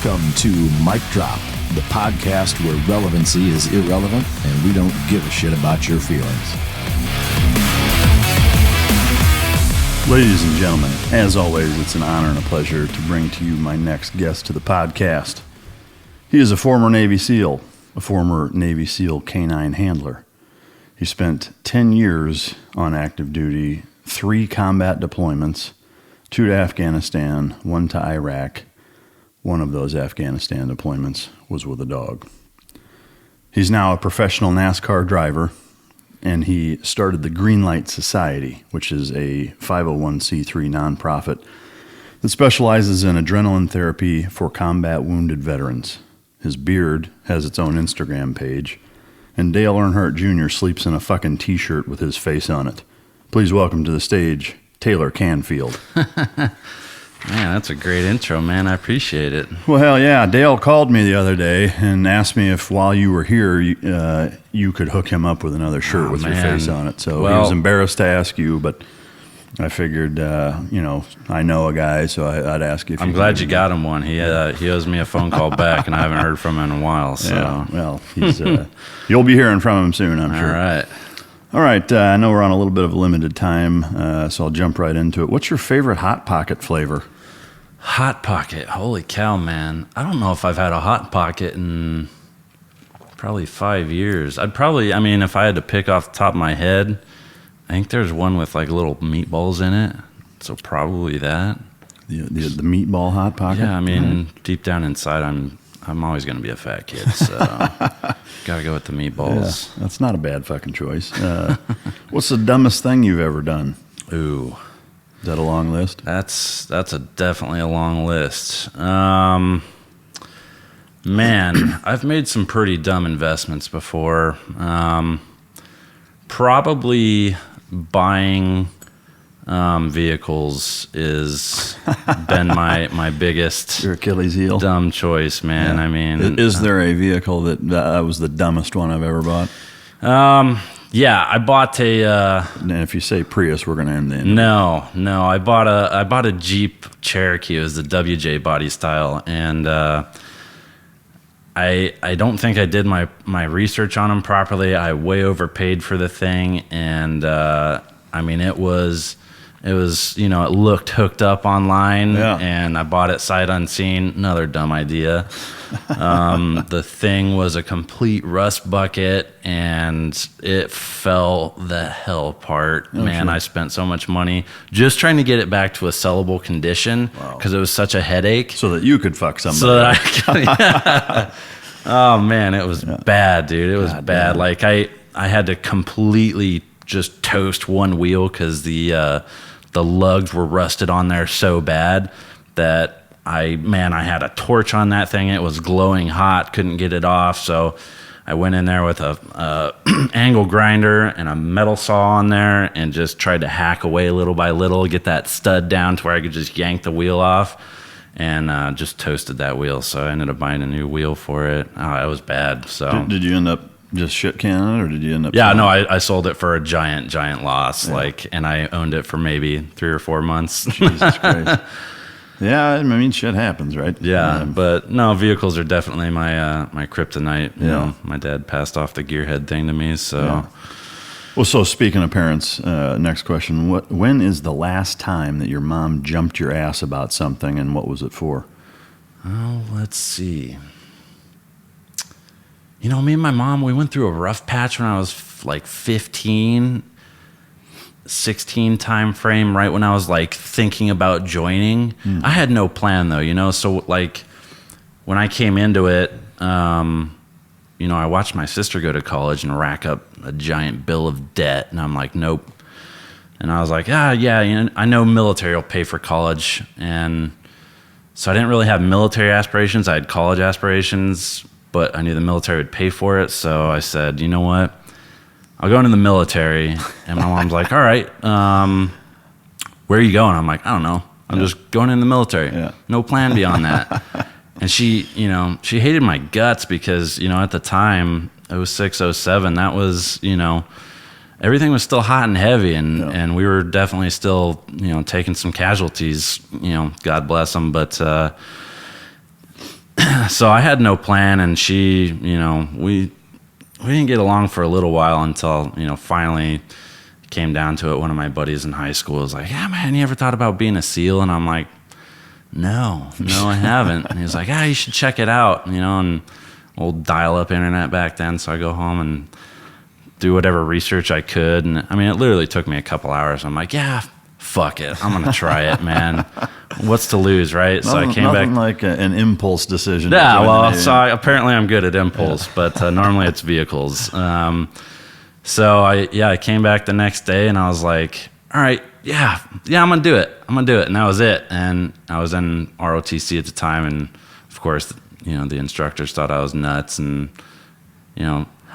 Welcome to Mic Drop, the podcast where relevancy is irrelevant and we don't give a shit about your feelings. Ladies and gentlemen, as always, it's an honor and a pleasure to bring to you my next guest to the podcast. He is a former Navy SEAL, a former Navy SEAL canine handler. He spent 10 years on active duty, 3 combat deployments, 2 to Afghanistan, 1 to Iraq. One of those Afghanistan deployments was with a dog. He's now a professional NASCAR driver, and he started the Greenlight Society, which is a 501c3 nonprofit that specializes in adrenaline therapy for combat wounded veterans. His beard has its own Instagram page, and Dale Earnhardt Jr. sleeps in a fucking t-shirt with his face on it. Please welcome to the stage, Taylor Canfield. Man, that's a great intro, man. I appreciate it. Well, hell yeah. Dale called me the other day and asked me if while you were here, you could hook him up with another shirt with your face on it. So he was embarrassed to ask you, but I figured, I know a guy, so I'd ask you if I'm glad you got him one. He owes me a phone call back, and I haven't heard from him in a while. So. Yeah, well, he's, you'll be hearing from him soon, I'm sure. All right. I know we're on a little bit of a limited time, so I'll jump right into it. What's your favorite Hot Pocket flavor? Hot Pocket. Holy cow, man. I don't know if I've had a Hot Pocket in probably 5 years. If I had to pick off the top of my head, I think there's one with like little meatballs in it. So probably that. The meatball Hot Pocket? Yeah, deep down inside, I'm always going to be a fat kid, so got to go with the meatballs. Yeah, that's not a bad fucking choice. What's the dumbest thing you've ever done? Ooh. Is that a long list? That's definitely a long list. Man, I've made some pretty dumb investments before. Probably buying vehicles is been my biggest your Achilles heel dumb choice, man. Yeah. Is there a vehicle that was the dumbest one I've ever bought? Yeah, I bought a. And if you say Prius, we're going to end the interview. No. I bought a Jeep Cherokee. It was the WJ body style, and I don't think I did my research on them properly. I way overpaid for the thing, and it looked hooked up online, and I bought it sight unseen. Another dumb idea. The thing was a complete rust bucket, and it fell the hell apart. Oh, man, sure. I spent so much money just trying to get it back to a sellable condition because it was such a headache. So that you could fuck somebody. So that I could, yeah. Oh, man, it was bad, dude. It was bad. Damn. Like, I had to completely just toast one wheel because the lugs were rusted on there so bad that I had a torch on that thing. It was glowing hot, couldn't get it off. So I went in there with a angle grinder and a metal saw on there and just tried to hack away little by little, get that stud down to where I could just yank the wheel off, and just toasted that wheel. So I ended up buying a new wheel for it. Oh, it was bad. So did you end up just shit canning it, or did you end up? Yeah, no, I sold it for a giant loss. Yeah. And I owned it for maybe 3 or 4 months. Jesus Christ. Yeah, shit happens, right? Yeah, but no, vehicles are definitely my kryptonite. You know, my dad passed off the gearhead thing to me, so. Yeah. Well, so speaking of parents, next question: when is the last time that your mom jumped your ass about something, and what was it for? Oh, let's see. Me and my mom, we went through a rough patch when I was like 15. 16 time frame, right when I was like thinking about joining. I had no plan though, so like when I came into it, I watched my sister go to college and rack up a giant bill of debt, and I'm like, nope. And I was like, I know military will pay for college, and so I didn't really have military aspirations. I had college aspirations, but I knew the military would pay for it. So I said, you know what? I'll go into the military. And my mom's like, all right, where are you going? I'm like, I don't know. I'm just going in the military. Yeah. No plan beyond that. And she hated my guts because, at the time, 06, 07, that was, everything was still hot and heavy. And we were definitely still, taking some casualties, God bless them. But so I had no plan, and she, we didn't get along for a little while until, finally came down to it. One of my buddies in high school was like, yeah, man, you ever thought about being a SEAL? And I'm like, no, I haven't. And he was like, you should check it out, and old dial-up internet back then. So I go home and do whatever research I could. And I mean, it literally took me a couple hours. I'm like, yeah, fuck it. I'm going to try it, man. What's to lose, right? So I came back. Like an impulse decision. Yeah, apparently I'm good at impulse, but normally it's vehicles. So I came back the next day and I was like, all right, yeah, I'm going to do it. And that was it. And I was in ROTC at the time. And of course, the instructors thought I was nuts. And,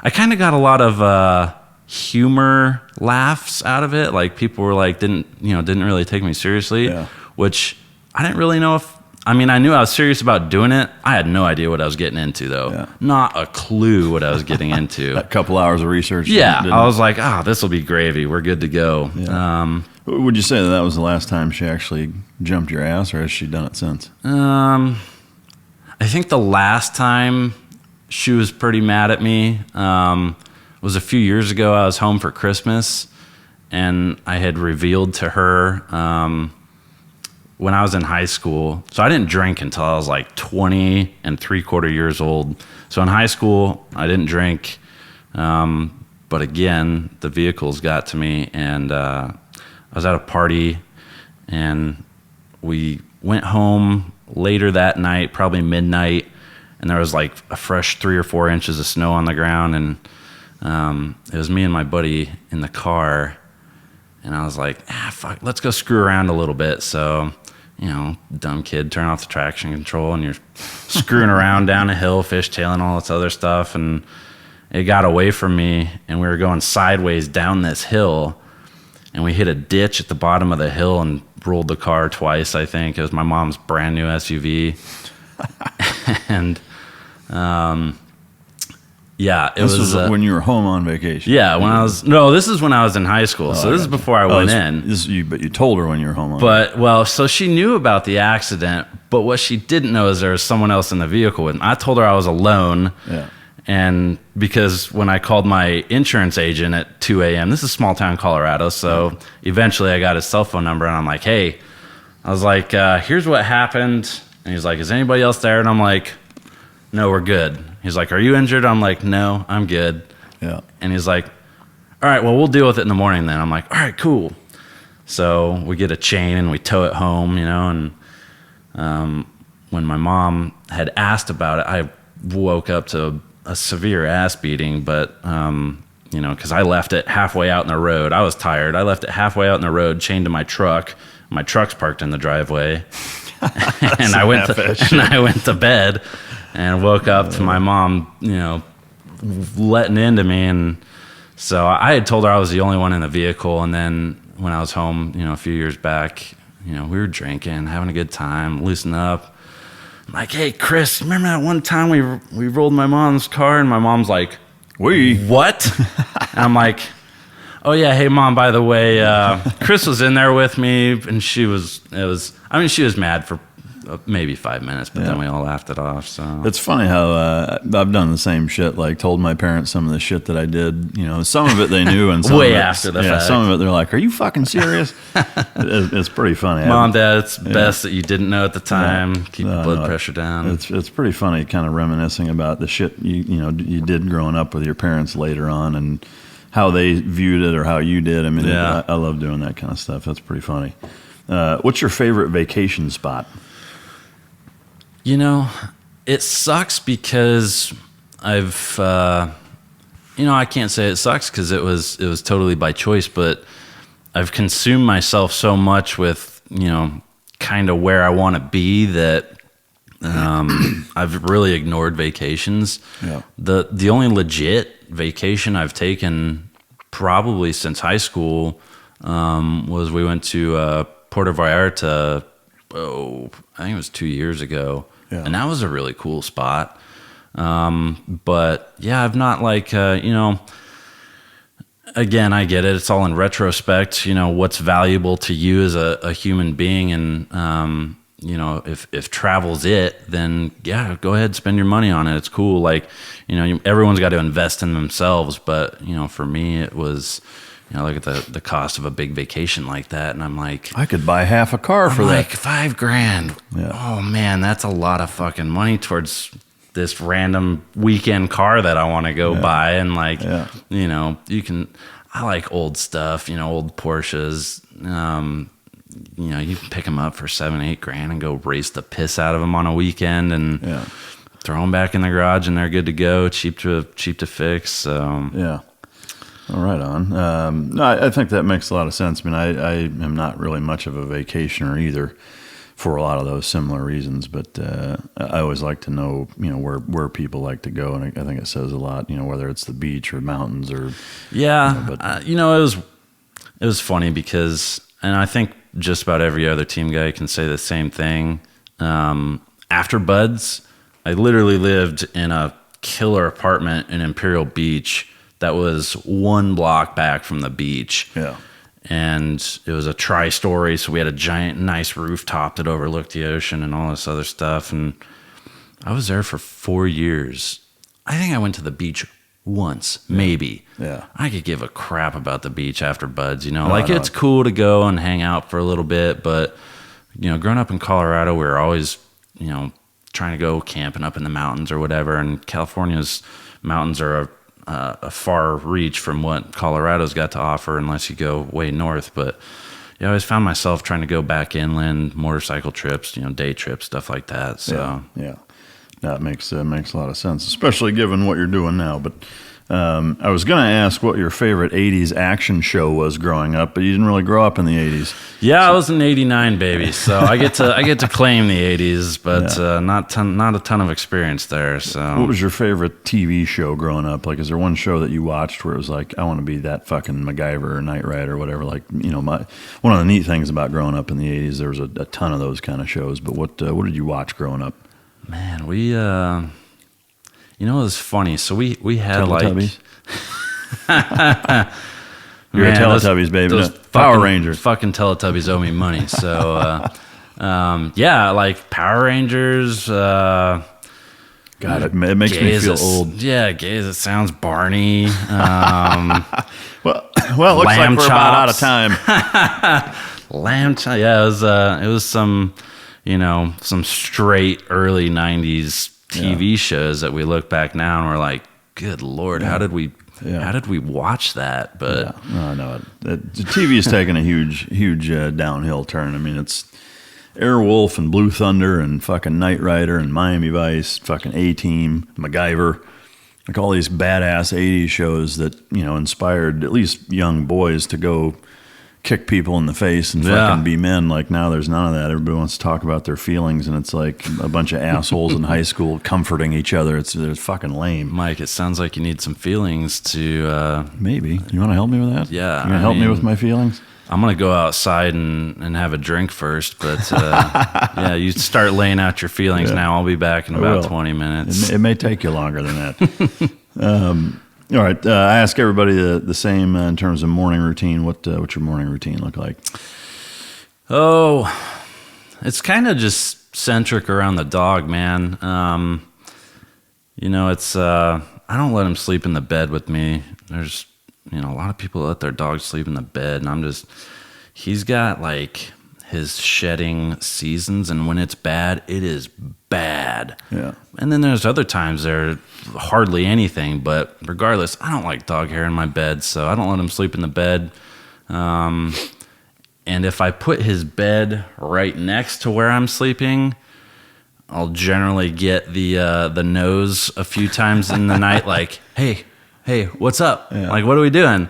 I kind of got a lot of humor laughs out of it. Like people were like, didn't really take me seriously, which I didn't really know I knew I was serious about doing it. I had no idea what I was getting into though. Yeah. Not a clue what I was getting into. A couple hours of research. Yeah. I was like, this will be gravy. We're good to go. Yeah. Would you say that was the last time she actually jumped your ass, or has she done it since? I think the last time she was pretty mad at me was a few years ago. I was home for Christmas, and I had revealed to her when I was in high school. So I didn't drink until I was like 20 and 3/4 years old. So in high school, I didn't drink. But again, the vehicles got to me, and I was at a party, and we went home later that night, probably midnight, and there was like a fresh 3 or 4 inches of snow on the ground, and it was me and my buddy in the car, and I was like, fuck, let's go screw around a little bit. So, dumb kid, turn off the traction control, and you're screwing around down a hill, fishtailing, all this other stuff, and it got away from me, and we were going sideways down this hill, and we hit a ditch at the bottom of the hill and rolled the car twice, I think. It was my mom's brand new SUV. And this was when you were home on vacation. Yeah, this is when I was in high school. So this is before I went in. But you told her when you were home on vacation. So she knew about the accident, but what she didn't know is there was someone else in the vehicle with me. I told her I was alone. Yeah. And because when I called my insurance agent at 2 a.m., this is small town Colorado, so eventually I got his cell phone number, and I'm like, hey, I was like, here's what happened. And he's like, is anybody else there? And I'm like, no, we're good. He's like, are you injured? I'm like, no, I'm good. Yeah. And he's like, all right, well, we'll deal with it in the morning then. I'm like, all right, cool. So we get a chain and we tow it home, and when my mom had asked about it, I woke up to a severe ass beating, but because I left it halfway out in the road. I was tired. I left it halfway out in the road, chained to my truck. My truck's parked in the driveway. And I went to bed and woke up to my mom, letting into me. And so I had told her I was the only one in the vehicle. And then when I was home, a few years back, we were drinking, having a good time, loosening up. I'm like, hey, Chris, remember that one time we rolled my mom's car? And my mom's like, what? And I'm like, oh, yeah, hey, Mom, by the way, Chris was in there with me, and she was mad for maybe 5 minutes, but then we all laughed it off. So it's funny how I've done the same shit, like told my parents some of the shit that I did. Some of it they knew, and some way of it, after the fact. Some of it they're like, are you fucking serious? It's pretty funny. Mom, Dad, it's best that you didn't know at the time. Keep blood pressure down. It's pretty funny, kind of reminiscing about the shit you did growing up with your parents later on, and how they viewed it or how you did. I mean, I love doing that kind of stuff. That's pretty funny. What's your favorite vacation spot? It sucks because I've, I can't say it sucks because it was totally by choice, but I've consumed myself so much with, kind of where I want to be that I've really ignored vacations. Yeah. The only legit vacation I've taken probably since high school was we went to Puerto Vallarta. I think it was 2 years ago. Yeah. And that was a really cool spot. But yeah, I've not again, I get it. It's all in retrospect, what's valuable to you as a human being. And if travel's it, then yeah, go ahead, spend your money on it. It's cool. Like, everyone's got to invest in themselves. But, for me, it was, look at the cost of a big vacation like that. And I'm like, I could buy half a car for that. Like $5,000. Yeah. Oh man, that's a lot of fucking money towards this random weekend car that I want to go buy. And like, I like old stuff, old Porsches. You can pick them up for $7,000-8,000 and go race the piss out of them on a weekend and throw them back in the garage and they're good to go. Cheap to fix. So yeah. All right on. No, I think that makes a lot of sense. I mean, I am not really much of a vacationer either, for a lot of those similar reasons. But I always like to know, where people like to go, and I think it says a lot. Whether it's the beach or mountains or it was funny because, and I think just about every other team guy can say the same thing. After Buds, I literally lived in a killer apartment in Imperial Beach that was 1 block back from the beach. Yeah. And it was a tri-story, so we had a giant, nice rooftop that overlooked the ocean and all this other stuff. And I was there for 4 years. I think I went to the beach once, maybe. Yeah. I could give a crap about the beach after Buds, it's cool to go and hang out for a little bit, but growing up in Colorado, we were always, trying to go camping up in the mountains or whatever, and California's mountains are a far reach from what Colorado's got to offer unless you go way north. But I always found myself trying to go back inland, motorcycle trips, day trips, stuff like that. So yeah. That makes a lot of sense, especially given what you're doing now. But I was going to ask what your favorite 80s action show was growing up, but you didn't really grow up in the 80s. Yeah, I was an 89 baby, so I get to claim the 80s, but not a ton of experience there. So what was your favorite TV show growing up? Like, is there one show that you watched where it was like, I want to be that fucking MacGyver or Knight Rider or whatever? Like, one of the neat things about growing up in the 80s, there was a ton of those kind of shows. But what did you watch growing up? Man, we, it was funny. So we had Teletubbies? You're a Teletubbies, baby. Those Power Rangers. Fucking Teletubbies owe me money. So, like Power Rangers. God, it makes me feel old. Yeah, gays. It sounds Barney. Well, it looks like we're about out of time. Lamb chops. Yeah, it was some straight early 90s TV shows that we look back now and we're like, good Lord, how did we watch that? But no, TV is taking a huge downhill turn. I mean, it's Airwolf and Blue Thunder and fucking Knight Rider and Miami Vice, fucking A-Team, MacGyver, like all these badass 80s shows that, inspired at least young boys to go kick people in the face and fucking be men. Like, now there's none of that. Everybody wants to talk about their feelings, and it's like a bunch of assholes in high school comforting each other. It's fucking lame. Mike, it sounds like you need some feelings to maybe you want to help me with that? Yeah, you want to help me with my feelings? I'm gonna go outside and have a drink first, but you start laying out your feelings now. I'll be back in about 20 minutes. It may take you longer than that. All right, I ask everybody the same in terms of morning routine. What's your morning routine look like? Oh, it's kind of just centric around the dog, man. It's I don't let him sleep in the bed with me. There's a lot of people let their dogs sleep in the bed, and he's got like his shedding seasons, and when it's bad, it is bad. Yeah. And then there's other times there hardly anything, but regardless, I don't like dog hair in my bed, so I don't let him sleep in the bed. And if I put his bed right next to where I'm sleeping, I'll generally get the nose a few times in the night, like, hey, what's up? Yeah. Like, what are we doing?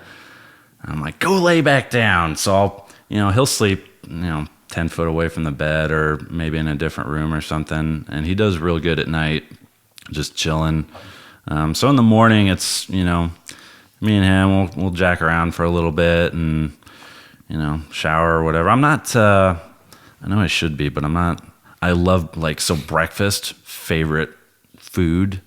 I'm like, go lay back down. So he'll sleep, 10 foot away from the bed or maybe in a different room or something. And he does real good at night, just chilling. So in the morning, it's, me and him, we'll jack around for a little bit and, shower or whatever. I'm not, I know I should be, but I'm not. I love, breakfast, favorite food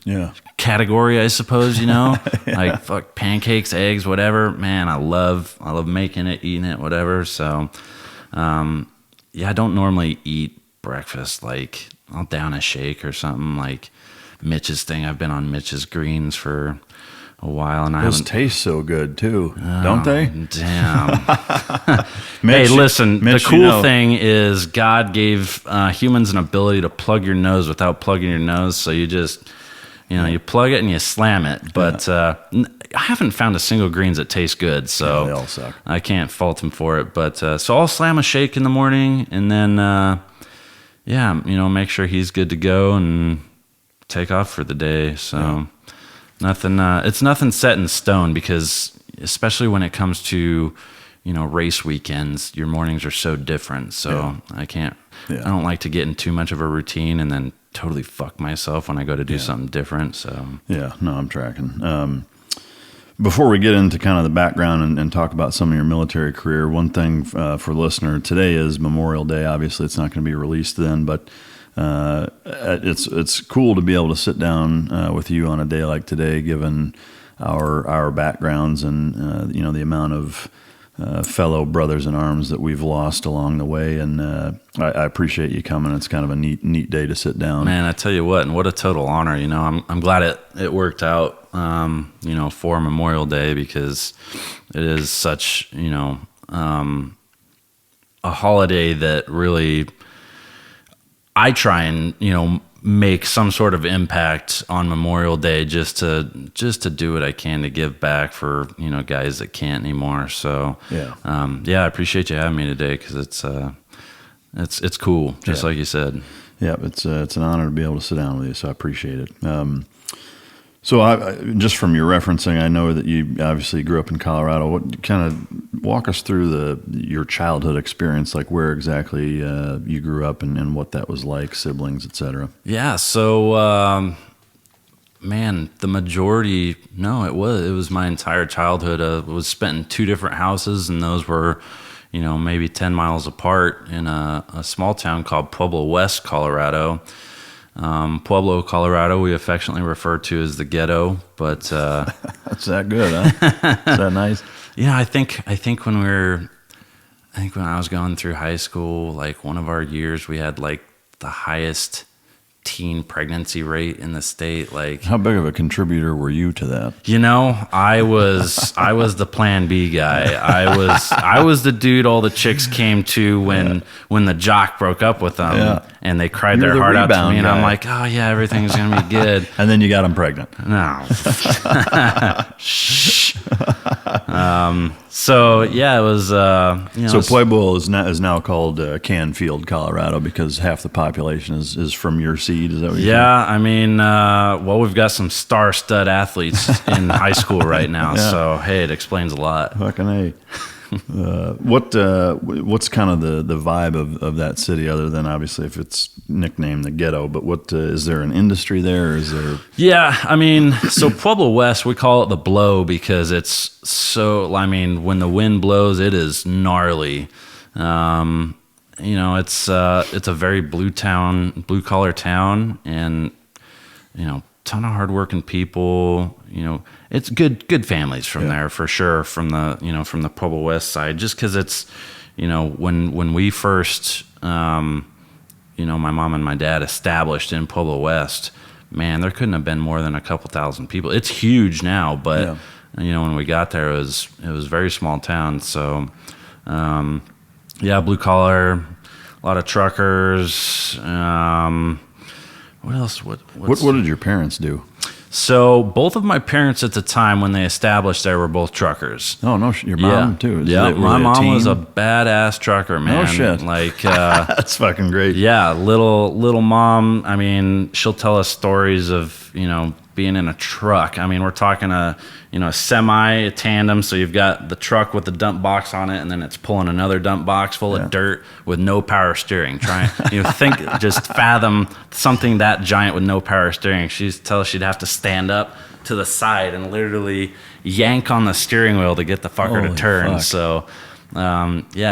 category, I suppose, like fuck pancakes, eggs, whatever. Man, I love making it, eating it, whatever. So, I don't normally eat breakfast. Like I'll down a shake or something like Mitch's thing. I've been on Mitch's greens for a while, and those taste so good too, don't they? Damn. Mitch, hey, listen. Mitch, the cool thing is God gave humans an ability to plug your nose without plugging your nose. So you just, you plug it and you slam it. But I haven't found a single greens that taste good. So they all suck. I can't fault him for it. But so I'll slam a shake in the morning, and then make sure he's good to go and take off for the day. So. Yeah. Nothing. It's nothing set in stone because, especially when it comes to, race weekends, your mornings are so different. So I can't. Yeah. I don't like to get in too much of a routine and then totally fuck myself when I go to do something different. So I'm tracking. Before we get into kind of the background and talk about some of your military career, one thing for listener, today is Memorial Day. Obviously, it's not going to be released then, but. It's cool to be able to sit down with you on a day like today, given our backgrounds and the amount of fellow brothers in arms that we've lost along the way. And I appreciate you coming. It's kind of a neat day to sit down. Man, I tell you what, and what a total honor. I'm glad it worked out. For Memorial Day because it is such a holiday that really. I try and make some sort of impact on Memorial Day just to do what I can to give back for guys that can't anymore. So I appreciate you having me today because it's cool, just like you said. Yeah, it's an honor to be able to sit down with you. So I appreciate it. So I just from your referencing, I know that you obviously grew up in Colorado. What kind of walk us through your childhood experience, like where exactly you grew up and what that was like, siblings, et cetera? Yeah. So, the majority, it was my entire childhood. Was spent in two different houses, and those were, maybe 10 miles apart in a small town called Pueblo West, Colorado. Pueblo, Colorado, we affectionately refer to as the ghetto, but that's that good, huh? Is that nice? Yeah, I think when I was going through high school, like one of our years, we had like the highest teen pregnancy rate in the state. Like, how big of a contributor were you to that? I was the Plan B guy. I was the dude all the chicks came to when the jock broke up with them and they cried their heart out to me, and I'm like, oh yeah, everything's gonna be good. And then you got them pregnant. No. Shh. So yeah, it was. So Pueblo is now called Canfield, Colorado, because half the population is from your seed. Is that what you're saying? I mean, we've got some star-stud athletes in high school right now. Yeah. So hey, it explains a lot. Fucking A. What's kind of the vibe of that city, other than obviously if it's nicknamed the ghetto, but what is there an industry there? Is there? Yeah, I mean, so Pueblo West, we call it the blow because it's so, I mean, when the wind blows, it is gnarly. It's a very blue collar town, and ton of hardworking people. It's good families from there for sure. From the Pueblo West side, just because it's, when we first, my mom and my dad established in Pueblo West, man, there couldn't have been more than a couple thousand people. It's huge now, but when we got there, it was a very small town. So, blue collar, a lot of truckers. What else? What did your parents do? So both of my parents at the time when they established there were both truckers. Oh no, your mom too. Yeah, my mom was a badass trucker, man. Oh shit! Like that's fucking great. Yeah, little mom. I mean, she'll tell us stories of being in a truck. I mean, we're talking a semi, a tandem. So you've got the truck with the dump box on it, and then it's pulling another dump box full of dirt with no power steering. Just fathom something that giant with no power steering. She'd tell us she'd have to stand up to the side and literally yank on the steering wheel to get the fucker to turn. Fuck. So,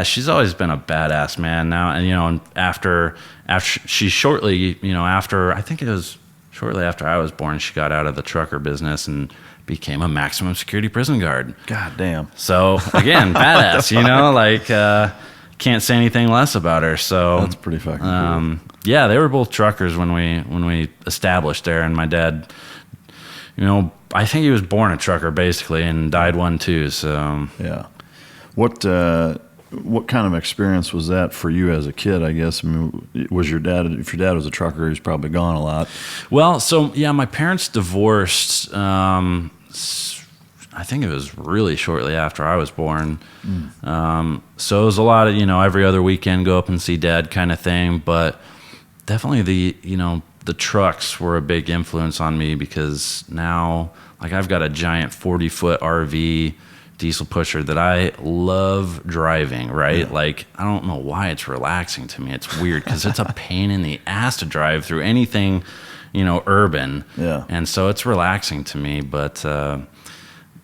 she's always been a badass, man. Now, and after she shortly, I think it was shortly after I was born, she got out of the trucker business and became a maximum security prison guard. God damn. So again, badass, can't say anything less about her. So that's pretty fucking cool. Yeah, they were both truckers when we established there, and my dad, I think he was born a trucker basically and died one too. So yeah, what kind of experience was that for you as a kid? I guess. I mean, was your dad? If your dad was a trucker, he's probably gone a lot. Well, so yeah, my parents divorced. I think it was really shortly after I was born. So it was a lot of, every other weekend go up and see dad kind of thing. But definitely the trucks were a big influence on me, because now, like, I've got a giant 40-foot RV diesel pusher that I love driving, right? Yeah. Like, I don't know why it's relaxing to me. It's weird because it's a pain in the ass to drive through anything, urban. Yeah. And so it's relaxing to me. But,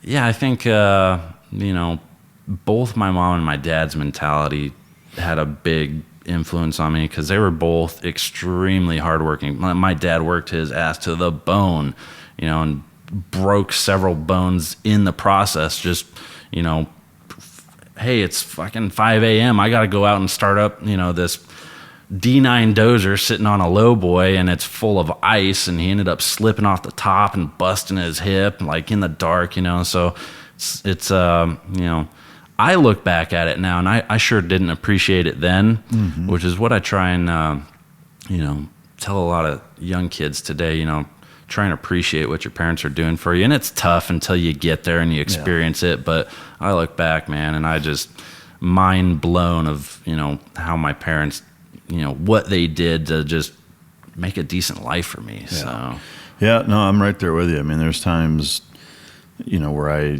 yeah, I think, both my mom and my dad's mentality had a big influence on me, because they were both extremely hardworking. My dad worked his ass to the bone, and broke several bones in the process. Just, hey, it's fucking 5 a.m. I got to go out and start up, this D9 dozer sitting on a lowboy, and it's full of ice, and he ended up slipping off the top and busting his hip, like, in the dark, so it's I look back at it now, and I sure didn't appreciate it then, which is what I try and tell a lot of young kids today. Try and appreciate what your parents are doing for you, and it's tough until you get there and you experience it. But I look back, man, and I just mind blown of how my parents, what they did to just make a decent life for me. Yeah. So yeah, no, I'm right there with you. I mean, there's times where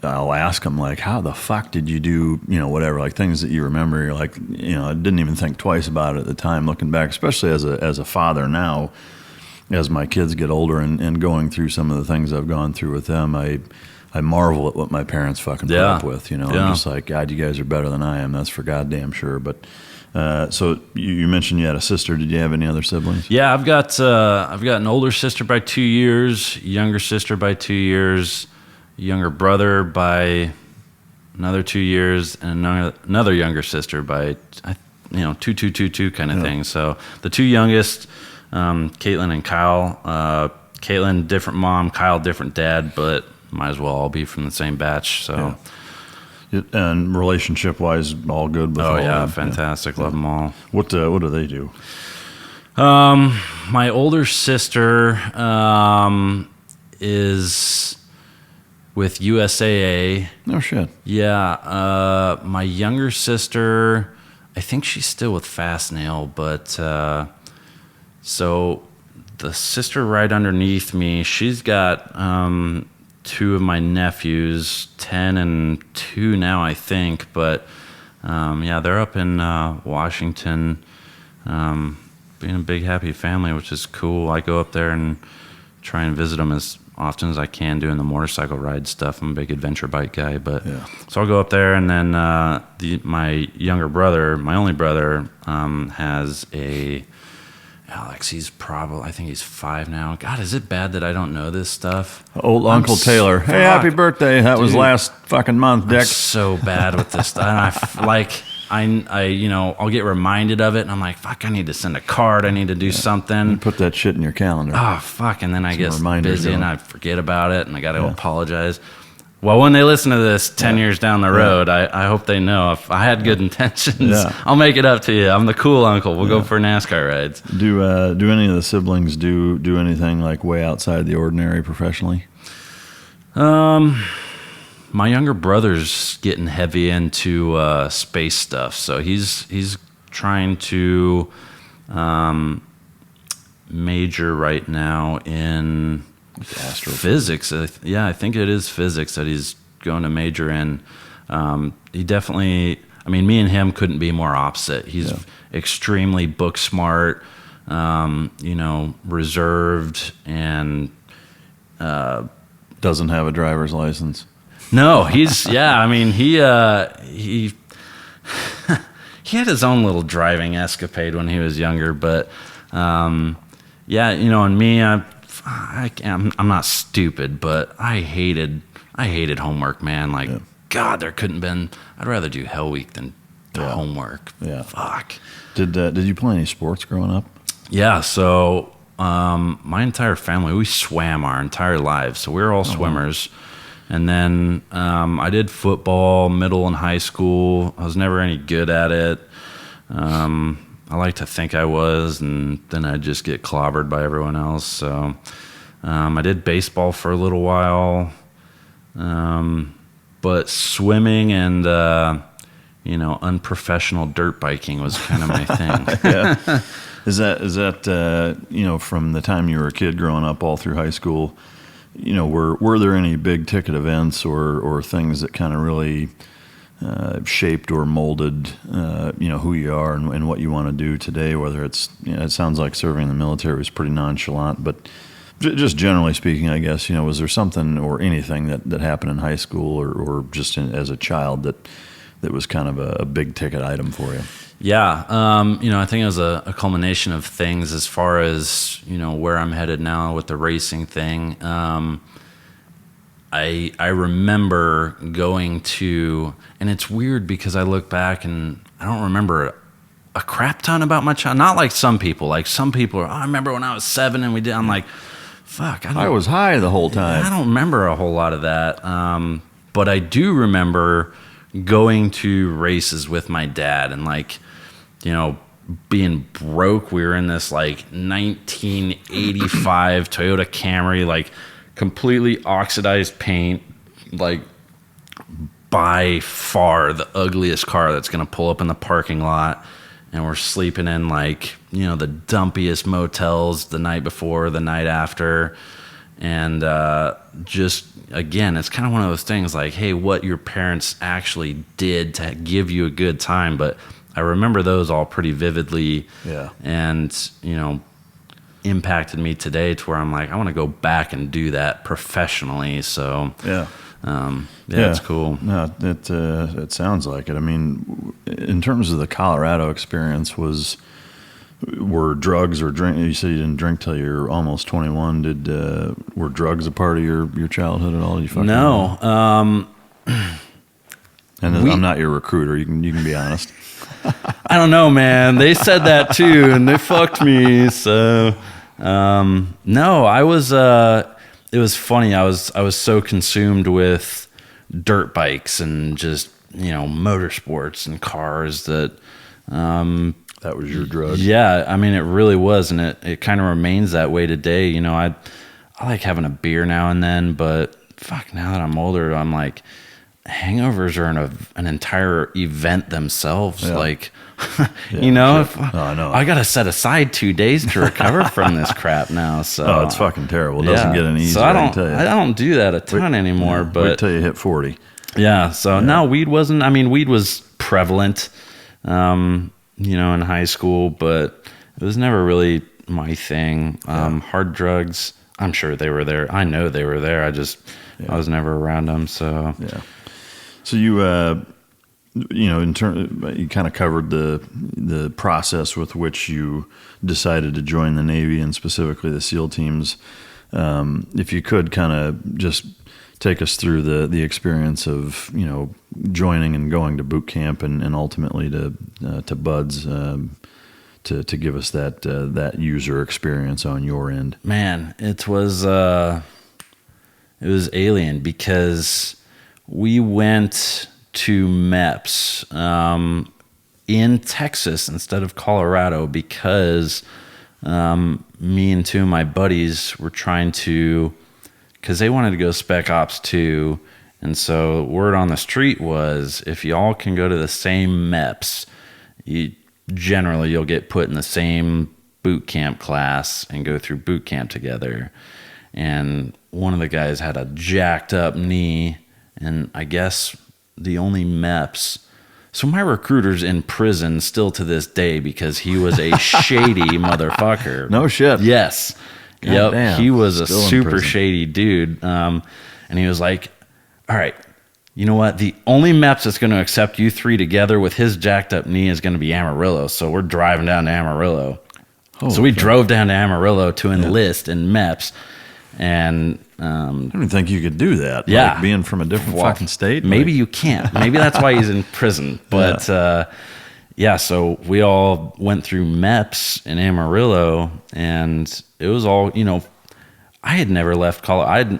I'll ask them, like, how the fuck did you do, whatever, like things that you remember. You're like, I didn't even think twice about it at the time, looking back, especially as a father now, as my kids get older and going through some of the things I've gone through with them. I marvel at what my parents fucking put up with, I'm just like, God, you guys are better than I am. That's for goddamn sure. But so you mentioned you had a sister. Did you have any other siblings? Yeah, I've got an older sister by 2 years, younger sister by 2 years, younger brother by another 2 years, and another younger sister by 2 kind of thing. So the two youngest, Caitlin and Kyle. Caitlin, different mom, Kyle, different dad, but might as well all be from the same batch. So. Yeah. And relationship-wise, all good with all of them? Fantastic. Love them all. What do they do? My older sister is with USAA. No shit. Yeah. My younger sister, I think she's still with Fastnail, but so the sister right underneath me, she's got two of my nephews, 10 and 2 now, I think. But they're up in Washington, being a big happy family, which is cool. I go up there and try and visit them as often as I can, doing the motorcycle ride stuff. I'm a big adventure bike guy, but so I'll go up there, and then my younger brother, my only brother, has a Alex. He's I think he's 5 now. God, is it bad that I don't know this stuff? Old Uncle Taylor. Hey, happy birthday. That was last fucking month, Dick. I'm so bad with this stuff. And I'll get reminded of it, and I'm like, fuck, I need to send a card. I need to do something. You put that shit in your calendar. Oh, fuck. And then I get busy and I forget about it, and I got to apologize. Well, when they listen to this 10 years down the road, I hope they know if I had good intentions, I'll make it up to you. I'm the cool uncle. We'll go for NASCAR rides. Do any of the siblings do anything like way outside the ordinary professionally? My younger brother's getting heavy into space stuff, so he's trying to major right now in physics. I think it is physics that he's going to major in. He definitely, me and him couldn't be more opposite. He's extremely book smart, reserved, and doesn't have a driver's license. No, he's he he had his own little driving escapade when he was younger, but and me, I'm not stupid, but I hated homework, man. Like, God, there couldn't been. I'd rather do Hell Week than homework. Yeah. Fuck. Did you play any sports growing up? Yeah. So my entire family, we swam our entire lives. So we were all swimmers. And then I did football, middle and high school. I was never any good at it. I like to think I was, and then I'd just get clobbered by everyone else. So I did baseball for a little while. But swimming and, unprofessional dirt biking was kind of my thing. Yeah. Is that from the time you were a kid growing up all through high school, were there any big ticket events or things that kind of really shaped or molded, who you are and what you want to do today? Whether it's, it sounds like serving in the military was pretty nonchalant, but just generally speaking, I guess, was there something or anything that happened in high school or just as a child that was kind of a big ticket item for you? Yeah. I think it was a culmination of things as far as, where I'm headed now with the racing thing. I remember going to, and it's weird because I look back and I don't remember a crap ton about my child. Not like some people. Like some people are, I remember when I was 7 and we did. I'm like, fuck. I was high the whole time. I don't remember a whole lot of that. But I do remember going to races with my dad and being broke. We were in this 1985 Toyota Camry, completely oxidized paint, by far the ugliest car that's going to pull up in the parking lot. And we're sleeping in the dumpiest motels the night before, the night after. And just, again, it's kind of one of those things hey, what your parents actually did to give you a good time. But I remember those all pretty vividly. Yeah. And, impacted me today to where I'm I want to go back and do that professionally. So, yeah, it's cool. No, it sounds like it. I mean, in terms of the Colorado experience, were drugs or drink? You said you didn't drink till you're almost 21. Were drugs a part of your childhood at all? No. And I'm not your recruiter. You can be honest. I don't know, man. They said that too, and they fucked me. So, no, I was. It was funny. I was so consumed with dirt bikes and just motorsports and cars that. That was your drug. Yeah, I mean, it really was, and it kind of remains that way today. I like having a beer now and then, but fuck, now that I'm older, I'm hangovers are an entire event themselves. Yeah. I know. I got to set aside 2 days to recover from this crap now. So it's fucking terrible. It doesn't get any easier. So I don't tell you. I don't do that a ton anymore. But wait till you hit 40. Yeah. So no, weed wasn't. I mean, weed was prevalent, in high school, but it was never really my thing. Hard drugs, I'm sure they were there. I know they were there. I was never around them. So yeah. So you, you kind of covered the process with which you decided to join the Navy and specifically the SEAL teams. If you could kind of just take us through the experience of, joining and going to boot camp and ultimately to BUD/S, to give us that user experience on your end. Man, it was alien because we went to MEPS in Texas instead of Colorado because me and two of my buddies were trying to, because they wanted to go Spec Ops 2. And so word on the street was if y'all can go to the same MEPS, you'll get put in the same boot camp class and go through boot camp together. And one of the guys had a jacked up knee, and I guess the only MEPS. So my recruiter's in prison still to this day because he was a shady motherfucker. No shit. Yes. God damn. He was Still a super shady dude. And he was like, all right, you know what? The only MEPS that's going to accept you three together with his jacked up knee is going to be Amarillo. So we're driving down to Amarillo. So we drove down to Amarillo to enlist in MEPS. And I don't even think you could do that. Yeah. Like being from a different fucking state. Maybe you can't. Maybe that's why he's in prison. But so we all went through MEPS in Amarillo, and it was all, I had never left college.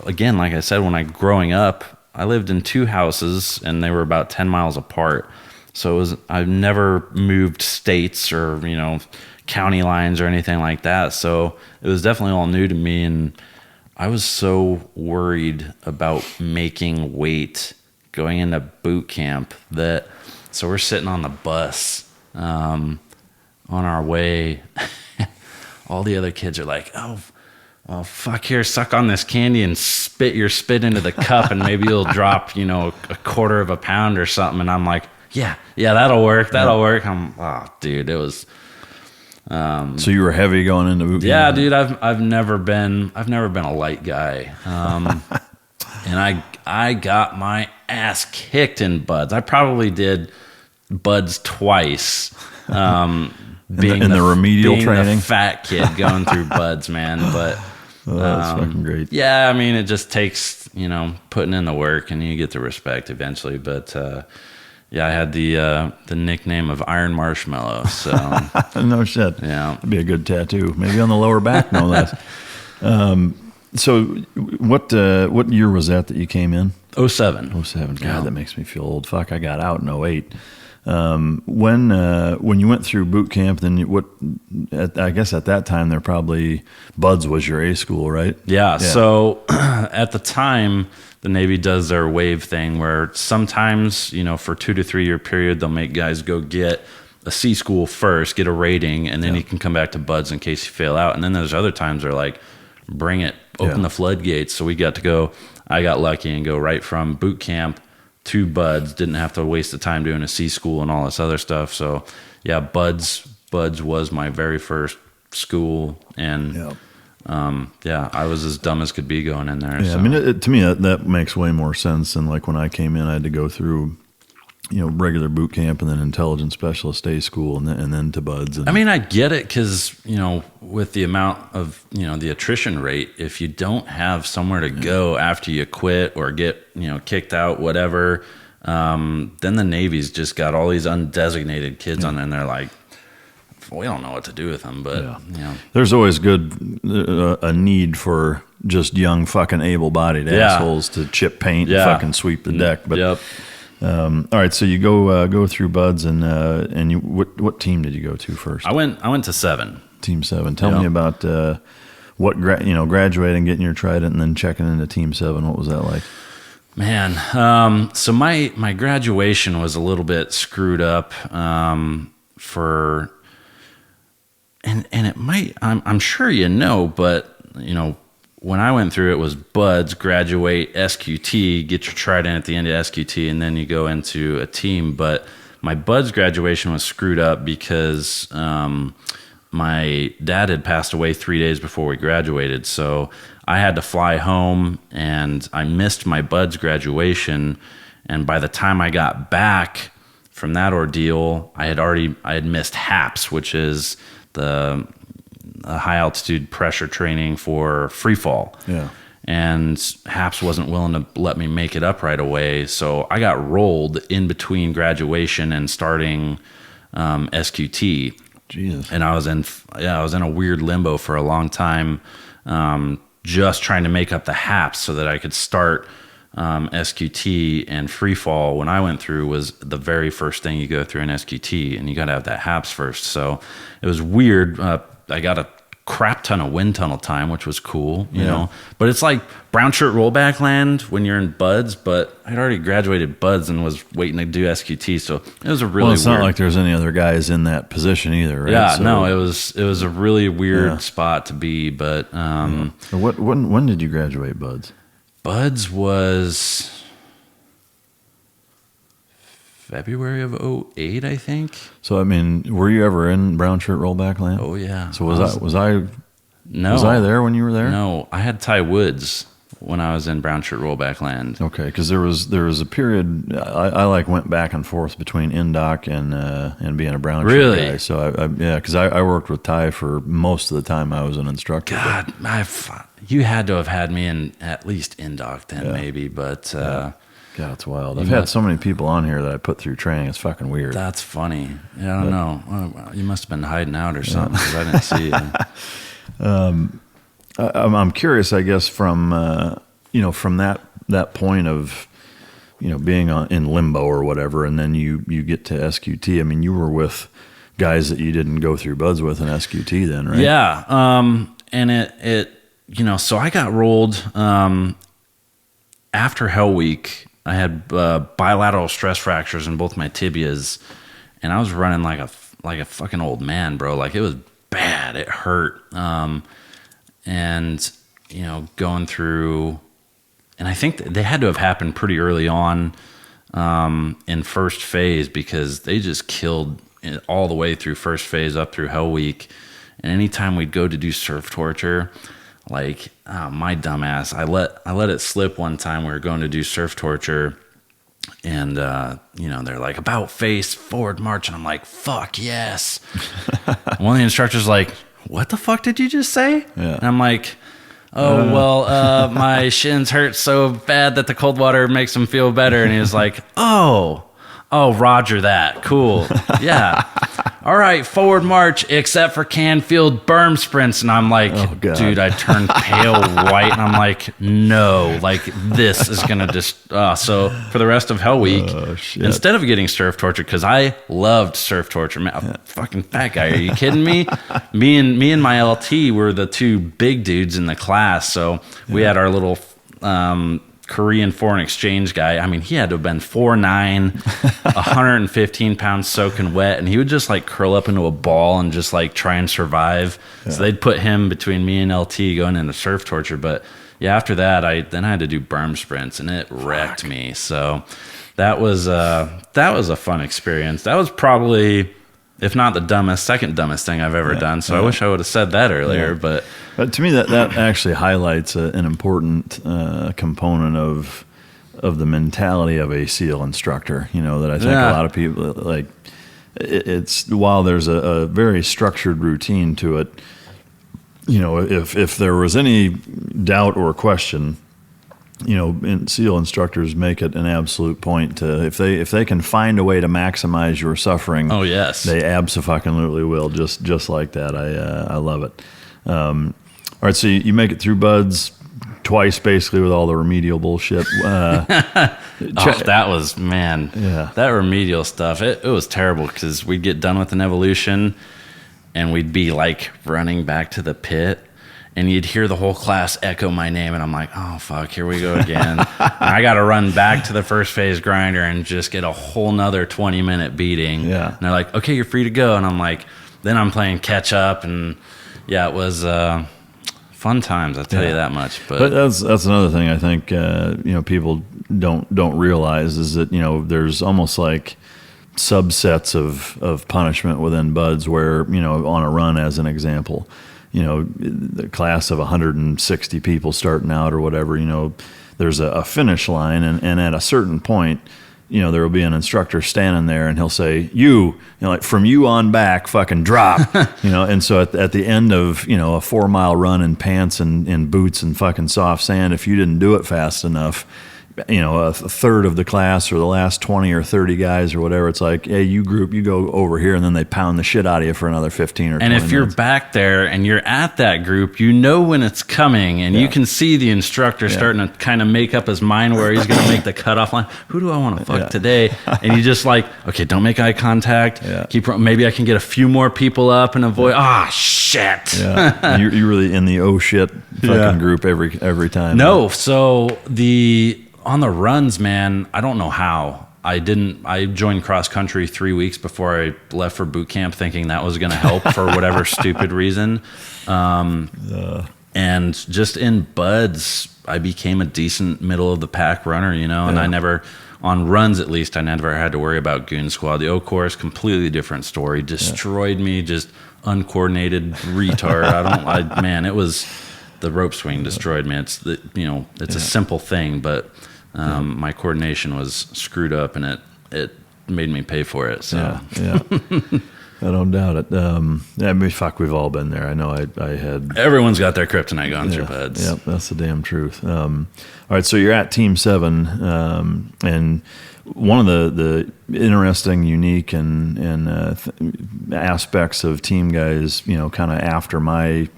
Again, like I said, growing up, I lived in 2 houses, and they were about 10 miles apart. So I've never moved states or, county lines or anything like that. So it was definitely all new to me, and I was so worried about making weight going into boot camp so we're sitting on the bus on our way. All the other kids are like, oh, well, fuck, here, suck on this candy and spit your spit into the cup, and maybe you'll drop, a quarter of a pound or something. And I'm like, yeah, that'll work. Dude, it was. So you were heavy going into boot camp? Yeah, dude, I've never been a light guy. And I got my ass kicked in buds. I probably did buds twice. Being in the remedial training, the fat kid going through buds, man. But that's fucking great. Yeah, I mean, it just takes putting in the work, and you get the respect eventually. But I had the nickname of Iron Marshmallow. So no shit. Yeah, that'd be a good tattoo, maybe on the lower back. No less. So what year was that you came in? 07. 07. God, that makes me feel old. Fuck, I got out in 08. When you went through boot camp, then I guess at that time there probably Buds was your A school, right? Yeah. So at the time, the Navy does their wave thing where sometimes, for 2 to 3 year period, they'll make guys go get a C school first, get a rating, and then you can come back to Buds in case you fail out. And then there's other times they're like, bring it, open the floodgates. So we got to go. I got lucky and go right from boot camp to Buds. Didn't have to waste the time doing a C school and all this other stuff. So yeah, Buds was my very first school, and I was as dumb as could be going in there. Yeah, so. I mean, to me that makes way more sense than like when I came in, I had to go through regular boot camp and then intelligence specialist A school and then to Buds. I mean, I get it because, with the amount of, the attrition rate, if you don't have somewhere to go after you quit or get, kicked out, whatever, then the Navy's just got all these undesignated kids on there, and they're like, we don't know what to do with them, but, There's always a need for just young fucking able-bodied assholes to chip paint and fucking sweep the deck. But all right, so you go through Buds, and you what team did you go to first? I went to 7. Team 7. Tell me about graduating, getting your trident, and then checking into Team 7. What was that like? Man, so my graduation was a little bit screwed up and it might, I'm sure but when I went through it was Buds, graduate, SQT, get your trident at the end of SQT, and then you go into a team. But my Buds graduation was screwed up because my dad had passed away 3 days before we graduated. So I had to fly home, and I missed my Buds graduation. And by the time I got back from that ordeal, I had missed HAPS, which is the high altitude pressure training for free fall. Yeah. And HAPS wasn't willing to let me make it up right away. So I got rolled in between graduation and starting SQT. Jesus. And I was in a weird limbo for a long time, just trying to make up the HAPS so that I could start SQT. And free fall, when I went through, was the very first thing you go through in SQT, and you got to have that HAPS first. So it was weird. I got a crap ton of wind tunnel time, which was cool, you know. But it's like brown shirt rollback land when you're in Buds, but I'd already graduated Buds and was waiting to do SQT, so it was a really it's not like there's any other guys in that position either, right? Yeah, so, no, it was a really weird spot to be, but when did you graduate Buds? Buds was February of 08, I think. So, I mean, were you ever in brown shirt rollback land? Oh, yeah. So was I there when you were there? No, I had Ty Woods when I was in brown shirt rollback land. Okay, because there was a period I like went back and forth between in-dock and being a brown shirt guy. So because I worked with Ty for most of the time I was an instructor. God, you had to have had me in at least in-dock then, maybe, but. God, it's wild. I've had so many people on here that I put through training. It's fucking weird. That's funny. Yeah, I don't know. Well, you must have been hiding out or something because I didn't see you. I'm curious, I guess, from from that point of being in limbo or whatever, and then you get to SQT. I mean, you were with guys that you didn't go through buds with in SQT then, right? Yeah. And it so I got rolled after Hell Week. I had bilateral stress fractures in both my tibias, and I was running like a fucking old man, bro. Like, it was bad. It hurt. And going through, and I think they had to have happened pretty early on in first phase, because they just killed it all the way through first phase up through Hell Week. And anytime we'd go to do surf torture, like, my dumbass, I let it slip one time. We were going to do surf torture, and they're like, about face, forward march, and I'm like, fuck yes. And one of the instructors like, what the fuck did you just say? Yeah. And I'm like, my shins hurt so bad that the cold water makes them feel better. And he was like, oh, roger that, cool, yeah. All right, forward march, except for Canfield berm sprints. And I'm like, dude, I turned pale white. And I'm like, no, like, this is going to just... so for the rest of Hell Week, instead of getting surf torture, because I loved surf torture. Man, I'm a fucking fat guy. Are you kidding me? Me and my LT were the two big dudes in the class. So we had our little... Korean foreign exchange guy. I mean, he had to have been 4'9", 115 pounds soaking wet, and he would just like curl up into a ball and just like try and survive. Yeah. So they'd put him between me and LT going into surf torture. But yeah, after that, I had to do berm sprints, and it wrecked me. So that was a fun experience. That was probably, if not the second dumbest thing I've ever done. So I wish I would have said that earlier. But to me, that actually highlights an important component of the mentality of a SEAL instructor. That I think a lot of people like. It's while there's a very structured routine to it. If there was any doubt or question, SEAL instructors make it an absolute point to, if they can find a way to maximize your suffering. Oh yes, they absolutely will. Just like that. I love it. All right, so you make it through buds twice, basically, with all the remedial bullshit. That was, man. Yeah. That remedial stuff. It was terrible, because we'd get done with an evolution, and we'd be like running back to the pit. And you'd hear the whole class echo my name, and I'm like, oh, fuck, here we go again. And I got to run back to the first phase grinder and just get a whole nother 20-minute beating. Yeah. And they're like, okay, you're free to go. And I'm like, then I'm playing catch up. And yeah, it was fun times, I'll tell you that much. But that's another thing I think people don't realize is that there's almost like subsets of punishment within buds where on a run, as an example, the class of 160 people starting out or whatever, there's a finish line, and at a certain point, there will be an instructor standing there, and he'll say, like, from you on back, fucking drop, and so at the end of, a 4-mile run in pants and in boots and fucking soft sand, if you didn't do it fast enough, a third of the class or the last 20 or 30 guys or whatever, it's like, hey, you go over here, and then they pound the shit out of you for another 15 or 20 minutes. And if you're back there and you're at that group, when it's coming, and you can see the instructor starting to kind of make up his mind where he's going to make the cutoff line. Who do I want to fuck today? And you just like, okay, don't make eye contact. Yeah. Maybe I can get a few more people up and avoid. Shit. Yeah. You're really in the oh shit fucking group every time. No, so on the runs, man, I don't know how. I joined cross country 3 weeks before I left for boot camp, thinking that was going to help for whatever stupid reason. And just in buds, I became a decent middle of the pack runner, and I never, on runs at least, I never had to worry about Goon Squad. The O course, completely different story. Destroyed me, just uncoordinated retard. It was the rope swing destroyed me. It's it's a simple thing, but my coordination was screwed up, and it made me pay for it. So yeah. I don't doubt it. I mean, fuck, we've all been there. I know I had... Everyone's got their kryptonite going through pads. Yeah, that's the damn truth. All right, so you're at Team 7, and one of the interesting, unique, and aspects of team guys, kind of after my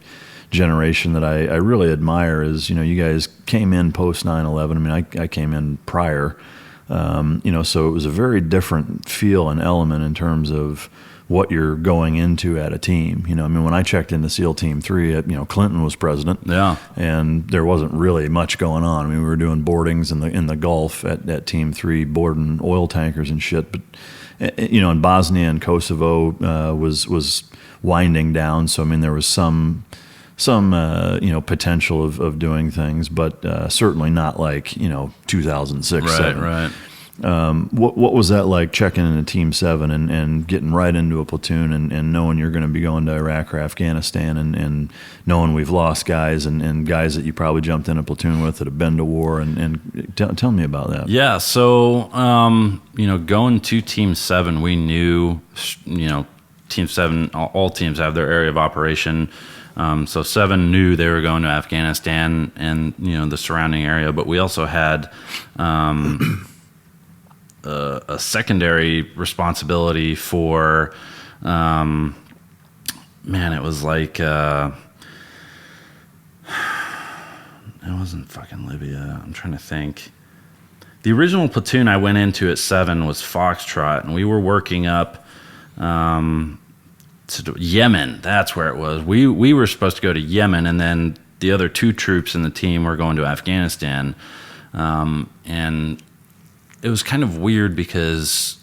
generation that I really admire is, you guys came in post 9/11. I mean, I came in prior, so it was a very different feel and element in terms of what you're going into at a team. I mean, when I checked into SEAL Team 3, Clinton was president. Yeah. And there wasn't really much going on. I mean, we were doing boardings in the Gulf at Team 3, boarding oil tankers and shit. But, in Bosnia and Kosovo was winding down. So, I mean, there was some potential of doing things, but certainly not like, 2006. Right, 7. right. What was that like, checking into Team 7 and getting right into a platoon and knowing you're going to be going to Iraq or Afghanistan and knowing we've lost guys and guys that you probably jumped in a platoon with that have been to war and tell me about that. Yeah, so going to Team 7, we knew Team 7, all teams have their area of operation. So 7 knew they were going to Afghanistan and the surrounding area, but we also had a secondary responsibility for, it was like, it wasn't fucking Libya. I'm trying to think. The original platoon I went into at 7 was Foxtrot, and we were working up to Yemen. That's where it was. We were supposed to go to Yemen, and then the other 2 troops in the team were going to Afghanistan. And it was kind of weird because,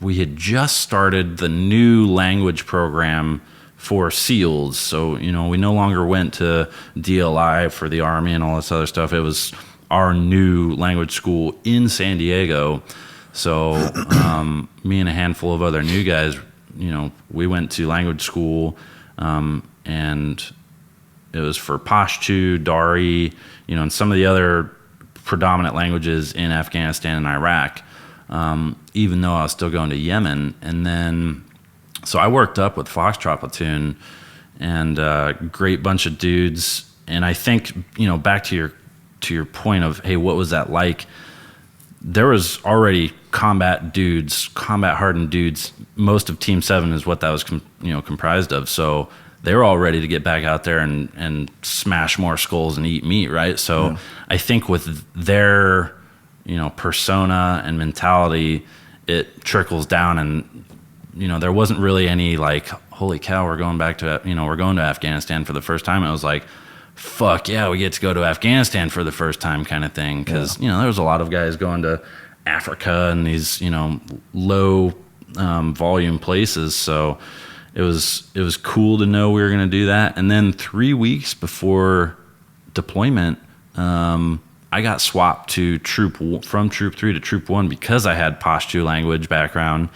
we had just started the new language program for SEALs. So, we no longer went to DLI for the Army and all this other stuff. It was our new language school in San Diego. So, me and a handful of other new guys, we went to language school, and it was for Pashto, Dari, and some of the other predominant languages in Afghanistan and Iraq, even though I was still going to Yemen. And then, so I worked up with Foxtrot Platoon, and a great bunch of dudes. And I think, back to your point of, hey, what was that like? There was already combat hardened dudes. Most of Team 7 is what that was, comprised of. So they were all ready to get back out there and smash more skulls and eat meat, right? So yeah. I think with their, persona and mentality, it trickles down, and there wasn't really any like, holy cow, we're going to Afghanistan for the first time. It was like, fuck yeah, we get to go to Afghanistan for the first time kind of thing. Because there was a lot of guys going to Africa and these low volume places. So it was cool to know we were going to do that. And then 3 weeks before deployment, I got swapped from Troop 3 to Troop 1 because I had Pashto language background.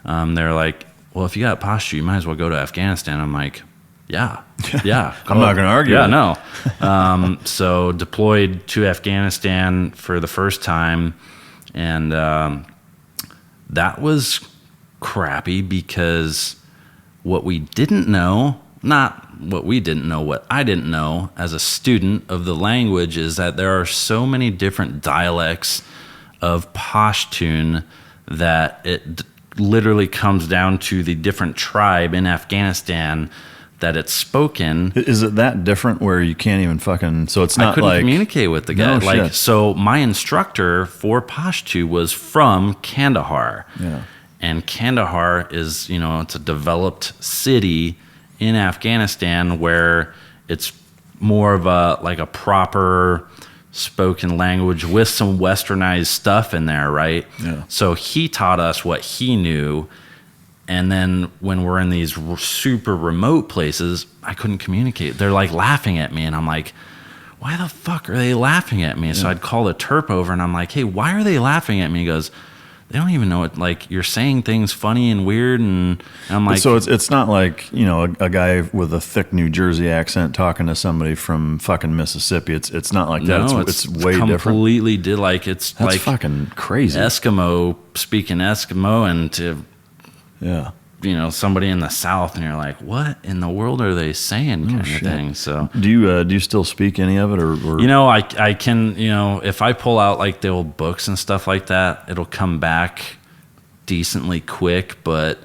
They're like, well, if you got Pashto, you might as well go to Afghanistan. I'm like, yeah. I'm not going to argue. Yeah, no. So deployed to Afghanistan for the first time, and that was crappy because what I didn't know as a student of the language is that there are so many different dialects of Pashtun that it literally comes down to the different tribe in Afghanistan that it's spoken. Is it that different where you can't even fucking, so it's not I couldn't like communicate with the guy. No like shit. So my instructor for Pashto was from Kandahar. Yeah. And Kandahar is, it's a developed city in Afghanistan where it's more of a proper spoken language with some westernized stuff in there, right? Yeah. So he taught us what he knew. And then when we're in these super remote places, I couldn't communicate. They're like laughing at me, and I'm like, why the fuck are they laughing at me? Yeah. So I'd call the Terp over, and I'm like, hey, why are they laughing at me? He goes, they don't even know it. Like, you're saying things funny and weird, and I'm like, so it's not like, you know, a guy with a thick New Jersey accent talking to somebody from fucking Mississippi. It's not like that. no, It's way different. completely did like it's That's like fucking crazy. Eskimo speaking Eskimo, and to Yeah. you know, somebody in the South, and you're like, what in the world are they saying, kind of shit. thing. So Do you still speak any of it, or you know, I can, you know, if I pull out like the old books and stuff like that, it'll come back decently quick. But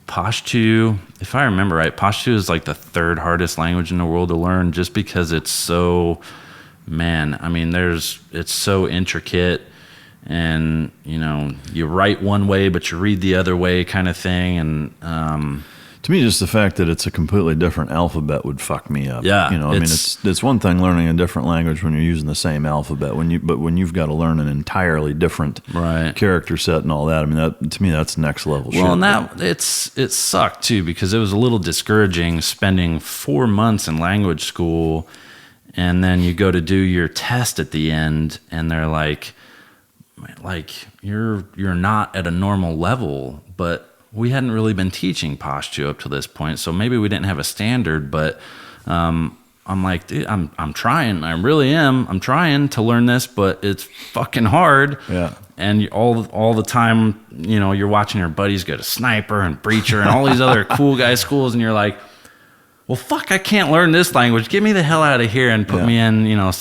Pashto, if I remember right, Pashto is like the third hardest language in the world to learn, just because it's so, man, I mean, it's so intricate. And, you know, you write one way, but you read the other way, kind of thing. And to me, just the fact that it's a completely different alphabet would fuck me up. Yeah, you know, I mean, it's one thing learning a different language when you're using the same alphabet. But when you've got to learn an entirely different character set and all that, I mean, that to me, that's next level shit. Well, and that it sucked too, because it was a little discouraging spending 4 months in language school, and then you go to do your test at the end, and they're like you're not at a normal level. But we hadn't really been teaching Pashto up to this point, so maybe we didn't have a standard. But I'm like, dude, I'm trying, I really am. I'm trying to learn this, but it's fucking hard. Yeah. And all the time, you know, you're watching your buddies go to Sniper and Breacher and all these other cool guy schools, and you're like, well, fuck, I can't learn this language. Get me the hell out of here and put me in, you know,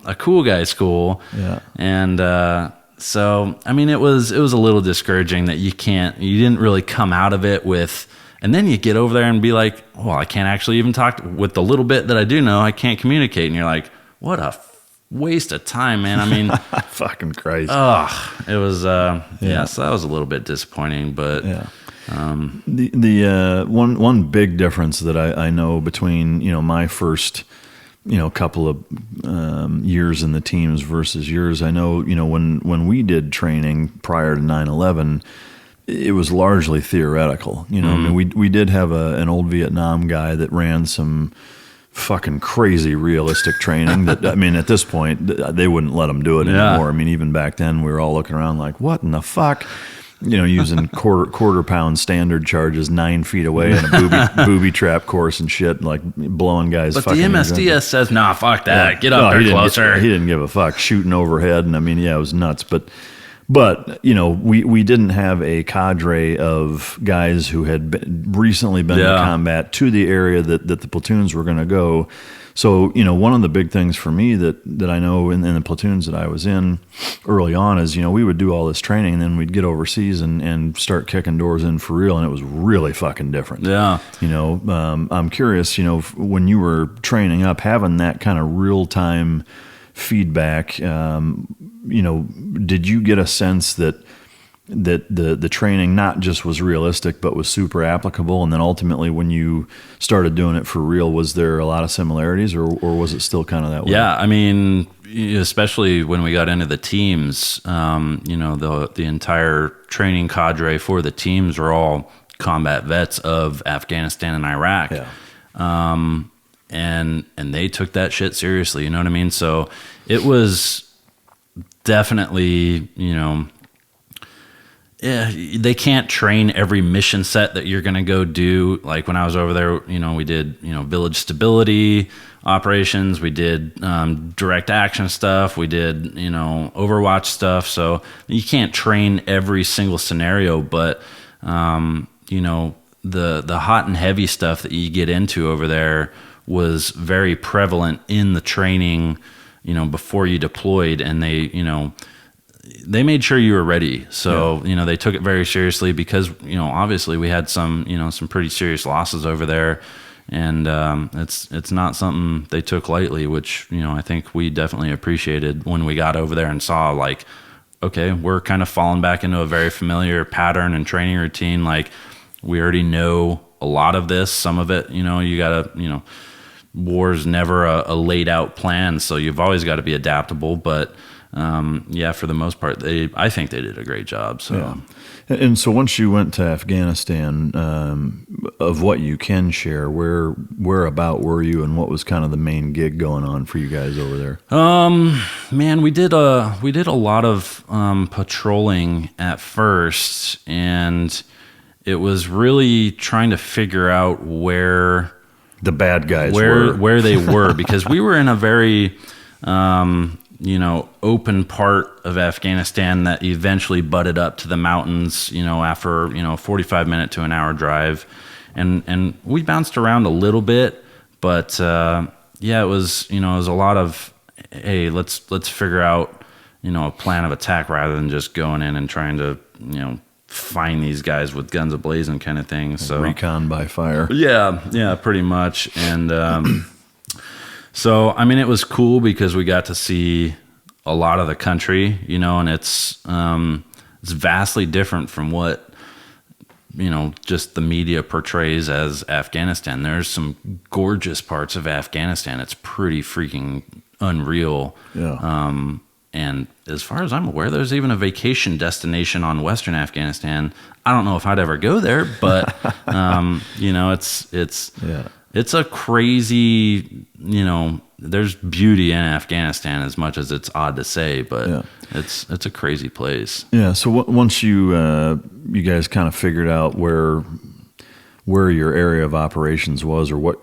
a cool guy school. Yeah. And so, I mean, it was a little discouraging that you didn't really come out of it with, and then you get over there and be like, well, I can't actually even talk with the little bit that I do know. I can't communicate. And you're like, what a waste of time, man. I mean, fucking Christ. It was, so that was a little bit disappointing, but yeah. The one big difference that I know between, you know, my first, you know, couple of years in the teams versus yours, I know, you know, when we did training prior to 9/11, it was largely theoretical. You know, I mean, we did have an old Vietnam guy that ran some fucking crazy realistic training that, I mean, at this point, they wouldn't let him do it anymore. I mean, even back then, we were all looking around like, what in the fuck? You know, using quarter pound standard charges 9 feet away in a booby trap course and shit, like blowing guys. But fucking the MSDS says, nah, fuck that. Get up there closer. He didn't give a fuck. Shooting overhead, and I mean, yeah, it was nuts. But you know, we didn't have a cadre of guys who had recently been to combat to the area that the platoons were going to go. So, you know, one of the big things for me that I know in the platoons that I was in early on is, you know, we would do all this training and then we'd get overseas and start kicking doors in for real. And it was really fucking different. Yeah. You know, I'm curious, you know, when you were training up, having that kind of real time feedback, you know, did you get a sense that the training not just was realistic but was super applicable, and then ultimately when you started doing it for real, was there a lot of similarities, or was it still kind of that way? Yeah, I mean, especially when we got into the teams, you know, the entire training cadre for the teams were all combat vets of Afghanistan and Iraq. And they took that shit seriously, you know what I mean? So it was definitely, you know, they can't train every mission set that you're going to go do. Like when I was over there, you know, we did, you know, village stability operations. We did direct action stuff. We did, you know, Overwatch stuff. So you can't train every single scenario, but, you know, the hot and heavy stuff that you get into over there was very prevalent in the training, you know, before you deployed, and they made sure you were ready. So, you know, they took it very seriously because, you know, obviously we had some pretty serious losses over there, and it's not something they took lightly, which, you know, I think we definitely appreciated when we got over there and saw, like, okay, we're kind of falling back into a very familiar pattern and training routine. Like, we already know a lot of this. Some of it, you know, you gotta, you know, war's never a laid out plan, so you've always got to be adaptable, but yeah, for the most part, I think they did a great job. So. Yeah. And so once you went to Afghanistan, of what you can share, where about were you, and what was kind of the main gig going on for you guys over there? Man, we did a lot of patrolling at first, and it was really trying to figure out where the bad guys were. Where they were, because we were in a very open part of Afghanistan that eventually butted up to the mountains, after, 45-minute to an hour drive. And we bounced around a little bit, but, it was a lot of, hey, let's figure out, a plan of attack rather than just going in and trying to, find these guys with guns a-blazing kind of thing. So recon by fire. Yeah, pretty much. And, so, I mean, it was cool because we got to see a lot of the country, and it's vastly different from what, just the media portrays as Afghanistan. There's some gorgeous parts of Afghanistan. It's pretty freaking unreal. Yeah. And as far as I'm aware, there's even a vacation destination on Western Afghanistan. I don't know if I'd ever go there, but, it's a crazy, there's beauty in Afghanistan, as much as it's odd to say, but it's a crazy place. Yeah. So once you guys kind of figured out where your area of operations was, or what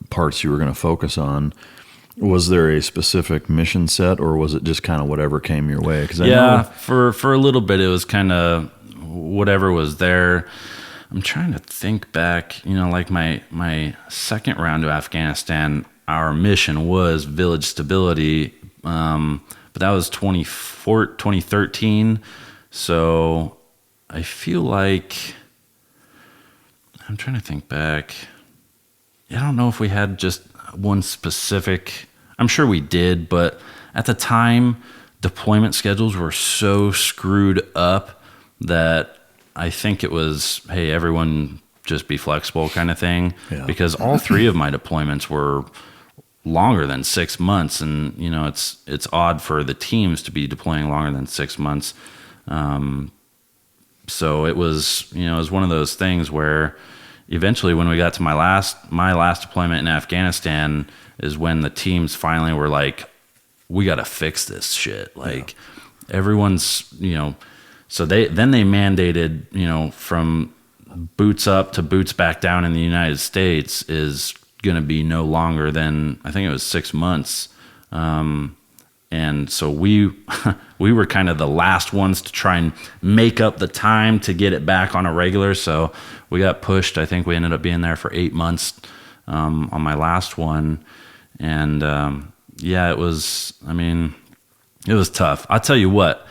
parts you were going to focus on, was there a specific mission set, or was it just kind of whatever came your way? For a little bit, it was kind of whatever was there. I'm trying to think back, like my second round to Afghanistan, our mission was village stability, but that was 2013. So I feel like, I'm trying to think back. I don't know if we had just one specific, I'm sure we did, but at the time, deployment schedules were so screwed up that I think it was, hey, everyone just be flexible kind of thing. Yeah. Because all three of my deployments were longer than 6 months. And, it's odd for the teams to be deploying longer than 6 months. So it was, it was one of those things where eventually when we got to my last deployment in Afghanistan is when the teams finally were like, we got to fix this shit. Like everyone's, so they mandated, from boots up to boots back down in the United States is going to be no longer than, I think it was 6 months. And so we were kind of the last ones to try and make up the time to get it back on a regular. So we got pushed. I think we ended up being there for 8 months on my last one. And it was tough. I'll tell you what,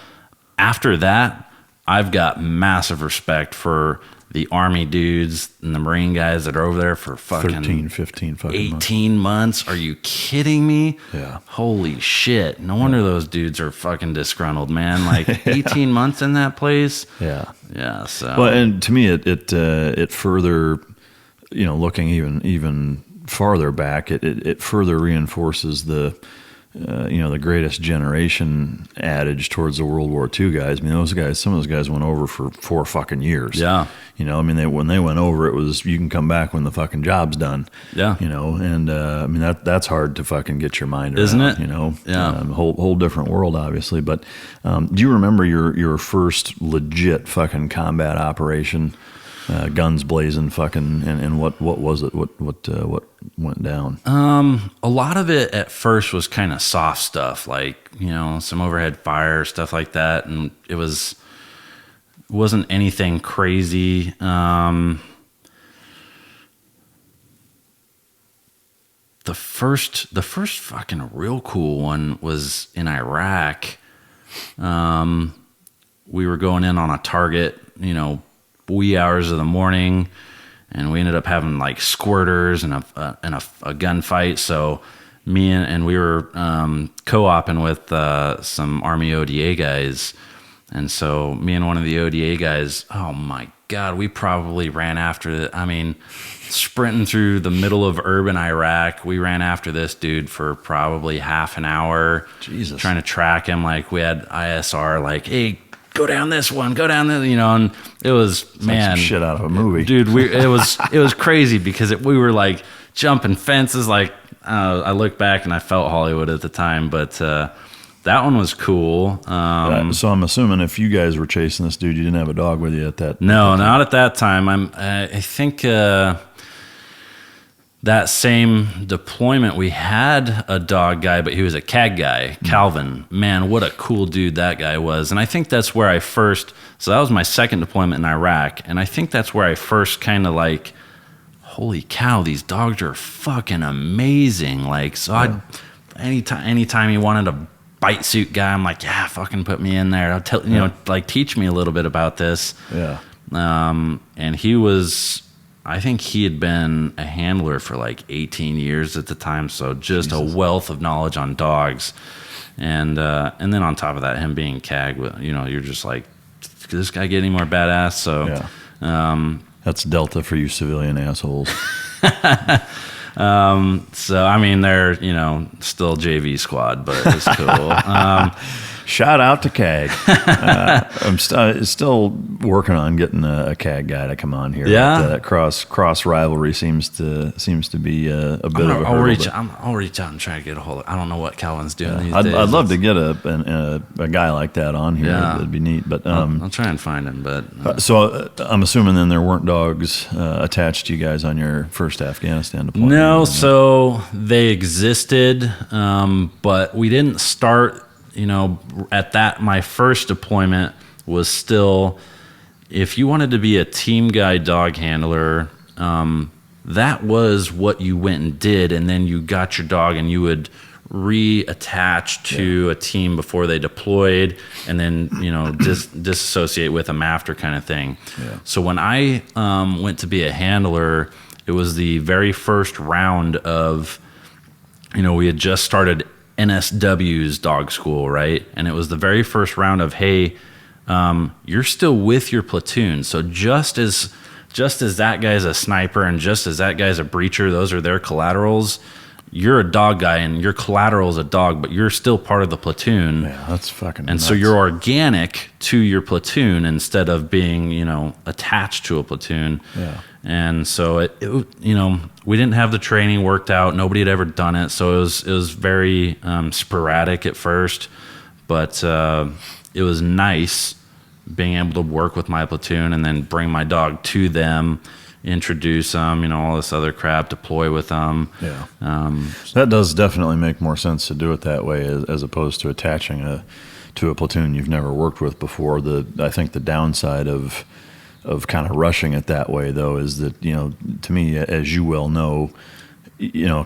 after that, I've got massive respect for the Army dudes and the Marine guys that are over there for fucking 13, 15 fucking 18 months. Are you kidding me? Yeah. Holy shit. No wonder those dudes are fucking disgruntled, man. Like 18 months in that place. Yeah. Yeah. So. Well, and to me, it further, looking even farther back, it further reinforces the greatest generation adage towards the World War II guys. I mean, some of those guys went over for 4 fucking years. Yeah. When they went over, it was, you can come back when the fucking job's done. Yeah. And that's hard to fucking get your mind around. Isn't it? Yeah. Whole different world, obviously. But do you remember your first legit fucking combat operation? Guns blazing, fucking, and what was it? What went down? A lot of it at first was kind of soft stuff, like some overhead fire, stuff like that, and it wasn't anything crazy. The first fucking real cool one was in Iraq. We were going in on a target, wee hours of the morning, and we ended up having like squirters and a gunfight. So me and we were co-oping with some Army ODA guys, and so me and one of the ODA guys, oh my God, we probably ran after sprinting through the middle of urban Iraq. We ran after this dude for probably half an hour. Jesus. Trying to track him. Like, we had ISR, like, hey, go down this one, go down this, and it was, man. Like some shit out of a movie. Dude, it was crazy because we were like jumping fences. Like, I look back and I felt Hollywood at the time, but that one was cool. So I'm assuming if you guys were chasing this dude, you didn't have a dog with you at that. No, not at that time. I think that same deployment we had a dog guy, but he was a CAG guy, Calvin. Man, what a cool dude that guy was. And I think that's where I first. So that was my second deployment in Iraq, and I think that's where I first kind of like, holy cow, these dogs are fucking amazing. Like, so anytime he wanted a bite suit guy, I'm like, yeah, fucking put me in there. I'll tell like, teach me a little bit about this. Yeah. And he was, I think he had been a handler for like 18 years at the time, so just a wealth of knowledge on dogs. And then on top of that, him being CAG, you're just like, could this guy get any more badass? So yeah. That's Delta for you civilian assholes. So I mean, they're still JV squad, but it's cool. Shout out to CAG. I'm still working on getting a CAG guy to come on here. Yeah, that cross rivalry seems to be a bit of a hurdle. I'll reach out and try to get a hold of. I don't know what Calvin's doing these days. I'd love to get a guy like that on here. Yeah. That'd be neat. But I'll try and find him. But so I'm assuming then there weren't dogs attached to you guys on your first Afghanistan deployment. No, so they existed, but we didn't start. At that, my first deployment was still, if you wanted to be a team guy dog handler, that was what you went and did, and then you got your dog and you would reattach to a team before they deployed, and then disassociate with them after, kind of thing. Yeah. So when I went to be a handler, it was the very first round of, we had just started NSW's dog school, right? And it was the very first round of, hey, you're still with your platoon. So just as that guy's a sniper and just as that guy's a breacher, those are their collaterals. You're a dog guy and your collateral is a dog, but you're still part of the platoon. Yeah, that's fucking And nuts. so you're organic to your platoon instead of being, attached to a platoon. Yeah. And so it we didn't have the training worked out. Nobody had ever done it, so it was very sporadic at first. But it was nice being able to work with my platoon and then bring my dog to them, introduce them, all this other crap, deploy with them. Yeah. That does definitely make more sense to do it that way as opposed to attaching to a platoon you've never worked with before. I think the downside of kind of rushing it that way, though, is that, to me, as you well know,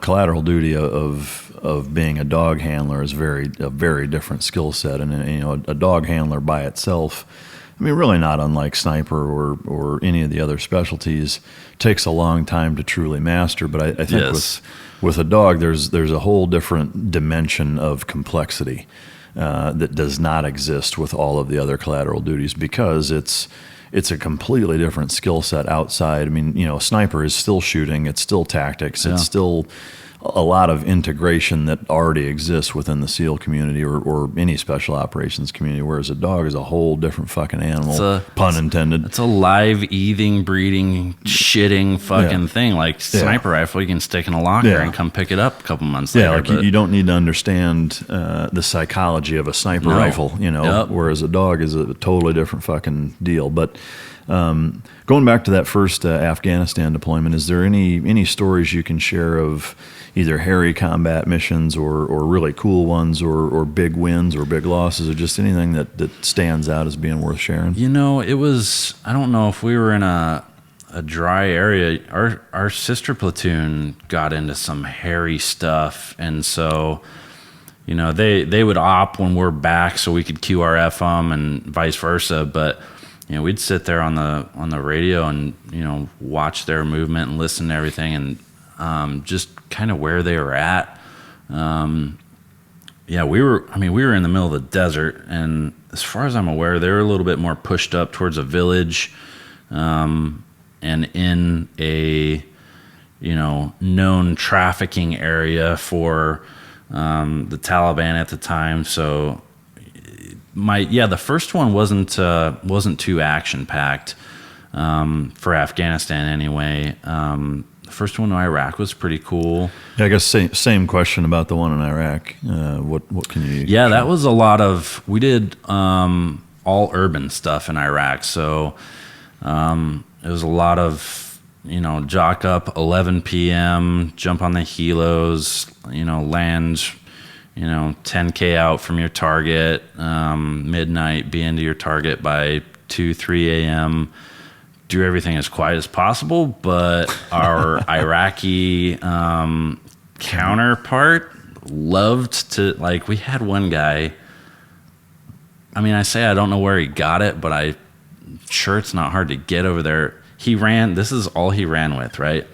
collateral duty of being a dog handler is a very different skill set. And, a dog handler by itself, really not unlike sniper or any of the other specialties, takes a long time to truly master. But I think yes. with a dog, there's a whole different dimension of complexity that does not exist with all of the other collateral duties, because it's a completely different skill set outside. Sniper is still shooting, it's still tactics, it's still a lot of integration that already exists within the SEAL community or any special operations community, whereas a dog is a whole different fucking animal, pun intended. It's a live, eating, breeding, shitting fucking thing. Like sniper rifle, you can stick in a locker and come pick it up a couple months later. Yeah, you don't need to understand the psychology of a sniper rifle, whereas a dog is a totally different fucking deal. But going back to that first Afghanistan deployment, is there any stories you can share of either hairy combat missions or really cool ones or big wins or big losses, or just anything that stands out as being worth sharing? It was, I don't know if we were in a dry area. Our sister platoon got into some hairy stuff, and so they would op when we're back so we could QRF them and vice versa. But we'd sit there on the radio and watch their movement and listen to everything, and just kind of where they were at. We were in the middle of the desert, and as far as I'm aware, they were a little bit more pushed up towards a village. and in a, known trafficking area for the Taliban at the time. So the first one wasn't too action packed for Afghanistan anyway. The first one in Iraq was pretty cool. Yeah, I guess same question about the one in Iraq. What can you? Yeah, that was a lot of. We did all urban stuff in Iraq, so it was a lot of jock up 11 p.m., jump on the helos, land 10K out from your target, midnight, be into your target by 2-3 a.m., do everything as quiet as possible, but our Iraqi counterpart loved to, we had one guy, I don't know where he got it, but I'm sure it's not hard to get over there. This is all he ran with, right?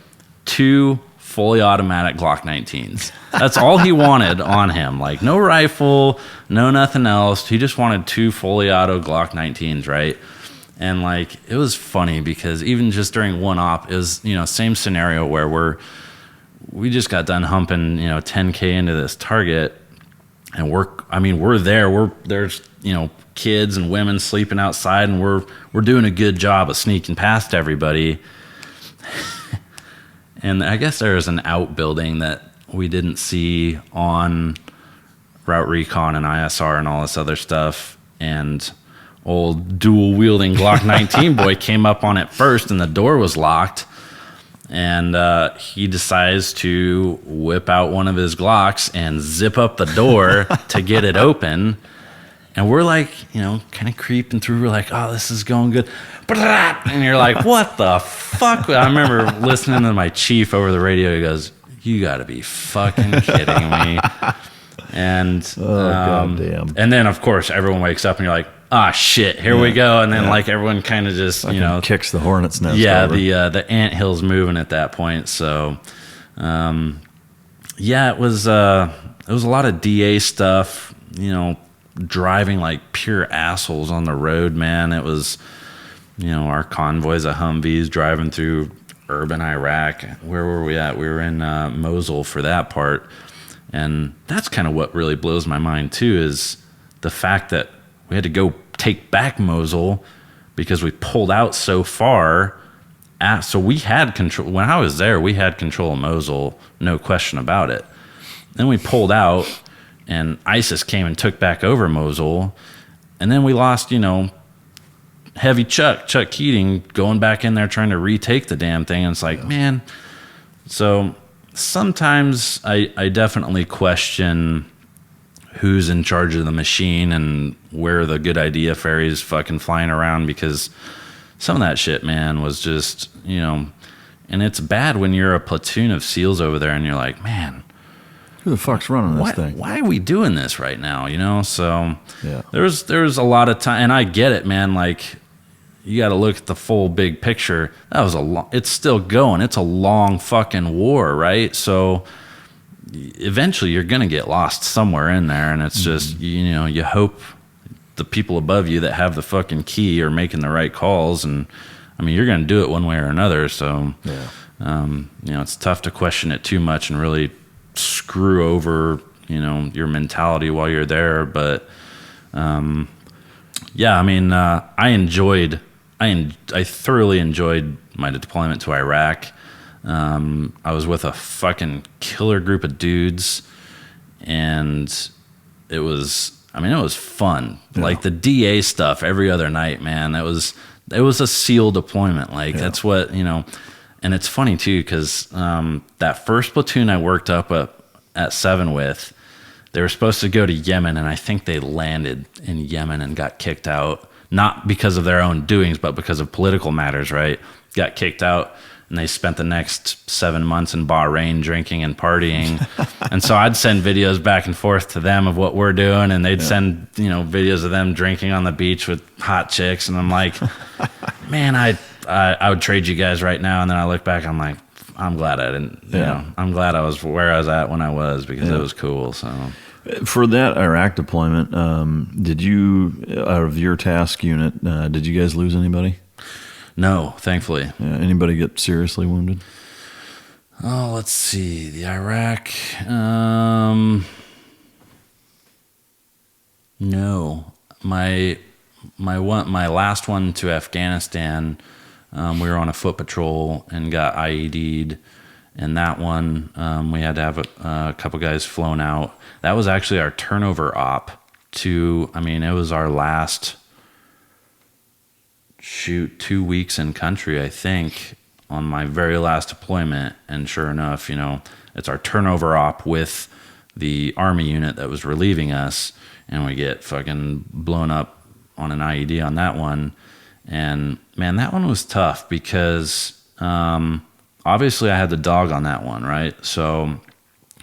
2 fully automatic Glock 19s. That's all he wanted on him. No rifle, no nothing else. He just wanted 2 fully auto Glock 19s, right? And it was funny because even just during one op, it was, same scenario where we just got done humping, 10K into this target, and we're there. There's, kids and women sleeping outside, and we're doing a good job of sneaking past everybody. And I guess there was an outbuilding that we didn't see on Route Recon and ISR and all this other stuff. And old dual-wielding Glock 19 boy came up on it first, and the door was locked. And he decides to whip out one of his Glocks and zip up the door to get it open. And we're kind of creeping through. We're like, oh, this is going good. And you're like, what the fuck? I remember listening to my chief over the radio. He goes, you got to be fucking kidding me. And goddamn. And then, of course, everyone wakes up and you're like, ah, shit, here we go. And then everyone kind of just, kicks the hornet's nest. Yeah, over. the anthill's moving at that point. So, it was a lot of DA stuff, driving like pure assholes on the road, man. It was, our convoys of Humvees driving through urban Iraq. Where were we at? We were in Mosul for that part. And that's kind of what really blows my mind too, is the fact that we had to go take back Mosul because we pulled out so far. So we had control. When I was there, we had control of Mosul, no question about it. Then we pulled out, and ISIS came and took back over Mosul. And then we lost, heavy Chuck Keating, going back in there trying to retake the damn thing. And it's like, man. So sometimes I definitely question who's in charge of the machine and where the good idea fairies fucking flying around, because some of that shit, man, was just, and it's bad when you're a platoon of SEALs over there and you're like, man, who the fuck's running this thing? Why are we doing this right now? So yeah. There's a lot of time, and I get it, man. You got to look at the full big picture. That was it's still going. It's a long fucking war, right? So eventually you're going to get lost somewhere in there, and it's just, you hope the people above you that have the fucking key are making the right calls, and you're going to do it one way or another. So, it's tough to question it too much and really screw over, your mentality while you're there. But, I thoroughly enjoyed my deployment to Iraq. I was with a fucking killer group of dudes, and it was fun. Yeah. The DA stuff every other night, man. It was a SEAL deployment. That's what, and it's funny too, because that first platoon I worked up at 7 with, they were supposed to go to Yemen, and I think they landed in Yemen and got kicked out, not because of their own doings, but because of political matters, right? Got kicked out, and they spent the next 7 months in Bahrain drinking and partying. And so I'd send videos back and forth to them of what we're doing, and they'd send, videos of them drinking on the beach with hot chicks. And I'm like, man, I would trade you guys right now. And then I look back, I'm like, I'm glad I didn't, I'm glad I was where I was at when I was, because it was cool. So for that Iraq deployment, did you, out of your task unit, did you guys lose anybody? No, thankfully. Yeah, anybody get seriously wounded? Oh, let's see. The Iraq. No, my last one to Afghanistan. We were on a foot patrol and got IED'd. And that one, we had to have a couple guys flown out. That was actually our turnover op it was our last 2 weeks in country, I think, on my very last deployment. And sure enough, it's our turnover op with the Army unit that was relieving us. And we get fucking blown up on an IED on that one. And man, that one was tough because, obviously, I had the dog on that one, right? So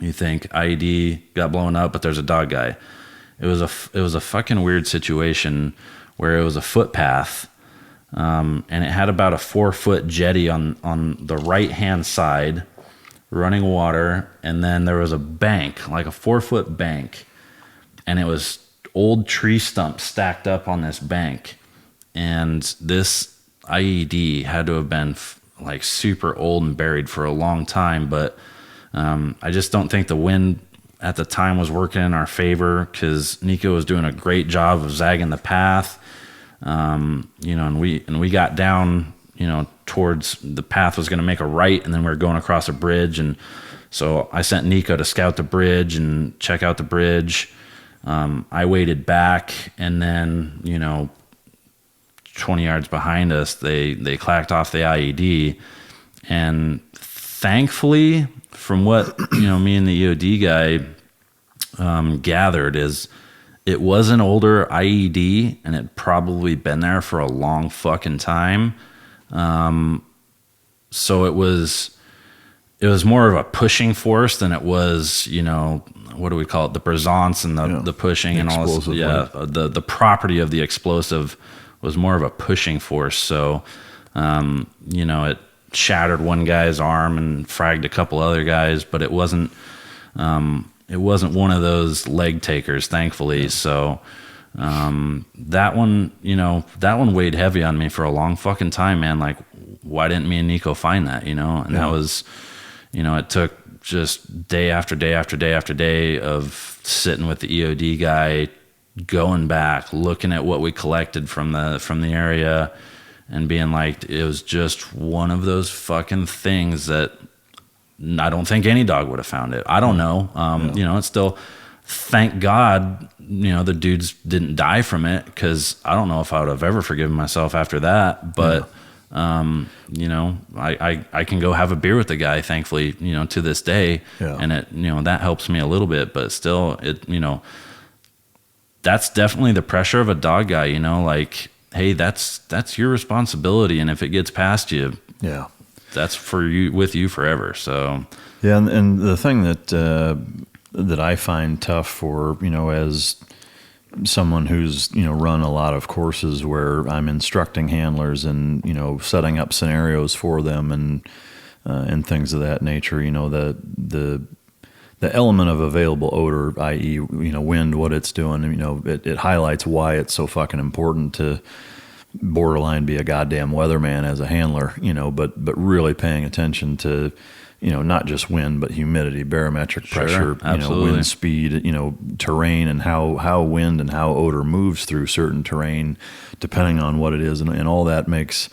you think IED got blown up, but there's a dog guy. It was a fucking weird situation where it was a footpath, and it had about a 4-foot jetty on the right hand side, running water, and then there was a bank, like a 4-foot bank, and it was old tree stumps stacked up on this bank, and this IED had to have been like super old and buried for a long time, but I just don't think the wind at the time was working in our favor because Nico was doing a great job of zagging the path, and we got down, towards the path was going to make a right, and then we were going across a bridge, and so I sent Nico to scout the bridge and check out the bridge. I waited back, and then 20 yards behind us, they clacked off the IED, and thankfully, from what me and the EOD guy gathered, is it was an older IED, and it probably been there for a long fucking time. So it was more of a pushing force than it was, what do we call it, the brisance and the pushing and all this. Yeah, the property of the explosive was more of a pushing force. So, it shattered one guy's arm and fragged a couple other guys, but it wasn't one of those leg takers, thankfully. Yeah. So, that one weighed heavy on me for a long fucking time, man. Like, why didn't me and Nico find that, And that was, it took just day after day after day after day of sitting with the EOD guy, going back, looking at what we collected from the area, and being like, it was just one of those fucking things that I don't think any dog would have found it. I don't know. It's still, thank God, the dudes didn't die from it, because I don't know if I would have ever forgiven myself after that. But, I can go have a beer with the guy, thankfully, to this day. Yeah. And it, that helps me a little bit, but still that's definitely the pressure of a dog guy, like, hey, that's your responsibility. And if it gets past you, yeah, that's with you forever. So, yeah. And the thing that I find tough for, as someone who's, run a lot of courses where I'm instructing handlers and, setting up scenarios for them and things of that nature, the element of available odor, i.e., wind, what it's doing, it highlights why it's so fucking important to borderline be a goddamn weatherman as a handler, but really paying attention to, not just wind, but humidity, barometric pressure, wind speed, terrain, and how wind and how odor moves through certain terrain, depending on what it is. And all that makes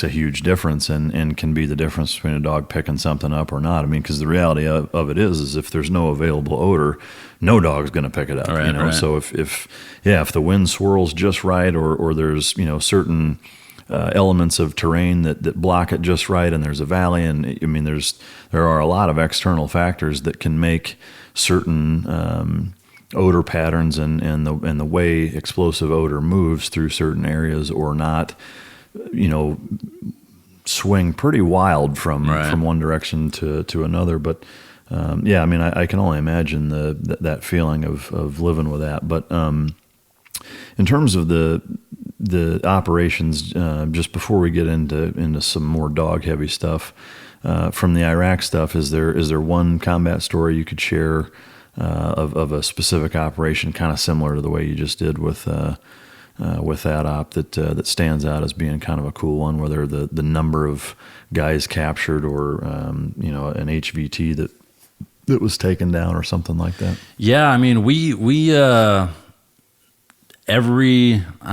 a huge difference and can be the difference between a dog picking something up or not. I mean, because the reality of it is if there's no available odor, no dog's going to pick it up. Right, right. So if the wind swirls just right, or there's certain elements of terrain that block it just right, and there's a valley, and I mean there are a lot of external factors that can make certain odor patterns and the way explosive odor moves through certain areas or not, swing pretty wild from one direction to another. But I can only imagine that feeling of living with that. But in terms of the operations, just before we get into some more dog heavy stuff, from the Iraq stuff, is there one combat story you could share of a specific operation, kind of similar to the way you just did with with that op that stands out as being kind of a cool one, whether the number of guys captured or an HVT that was taken down or something like that? Yeah, I mean, we I'm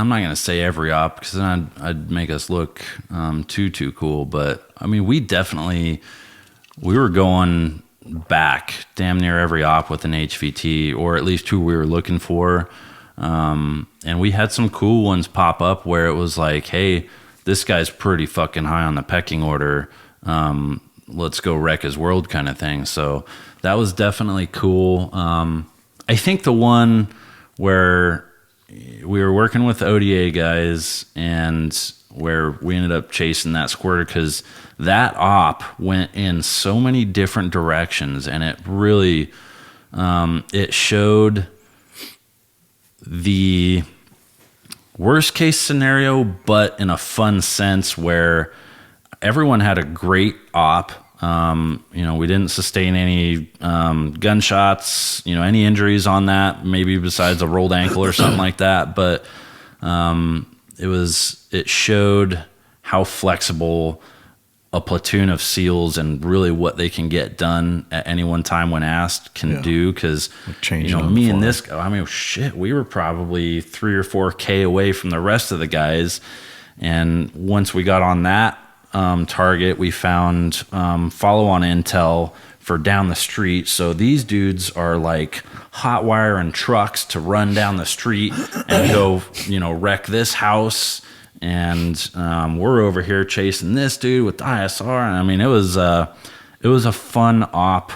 not gonna say every op because then I'd make us look too cool, but I mean, we were going back damn near every op with an HVT, or at least who we were looking for. And we had some cool ones pop up where it was like, hey, this guy's pretty fucking high on the pecking order. Let's go wreck his world kind of thing. So that was definitely cool. I think the one where we were working with ODA guys and where we ended up chasing that squirter, because that op went in so many different directions, and it really it showed the worst case scenario, but in a fun sense, where everyone had a great op. We didn't sustain any gunshots, any injuries on that, maybe besides a rolled ankle or something like that. But it showed how flexible a platoon of SEALs and really what they can get done at any one time when asked can do. Because me and this guy, I mean, shit, we were probably 3 or 4K away from the rest of the guys. And once we got on that target, we found follow-on intel for down the street. So these dudes are like hot wiring trucks to run down the street and go, wreck this house. And we're over here chasing this dude with the ISR. And I mean, it was a fun op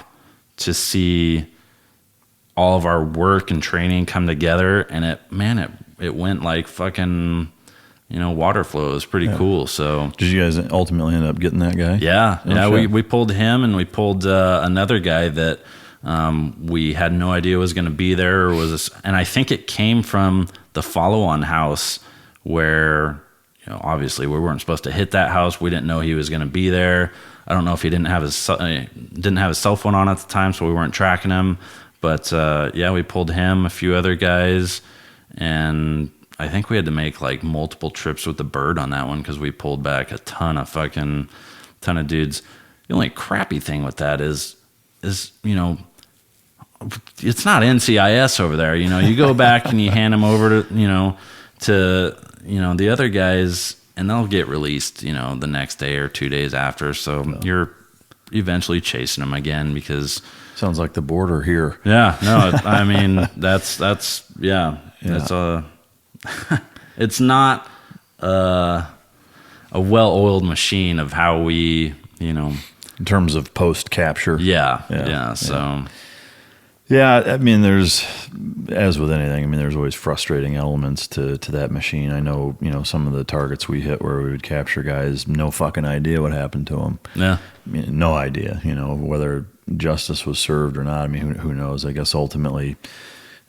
to see all of our work and training come together. And it went like fucking, water flow. It was pretty cool. So did you guys ultimately end up getting that guy? Yeah. We pulled him, and we pulled another guy that we had no idea was going to be there. And I think it came from the follow-on house where, obviously we weren't supposed to hit that house. We didn't know he was going to be there. I don't know if he didn't have his cell phone on at the time, so we weren't tracking him. But we pulled him, a few other guys, and I think we had to make like multiple trips with the bird on that one because we pulled back a ton of dudes. The only crappy thing with that is it's not NCIS over there. You go back and you hand them over to the other guys, and they'll get released, the next day or 2 days after. So you're eventually chasing them again because sounds like the border here. Yeah, no, I mean that's it's not a well-oiled machine of how we, in terms of post-capture. So. Yeah, I mean, there's, as with anything, there's always frustrating elements to that machine. I know, some of the targets we hit where we would capture guys, no fucking idea what happened to them. Yeah. No idea, whether justice was served or not. I mean, who knows? I guess ultimately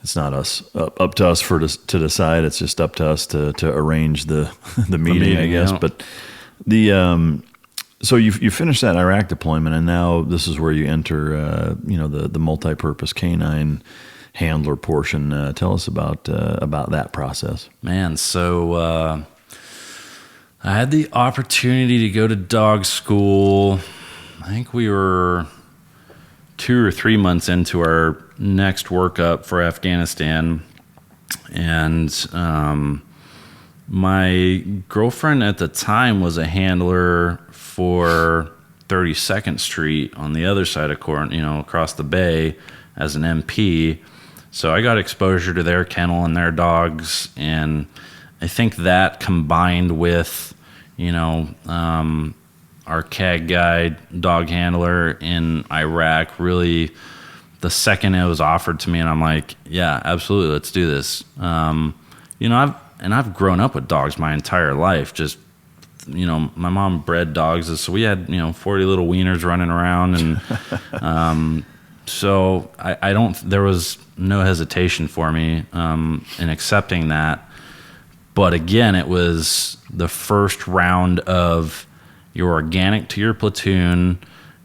it's not up to us to decide. It's just up to us to arrange the meeting, I guess. Yeah. But so you finished that Iraq deployment, and now this is where you enter, the multi-purpose canine handler portion. Tell us about that process. Man, so I had the opportunity to go to dog school. I think we were 2 or 3 months into our next workup for Afghanistan, and my girlfriend at the time was a handler for 32nd Street on the other side of across the bay as an MP. So I got exposure to their kennel and their dogs, and I think that combined with, our CAG guy, dog handler in Iraq, really, the second it was offered to me, and I'm like, yeah, absolutely, let's do this. I've grown up with dogs my entire life. Just, my mom bred dogs, so we had 40 little wieners running around, and so there was no hesitation for me in accepting that. But again, it was the first round of you're organic to your platoon,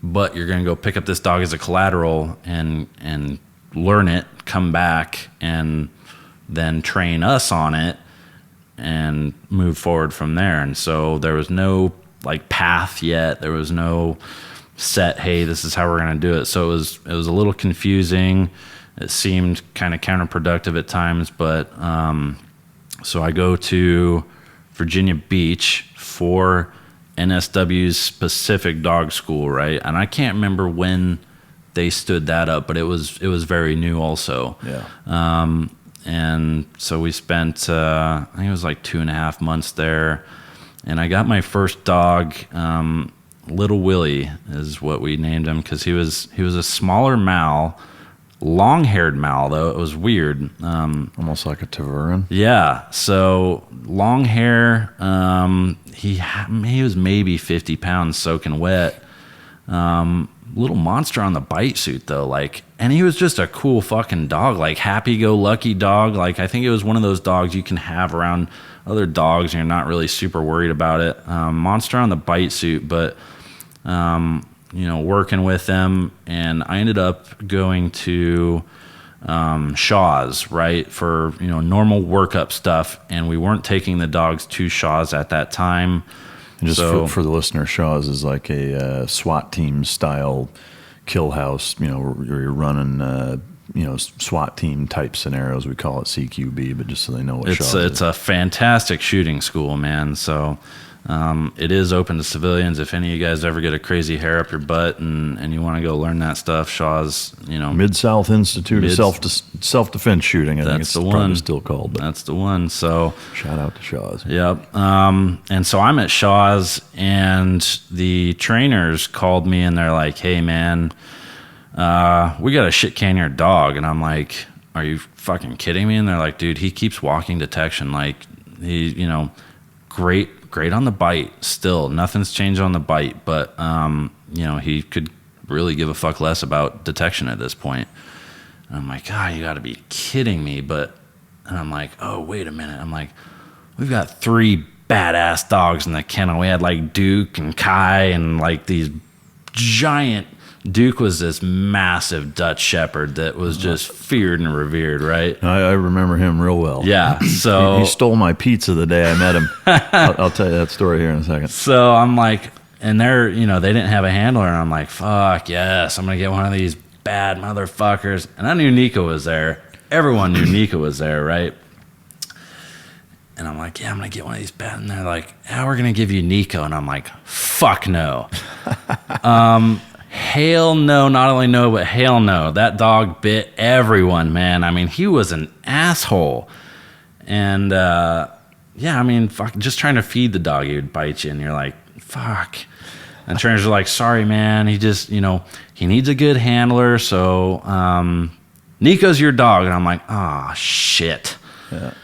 but you're going to go pick up this dog as a collateral and learn it, come back, and then train us on it. and move forward from there. And so there was no like path yet. There was no set, hey, this is how we're going to do it. So it was a little confusing. It seemed kind of counterproductive at times, but so I go to Virginia Beach for NSW's specific dog school, right? And I can't remember when they stood that up, but it was very new also. Yeah. And so we spent I think it was like 2.5 months there, and I got my first dog. Little Willie is what we named him, because he was a smaller Mal, long-haired Mal though. It was weird, Almost like a Tavern. yeah. So long hair. He was maybe 50 pounds soaking wet. Little monster on the bite suit though, like, and he was just a cool fucking dog, like happy-go-lucky dog. Like, I think it was one of those dogs you can have around other dogs and you're not really super worried about it. Monster on the bite suit, but working with them, and I ended up going to Shaw's, right, for normal workup stuff, and we weren't taking the dogs to Shaw's at that time. And just for the listener, Shaw's is like a SWAT team style kill house, where you're running SWAT team type scenarios. We call it CQB, but just so they know what Shaw's is. It's a fantastic shooting school, man. So it is open to civilians. If any of you guys ever get a crazy hair up your butt and you want to go learn that stuff, Shaw's, Mid-South Institute of Self-Defense Shooting, I think it's probably still called. But that's the one. So shout out to Shaw's. Yep. And so I'm at Shaw's, and the trainers called me, and they're like, hey, man, we got to shit can your dog. And I'm like, are you fucking kidding me? And they're like, dude, he keeps walking detection. Like, he, great on the bite still. Nothing's changed on the bite, but, he could really give a fuck less about detection at this point. And I'm like, God, you got to be kidding me. And I'm like, oh, wait a minute. I'm like, we've got 3 badass dogs in the kennel. We had like Duke and Kai and like these giant. Duke was this massive Dutch Shepherd that was just feared and revered, right? I remember him real well. Yeah, so he stole my pizza the day I met him. I'll tell you that story here in a second. So I'm like, and they're, they didn't have a handler, and I'm like, fuck yes, I'm gonna get one of these bad motherfuckers. And I knew Nico was there. Everyone knew Nico was there, right? And I'm like, yeah, I'm going to get one of these bad. And they're like, yeah, we're going to give you Nico. And I'm like, fuck no. Hell no. Not only no, but hell no. That dog bit everyone, man. I mean, he was an asshole. And, fuck, just trying to feed the dog, he would bite you. And you're like, fuck. And trainers are like, sorry, man. He just, he needs a good handler. So, Nico's your dog. And I'm like, oh, shit. Yeah.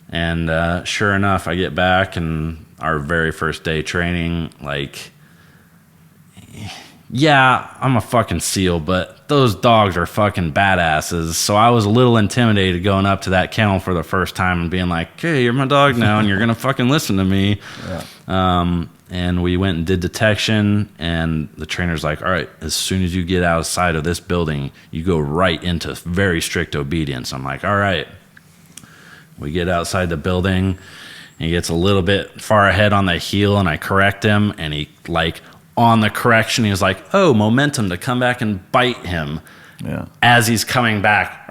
And sure enough, I get back, and our very first day training, like, yeah, I'm a fucking SEAL, but those dogs are fucking badasses. So I was a little intimidated going up to that kennel for the first time and being like, hey, you're my dog now, and you're going to fucking listen to me. Yeah. And we went and did detection, and the trainer's like, all right, as soon as you get outside of this building, you go right into very strict obedience. I'm like, all right. We get outside the building, and he gets a little bit far ahead on the heel, and I correct him, and he, like, on the correction, he was like, oh, momentum to come back and bite him. Yeah. As he's coming back,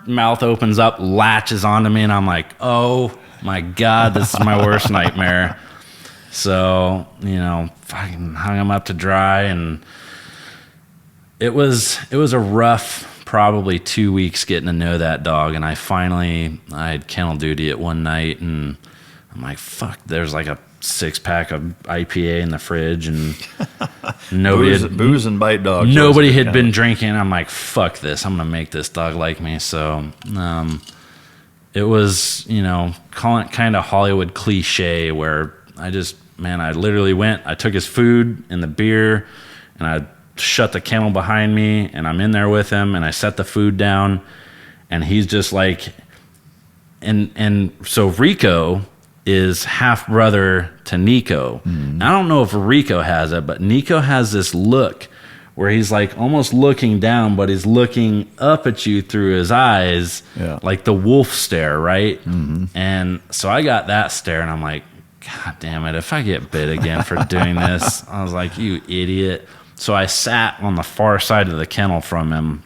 mouth opens up, latches onto me, and I'm like, oh, my God, this is my worst nightmare. So, fucking hung him up to dry, and it was a rough probably 2 weeks getting to know that dog. And I had kennel duty at one night, and I'm like, fuck, there's like a 6-pack of IPA in the fridge, and nobody booze and bite dogs. Nobody had been drinking. I'm like, fuck this. I'm going to make this dog like me. So, it was, call it kind of Hollywood cliche where I literally went, I took his food and the beer, and I shut the kennel behind me, and I'm in there with him, and I set the food down, and he's just like, and so Rico is half brother to Nico. Mm. I don't know if Rico has it, but Nico has this look where he's like almost looking down, but he's looking up at you through his eyes, like the wolf stare, right? And so I got that stare, and I'm like, God damn it, if I get bit again for doing this. I was like, you idiot. So I sat on the far side of the kennel from him,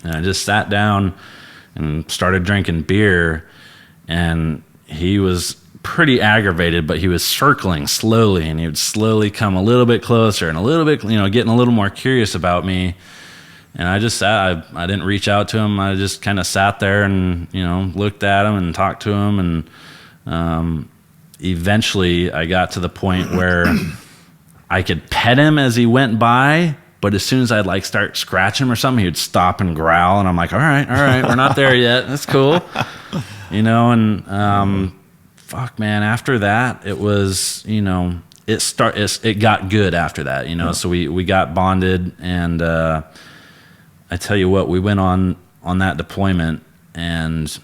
and I just sat down and started drinking beer, and he was pretty aggravated, but he was circling slowly, and he would slowly come a little bit closer and a little bit, getting a little more curious about me. And I just sat, I didn't reach out to him. I just kind of sat there and, looked at him and talked to him. And eventually I got to the point where I could pet him as he went by, but as soon as I'd like start scratching him or something, he would stop and growl. And I'm like, all right, we're not there yet. That's cool. Fuck, man, after that, it was, it got good after that, so we got bonded. And I tell you what, we went on that deployment and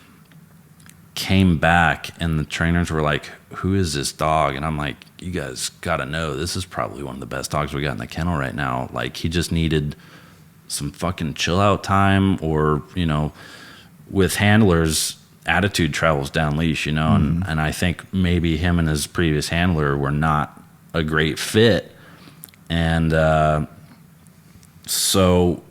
came back, and the trainers were like, who is this dog? And I'm like, you guys got to know, this is probably one of the best dogs we got in the kennel right now. Like, he just needed some fucking chill out time, or, with handlers, attitude travels down leash, and I think maybe him and his previous handler were not a great fit. And so,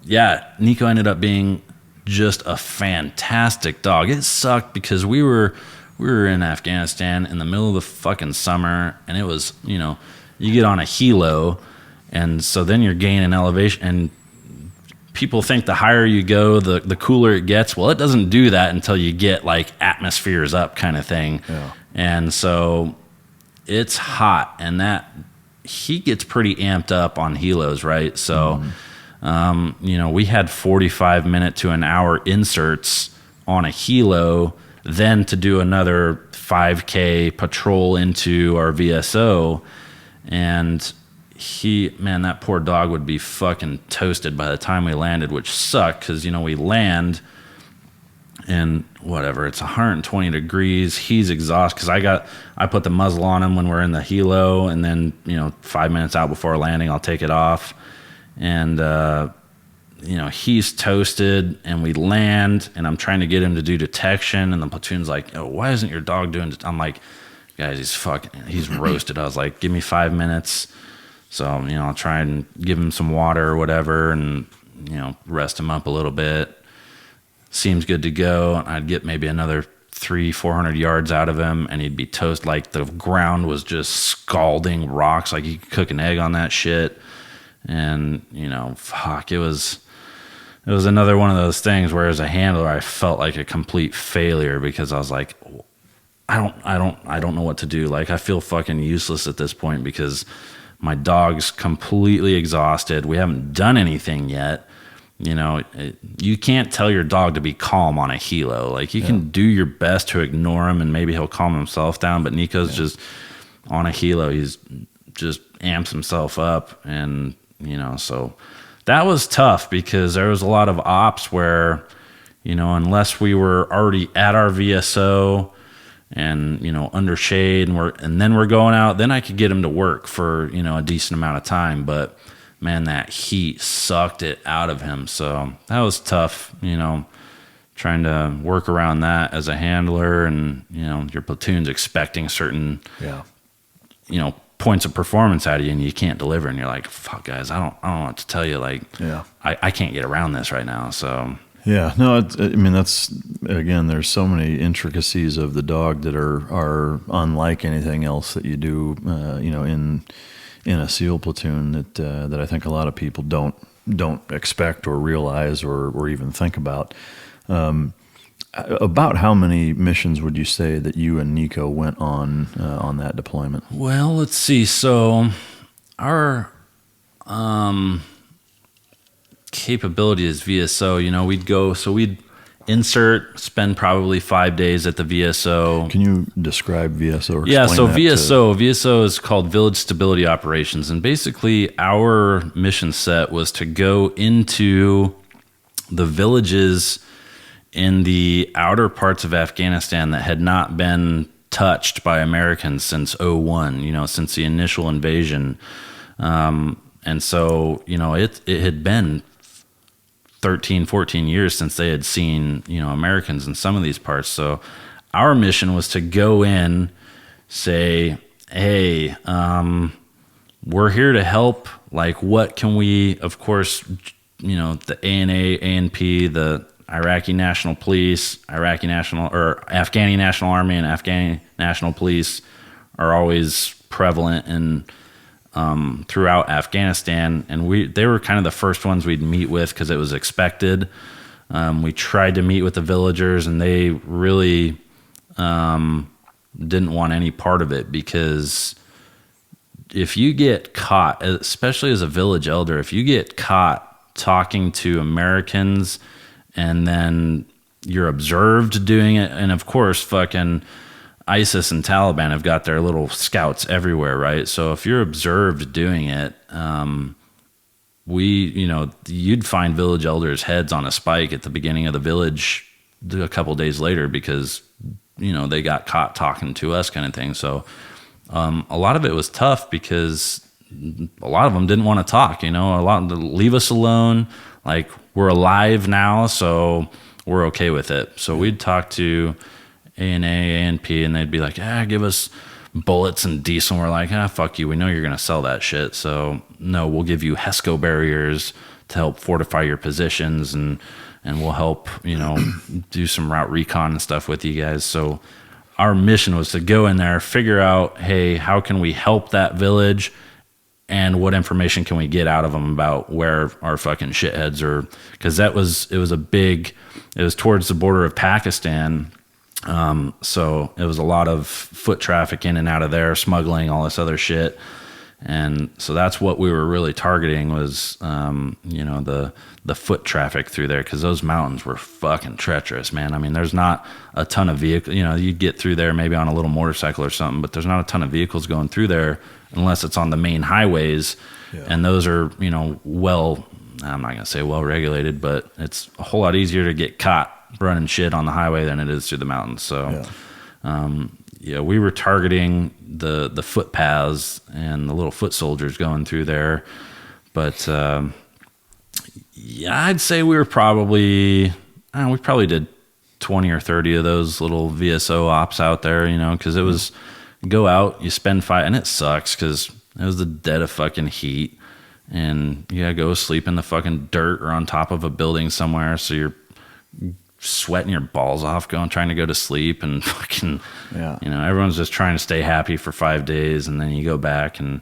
yeah, Nico ended up being just a fantastic dog. It sucked because we were in Afghanistan in the middle of the fucking summer, and it was, you get on a helo, and so then you're gaining elevation, and people think the higher you go, the cooler it gets. Well, it doesn't do that until you get like atmospheres up kind of thing. Yeah. And so it's hot, and that he gets pretty amped up on helos, right? So, we had 45-minute to an hour inserts on a helo, then to do another 5K patrol into our VSO. And that poor dog would be fucking toasted by the time we landed, which sucked because, we land and whatever, it's 120 degrees. He's exhausted because I put the muzzle on him when we're in the helo, and then, 5 minutes out before landing, I'll take it off. And, he's toasted, and we land, and I'm trying to get him to do detection, and the platoon's like, oh, why isn't your dog doing it? I'm like, guys, he's roasted. I was like, give me 5 minutes. So, I'll try and give him some water or whatever, and, rest him up a little bit. Seems good to go. I'd get maybe another 300-400 yards out of him, and he'd be toast. Like, the ground was just scalding rocks. Like, you could cook an egg on that shit. And, fuck, it was another one of those things where as a handler, I felt like a complete failure because I was like, I don't know what to do. Like, I feel fucking useless at this point because my dog's completely exhausted. We haven't done anything yet. You can't tell your dog to be calm on a helo. Like, you can do your best to ignore him, and maybe he'll calm himself down. But Nico's just on a helo. He's just amps himself up. And, so that was tough because there was a lot of ops where, unless we were already at our VSO and, under shade, and then we're going out, then I could get him to work for, a decent amount of time. But man, that heat sucked it out of him. So that was tough, trying to work around that as a handler, and, your platoon's expecting certain, points of performance out of you, and you can't deliver, and you're like, fuck, guys, I don't know what to tell you. Like, I can't get around this right now. So yeah, no, that's, again, there's so many intricacies of the dog that are unlike anything else that you do, in a SEAL platoon that I think a lot of people don't expect or realize or even think about. About how many missions would you say that you and Nico went on that deployment? Well, let's see. So our capability is VSO. We'd insert, spend probably 5 days at the VSO. Can you describe VSO? Yeah, so VSO is called Village Stability Operations, and basically our mission set was to go into the villages in the outer parts of Afghanistan that had not been touched by Americans since 2001, since the initial invasion. And And so, it had been 13, 14 years since they had seen, Americans in some of these parts. So our mission was to go in, say, hey, we're here to help. Like, what can we, of course, the ANA, ANP, the Iraqi National Police, Afghani National Army and Afghani National Police are always prevalent in throughout Afghanistan, and they were kind of the first ones we'd meet with because it was expected. We tried to meet with the villagers, and they really didn't want any part of it, because if you get caught, especially as a village elder, if you get caught talking to Americans and then you're observed doing it, and of course fucking ISIS and Taliban have got their little scouts everywhere, right? So if you're observed doing it, you'd find village elders' heads on a spike at the beginning of the village a couple days later, because they got caught talking to us, kind of thing. So a lot of it was tough because a lot of them didn't want to talk. A lot of them leave us alone. Like, we're alive now, so we're okay with it. So we'd talk to ANA, ANP, and they'd be like, give us bullets and diesel. And we're like, fuck you. We know you're going to sell that shit. So no, we'll give you HESCO barriers to help fortify your positions, and we'll help, do some route recon and stuff with you guys. So our mission was to go in there, figure out, hey, how can we help that village, and what information can we get out of them about where our fucking shitheads are? Because it was towards the border of Pakistan. So it was a lot of foot traffic in and out of there, smuggling, all this other shit. And so that's what we were really targeting was, the foot traffic through there, because those mountains were fucking treacherous, man. I mean, there's not a ton of vehicles. You get through there maybe on a little motorcycle or something, but there's not a ton of vehicles going through there unless it's on the main highways. Yeah. And those are, I'm not going to say well regulated, but it's a whole lot easier to get caught running shit on the highway than it is through the mountains. So, we were targeting the footpaths and the little foot soldiers going through there. But, I'd say we probably did 20 or 30 of those little VSO ops out there, because it was go out, you spend and it sucks because it was the dead of fucking heat, and you gotta go sleep in the fucking dirt or on top of a building somewhere, so you're sweating your balls off trying to go to sleep, and fucking everyone's just trying to stay happy for 5 days, and then you go back and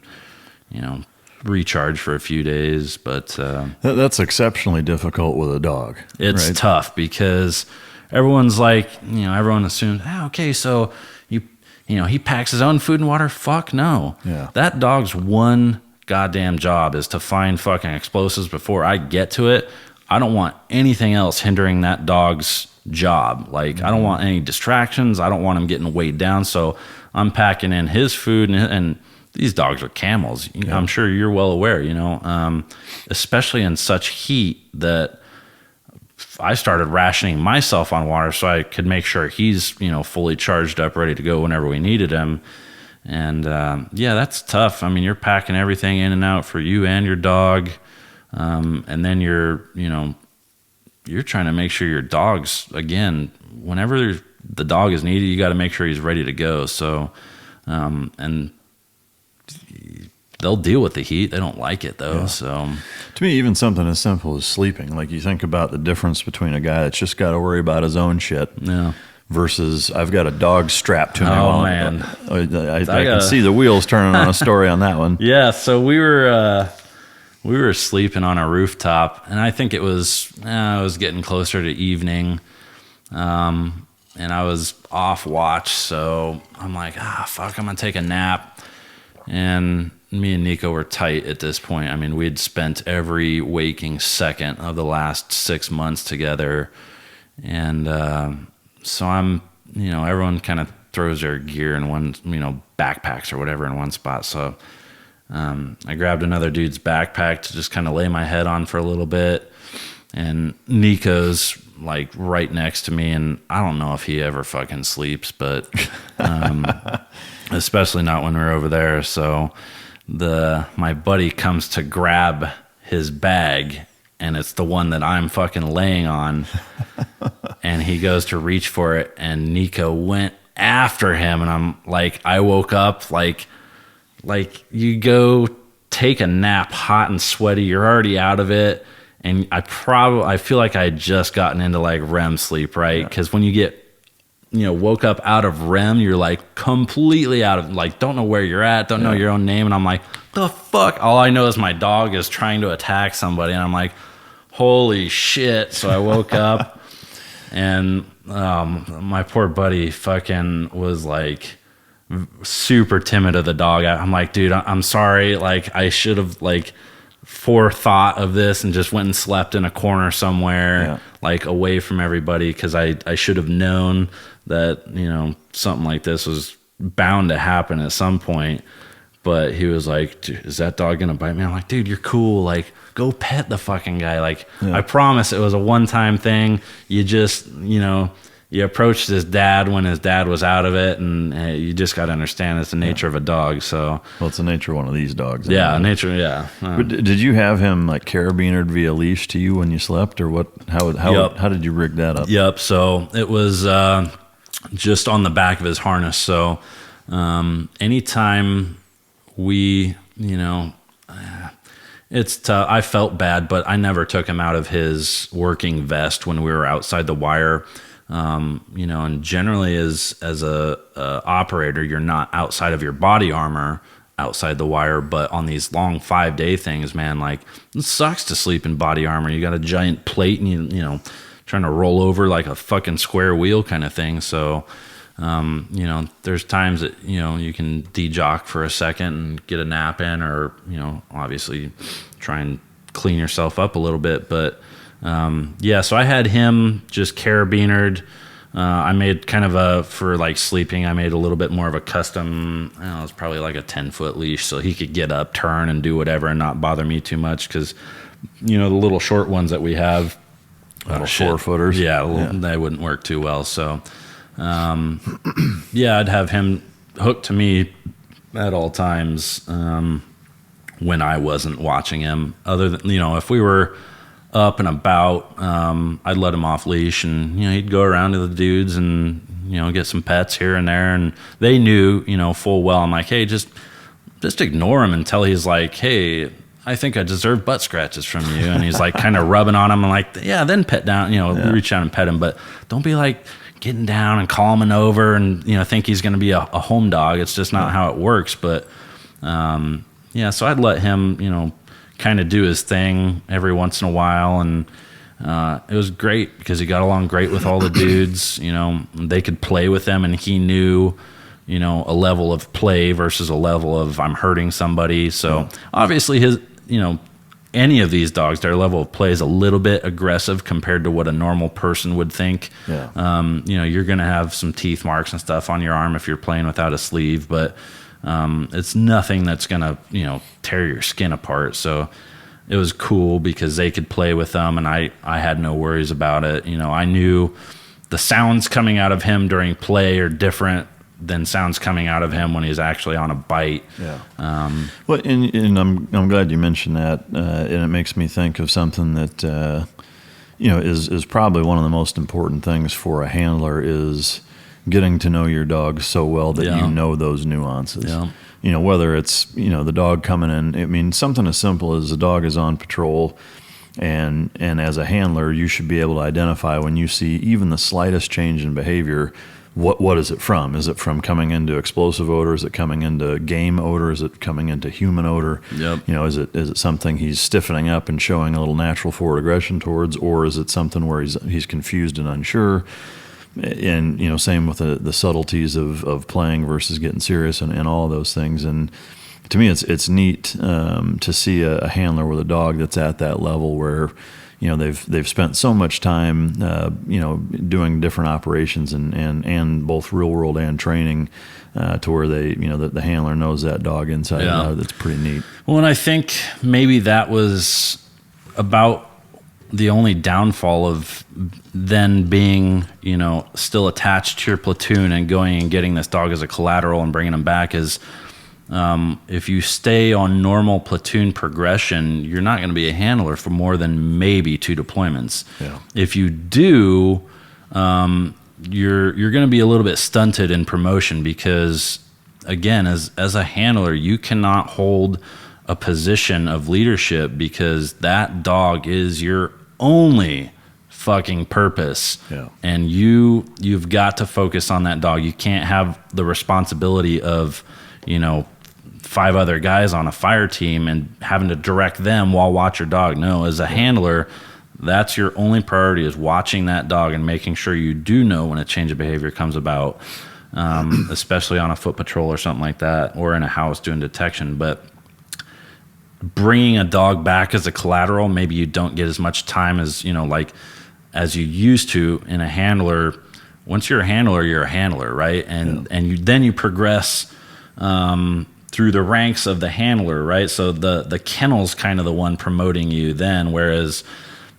recharge for a few days. But that's exceptionally difficult with a dog. It's right? tough because everyone's like, everyone assumes, okay, so he packs his own food and water. Fuck no. Yeah. That dog's one goddamn job is to find fucking explosives before I get to it. I don't want anything else hindering that dog's job. Like, I don't want any distractions. I don't want him getting weighed down. So I'm packing in his food, and these dogs are camels. Yeah. I'm sure you're well aware, especially in such heat, that I started rationing myself on water so I could make sure he's, fully charged up, ready to go whenever we needed him. And that's tough. I mean, you're packing everything in and out for you and your dog. And then you're trying to make sure your dog's, again, whenever the dog is needed, you got to make sure he's ready to go. So, and they'll deal with the heat. They don't like it though. Yeah. So to me, even something as simple as sleeping, like you think about the difference between a guy that's just got to worry about his own shit. Yeah. Versus I've got a dog strapped to me. Oh man. I can see the wheels turning on a story on that one. Yeah. So we were sleeping on a rooftop, and I think it was getting closer to evening. And I was off watch. So I'm like, fuck, I'm going to take a nap. And me and Nico were tight at this point. I mean, we'd spent every waking second of the last 6 months together. And so I'm, everyone kind of throws their gear in one, backpacks or whatever in one spot. So I grabbed another dude's backpack to just kind of lay my head on for a little bit. And Nico's like right next to me, and I don't know if he ever fucking sleeps, but especially not when we're over there. So my buddy comes to grab his bag, and it's the one that I'm fucking laying on. And he goes to reach for it, and Nico went after him. And I'm like, I woke up like you go take a nap hot and sweaty, you're already out of it. And I feel like I had just gotten into like REM sleep, right? Because when you get, woke up out of REM, you're like completely out of, like, don't know where you're at, don't know your own name. And I'm like, the fuck? All I know is my dog is trying to attack somebody. And I'm like, holy shit. So I woke up, and my poor buddy fucking was like super timid of the dog. I'm like, dude, I'm sorry. Like, I should have like forethought of this and just went and slept in a corner somewhere, like away from everybody, because I should have known that something like this was bound to happen at some point. But he was like, is that dog gonna bite me? I'm like, dude, you're cool, like, go pet the fucking guy. Like, I promise it was a one-time thing. You just you approached his dad when his dad was out of it, and you just got to understand it's the nature of a dog. So, well, it's the nature of one of these dogs. Yeah, nature. Yeah. But did you have him like carabinered via leash to you when you slept, or what? How did you rig that up? Yep. So it was just on the back of his harness. So anytime we, it's tough. I felt bad, but I never took him out of his working vest when we were outside the wire. And generally as a operator, you're not outside of your body armor, outside the wire, but on these long 5-day things, man, like, it sucks to sleep in body armor. You got a giant plate and you trying to roll over like a fucking square wheel kind of thing. So, there's times that, you can de-jock for a second and get a nap in, or, obviously try and clean yourself up a little bit. But, so I had him just carabinered. I made kind of for like sleeping, I made a little bit more of a custom, it was probably like a 10-foot leash, so he could get up, turn, and do whatever and not bother me too much. Because, the little short ones that we have, little 4-footers. They wouldn't work too well. So, I'd have him hooked to me at all times when I wasn't watching him. Other than, if we were up and about, I'd let him off leash, and he'd go around to the dudes and get some pets here and there. And they knew full well, I'm like, hey, just ignore him until he's like, hey, I think I deserve butt scratches from you. And he's like kind of rubbing on him, and like, then pet down, reach out and pet him, but don't be like getting down and calming over and think he's going to be a home dog. It's just not how it works. But so I'd let him kind of do his thing every once in a while, and it was great because he got along great with all the dudes. They could play with them, and he knew a level of play versus a level of I'm hurting somebody. So obviously his any of these dogs, their level of play is a little bit aggressive compared to what a normal person would think. You're gonna have some teeth marks and stuff on your arm if you're playing without a sleeve, but it's nothing that's gonna tear your skin apart. So it was cool because they could play with them, and I had no worries about it. I knew the sounds coming out of him during play are different than sounds coming out of him when he's actually on a bite. Well, and I'm glad you mentioned that, and it makes me think of something that is probably one of the most important things for a handler is getting to know your dog so well that you know those nuances. Whether it's the dog coming in, I mean, something as simple as a dog is on patrol, and as a handler, you should be able to identify when you see even the slightest change in behavior. What is it from? Is it from coming into explosive odor? Is it coming into game odor? Is it coming into human odor? Is it something he's stiffening up and showing a little natural forward aggression towards, or is it something where he's confused and unsure? And same with the subtleties of playing versus getting serious and all of those things. And to me, it's neat to see a handler with a dog that's at that level where they've spent so much time doing different operations and both real world and training to where they the handler knows that dog inside and out. That's pretty neat. Well, and I think maybe that was about the only downfall of then being still attached to your platoon and going and getting this dog as a collateral and bringing him back is if you stay on normal platoon progression, you're not going to be a handler for more than maybe 2 deployments. Yeah. If you do, you're going to be a little bit stunted in promotion because, again, as a handler, you cannot hold a position of leadership because that dog is your only fucking purpose. Yeah. And you've got to focus on that dog. You can't have the responsibility of, 5 other guys on a fire team and having to direct them while watch your dog. No, as a handler, that's your only priority, is watching that dog and making sure you do know when a change of behavior comes about, especially on a foot patrol or something like that, or in a house doing detection. But bringing a dog back as a collateral, maybe you don't get as much time as, as you used to in a handler. Once you're a handler, right? And then you progress through the ranks of the handler, right? So the kennel's kind of the one promoting you then, whereas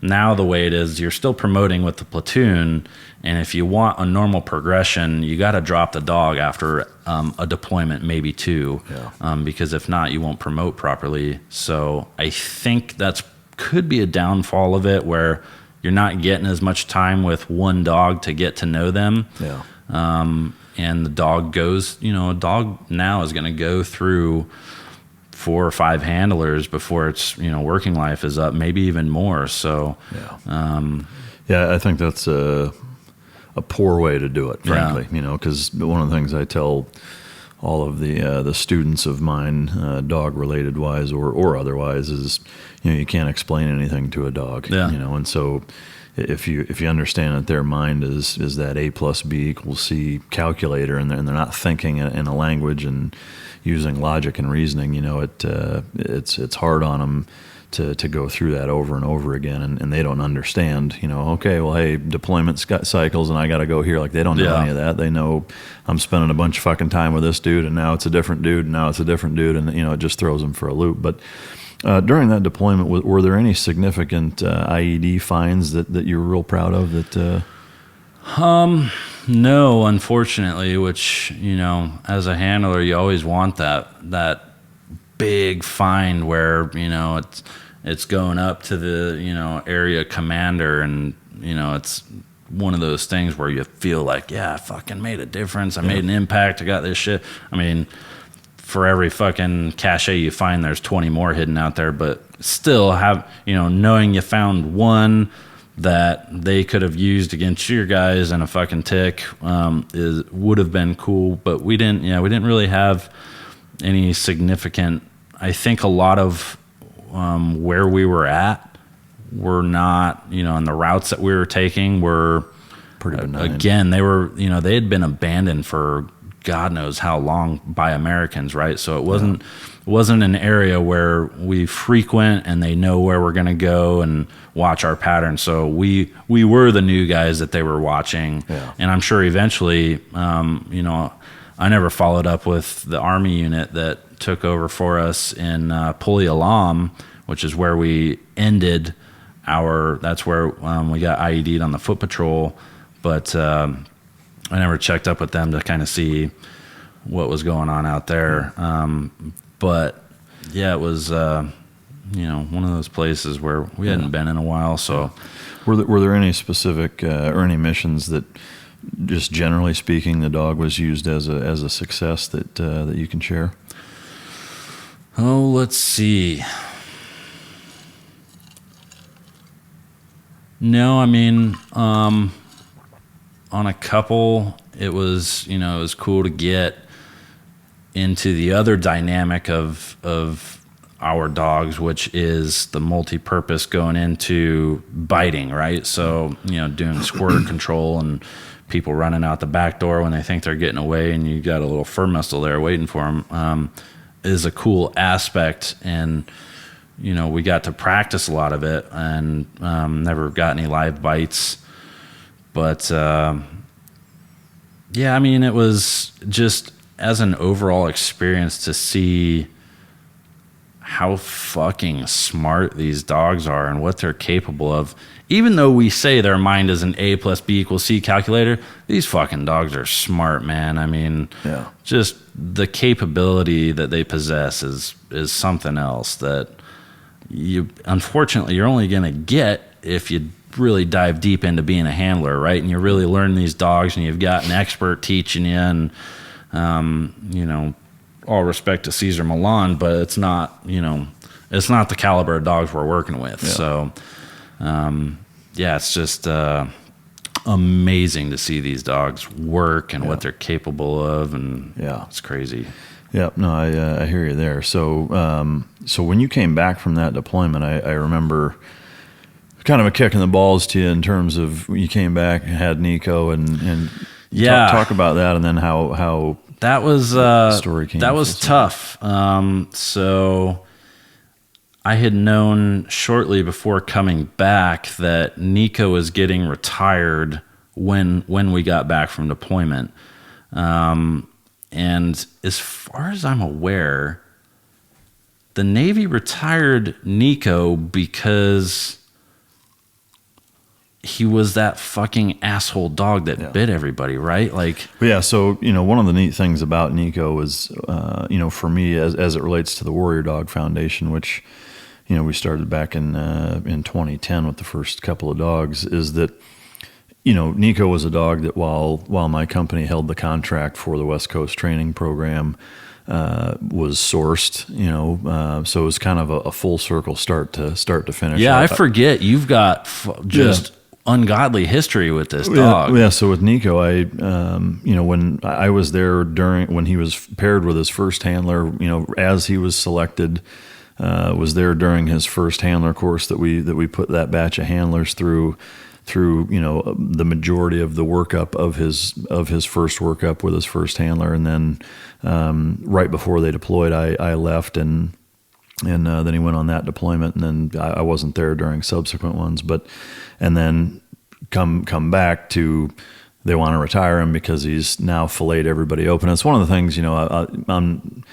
now the way it is, you're still promoting with the platoon, and if you want a normal progression, you got to drop the dog after a deployment, maybe 2, because if not, you won't promote properly. So I think that's could be a downfall of it, where you're not getting as much time with one dog to get to know them. Yeah. And the dog goes, a dog now is going to go through 4 or 5 handlers before its working life is up, maybe even more. So I think that's a poor way to do it, frankly. Because one of the things I tell all of the students of mine, dog related wise or otherwise, is you can't explain anything to a dog. And so if you understand that their mind is that A plus B equals C calculator, and they're not thinking in a language and using logic and reasoning, it's hard on them to go through that over and over again, and they don't understand, okay, well, hey, deployment cycles, and I got to go here. Like, they don't know any of that. They know I'm spending a bunch of fucking time with this dude, and now it's a different dude, and now it's a different dude, and it just throws them for a loop. But during that deployment, were there any significant IED finds that you were real proud of? That no, unfortunately, which, as a handler, you always want that big find where, it's going up to the, area commander, and, it's one of those things where you feel like, I fucking made a difference. I made an impact. I got this shit. I mean, for every fucking cache you find, there's 20 more hidden out there, but still knowing you found one that they could have used against your guys in a fucking tick would have been cool. But we didn't really have any significant. I think a lot of where we were at were not, and the routes that we were taking were pretty benign. Again, they were, they had been abandoned for God knows how long by Americans, right? So it wasn't an area where we frequent and they know where we're going to go and watch our pattern. So we were the new guys that they were watching. And I'm sure eventually, I never followed up with the Army unit that took over for us in Puli Alam, which is where we ended that's where we got IED'd on the foot patrol. But I never checked up with them to kind of see what was going on out there. But it was, one of those places where we hadn't been in a while. So, were there any specific or any missions that, just generally speaking, the dog was used as a success that you can share? Oh, let's see. No, I mean, on a couple, it was cool to get into the other dynamic of our dogs, which is the multi-purpose going into biting, right? So, doing squirt control and people running out the back door when they think they're getting away, and you got a little fur muscle there waiting for them, is a cool aspect. And we got to practice a lot of it, and never got any live bites. But it was just as an overall experience to see how fucking smart these dogs are and what they're capable of. Even though we say their mind is an A plus B equals C calculator, these fucking dogs are smart, man. I mean, just the capability that they possess is something else that unfortunately you're only going to get if you really dive deep into being a handler, right? And you really learn these dogs and you've got an expert teaching you, and all respect to Cesar Millan, but it's not the caliber of dogs we're working with. So it's just amazing to see these dogs work and what they're capable of, and it's crazy. Yeah, no, I hear you there. So when you came back from that deployment, I remember kind of a kick in the balls to you in terms of you came back and had Nico and talk about that, and then how that was story came. That was tough. So I had known shortly before coming back that Nico was getting retired when we got back from deployment. And as far as I'm aware, the Navy retired Nico because he was that fucking asshole dog that bit everybody, right? So, one of the neat things about Nico is, for me, as it relates to the Warrior Dog Foundation, which, we started back in 2010 with the first couple of dogs, is that, Nico was a dog that while my company held the contract for the West Coast training program, was sourced, so it was kind of a full circle start to finish. Yeah, I forget you've got ungodly history with this dog. Yeah. So with Nico, when I was there when he was paired with his first handler, as he was selected, was there during his first handler course that we put that batch of handlers through the majority of the workup of his first workup with his first handler, and then right before they deployed, I left and then he went on that deployment, and then I wasn't there during subsequent ones, and then come back to, they want to retire him because he's now filleted everybody open. It's one of the things, I'm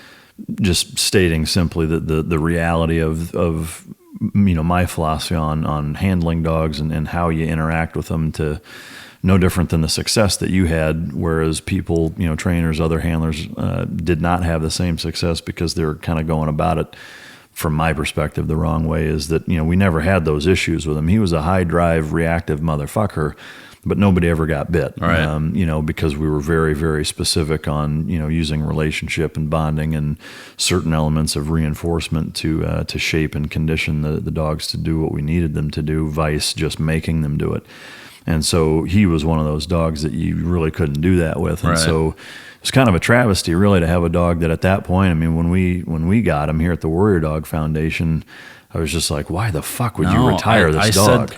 just stating simply that the reality of my philosophy on handling dogs and how you interact with them, to no different than the success that you had, whereas people, trainers, other handlers, did not have the same success because they're kind of going about it, from my perspective, the wrong way, is that, we never had those issues with him. He was a high drive, reactive motherfucker, but nobody ever got bit, right. Because we were very, very specific on, using relationship and bonding and certain elements of reinforcement to shape and condition the dogs to do what we needed them to do, vice just making them do it. And so he was one of those dogs that you really couldn't do that with. And so it's kind of a travesty, really, to have a dog that at that point, when we got him here at the Warrior Dog Foundation, I was just like, why the fuck would you retire this dog?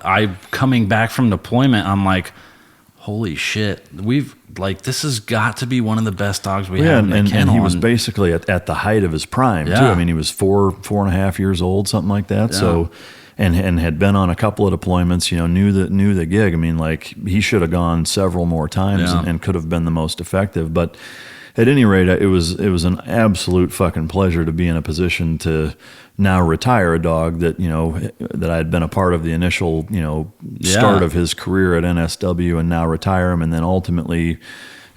Coming back from deployment, I'm like, holy shit, this has got to be one of the best dogs we have in the kennel. And he was basically at the height of his prime, too. He was 4.5 years old, something like that. Yeah. So, and had been on a couple of deployments, knew the gig. He should have gone several more times and could have been the most effective. But at any rate, it was an absolute fucking pleasure to be in a position to now retire a dog that, that I had been a part of the initial, start of his career at NSW, and now retire him. And then ultimately,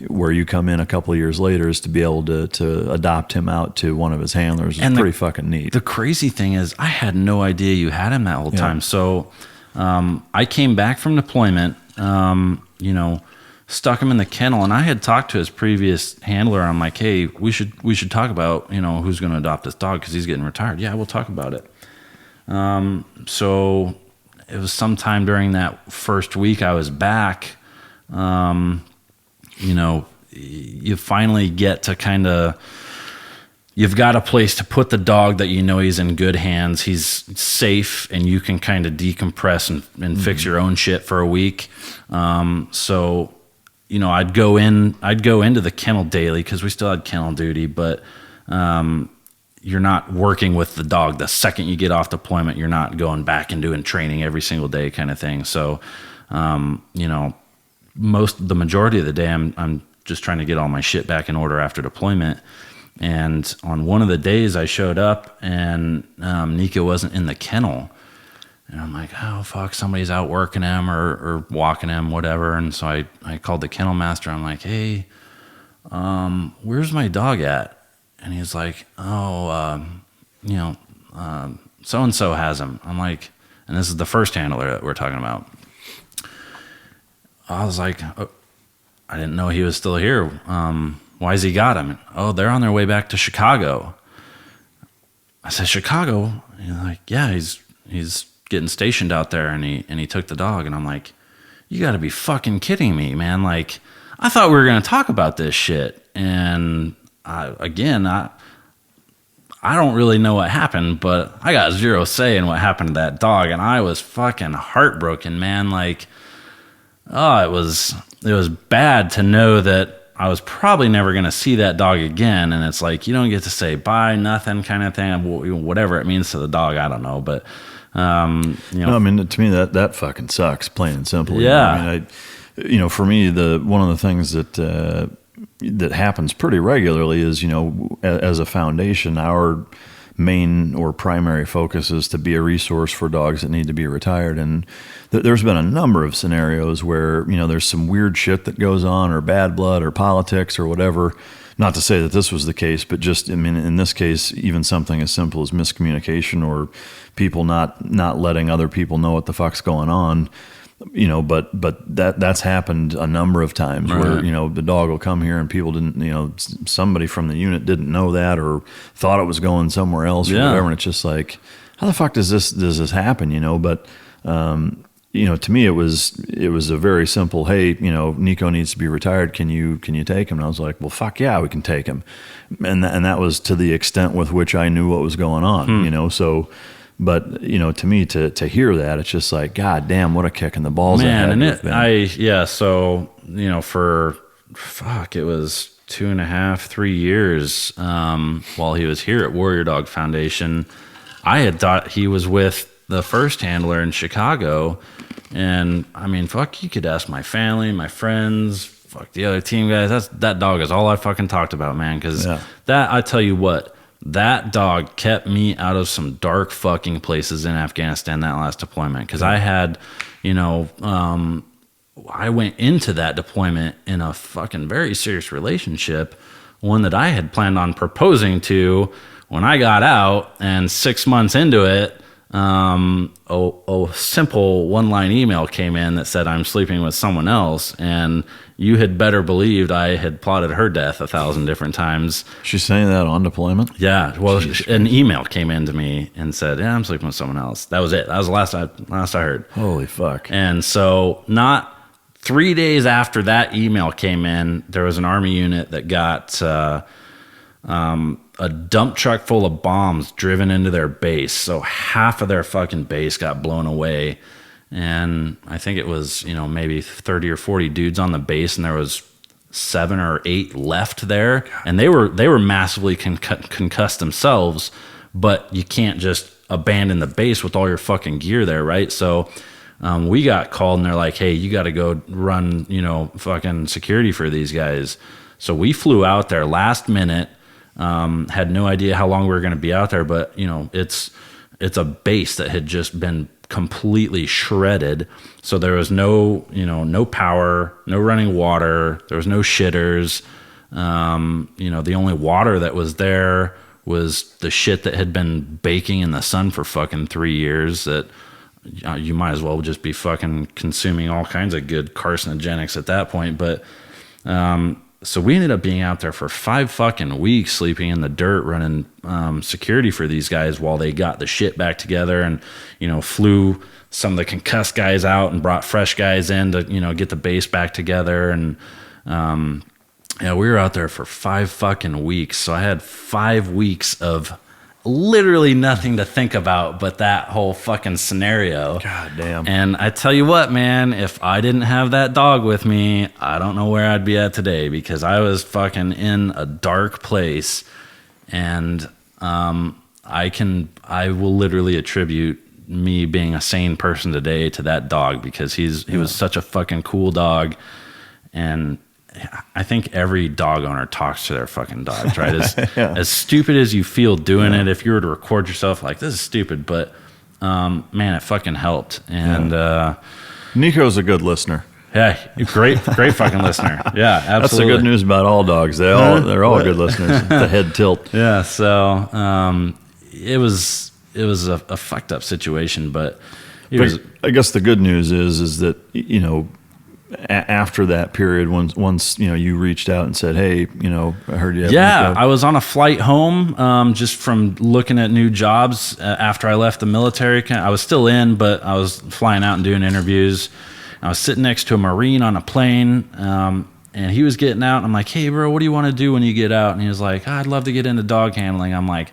where you come in a couple of years later, is to be able to adopt him out to one of his handlers. Is pretty fucking neat. The crazy thing is, I had no idea you had him that whole time. So I came back from deployment, stuck him in the kennel, and I had talked to his previous handler. I'm like, hey, we should talk about, who's going to adopt this dog because he's getting retired. Yeah, we'll talk about it. So it was sometime during that first week I was back. You finally get to you've got a place to put the dog that he's in good hands. He's safe, and you can kind of decompress and fix your own shit for a week. So, I'd go into the kennel daily because we still had kennel duty, but you're not working with the dog. The second you get off deployment, you're not going back and doing training every single day kind of thing. So, the majority of the day, I'm just trying to get all my shit back in order after deployment. And on one of the days I showed up and Nico wasn't in the kennel. And I'm like, oh, fuck, somebody's out working him or walking him, whatever. And so I called the kennel master. I'm like, hey, where's my dog at? And he's like, oh, so-and-so has him. I'm like, and this is the first handler that we're talking about. I was like, oh, I didn't know he was still here. Why's he got him? Oh, they're on their way back to Chicago. I said, Chicago? And he's like, yeah, he's getting stationed out there, and he took the dog. And I'm like, you got to be fucking kidding me, man. Like, I thought we were going to talk about this shit. And I don't really know what happened, but I got zero say in what happened to that dog. And I was fucking heartbroken, man. Like, oh, it was bad to know that I was probably never going to see that dog again. And it's like, you don't get to say bye, nothing kind of thing, whatever it means to the dog. I don't know. But, No, I mean, to me, that fucking sucks, plain and simple. Yeah. I mean, for me, one of the things that happens pretty regularly is, as a foundation, our main or primary focus is to be a resource for dogs that need to be retired. And there's been a number of scenarios where, there's some weird shit that goes on, or bad blood or politics or whatever. Not to say that this was the case, but just, I mean, in this case, even something as simple as miscommunication or people not letting other people know what the fuck's going on. But that's happened a number of times, right, where, the dog will come here and people didn't, somebody from the unit didn't know that or thought it was going somewhere else or whatever. And it's just like, how the fuck does this happen? But, to me, it was a very simple, hey, Nico needs to be retired. Can you take him? And I was like, well, fuck yeah, we can take him. And that was to the extent with which I knew what was going on, so. But, to me, to hear that, it's just like, God damn, what a kick in the balls. Man, so, for, it was 2.5, 3 years while he was here at Warrior Dog Foundation. I had thought he was with the first handler in Chicago. And, I mean, you could ask my family, my friends, the other team guys. That dog is all I fucking talked about, man, because I tell you what. That dog kept me out of some dark fucking places in Afghanistan that last deployment. Because I had, I went into that deployment in a fucking very serious relationship, one that I had planned on proposing to when I got out. And 6 months into it, a simple one-line email came in that said, I'm sleeping with someone else. And you had better believed I had plotted her death 1,000 different times. She's saying that on deployment? Yeah. Well, an email came in to me and said, yeah, I'm sleeping with someone else. That was it. That was the last I heard. Holy fuck. And so not 3 days after that email came in, there was an Army unit that got a dump truck full of bombs driven into their base. So half of their fucking base got blown away. And I think it was, maybe 30 or 40 dudes on the base, and there was 7 or 8 left there. And they were massively concussed themselves, but you can't just abandon the base with all your fucking gear there, right? So we got called, and they're like, hey, you got to go run, fucking security for these guys. So we flew out there last minute. Had no idea how long we were going to be out there, but it's a base that had just been completely shredded. So there was no power, no running water. There was no shitters. The only water that was there was the shit that had been baking in the sun for fucking 3 years that you might as well just be fucking consuming all kinds of good carcinogenics at that point. But, so we ended up being out there for 5 fucking weeks, sleeping in the dirt, running security for these guys while they got the shit back together, and flew some of the concussed guys out and brought fresh guys in to get the base back together. And we were out there for 5 fucking weeks. So I had 5 weeks of literally nothing to think about but that whole fucking scenario. God damn. And I tell you what, man, if I didn't have that dog with me, I don't know where I'd be at today, because I was fucking in a dark place. And I will literally attribute me being a sane person today to that dog, because he was such a fucking cool dog. And I think every dog owner talks to their fucking dogs, right? As stupid as you feel doing it, if you were to record yourself like, this is stupid, but man, it fucking helped. And Nico's a good listener. Yeah, great fucking listener. Yeah, absolutely. That's the good news about all dogs. They're all good listeners. The head tilt. Yeah, so it was a fucked up situation, but I guess the good news is that, you know, after that period, once you know, you reached out and said, hey, you know, I heard you have Nico. I was on a flight home just from looking at new jobs after I left the military. I was still in, but I was flying out and doing interviews. I was sitting next to a Marine on a plane, and he was getting out. And I'm like, hey, bro, what do you want to do when you get out? And he was like, I'd love to get into dog handling. I'm like,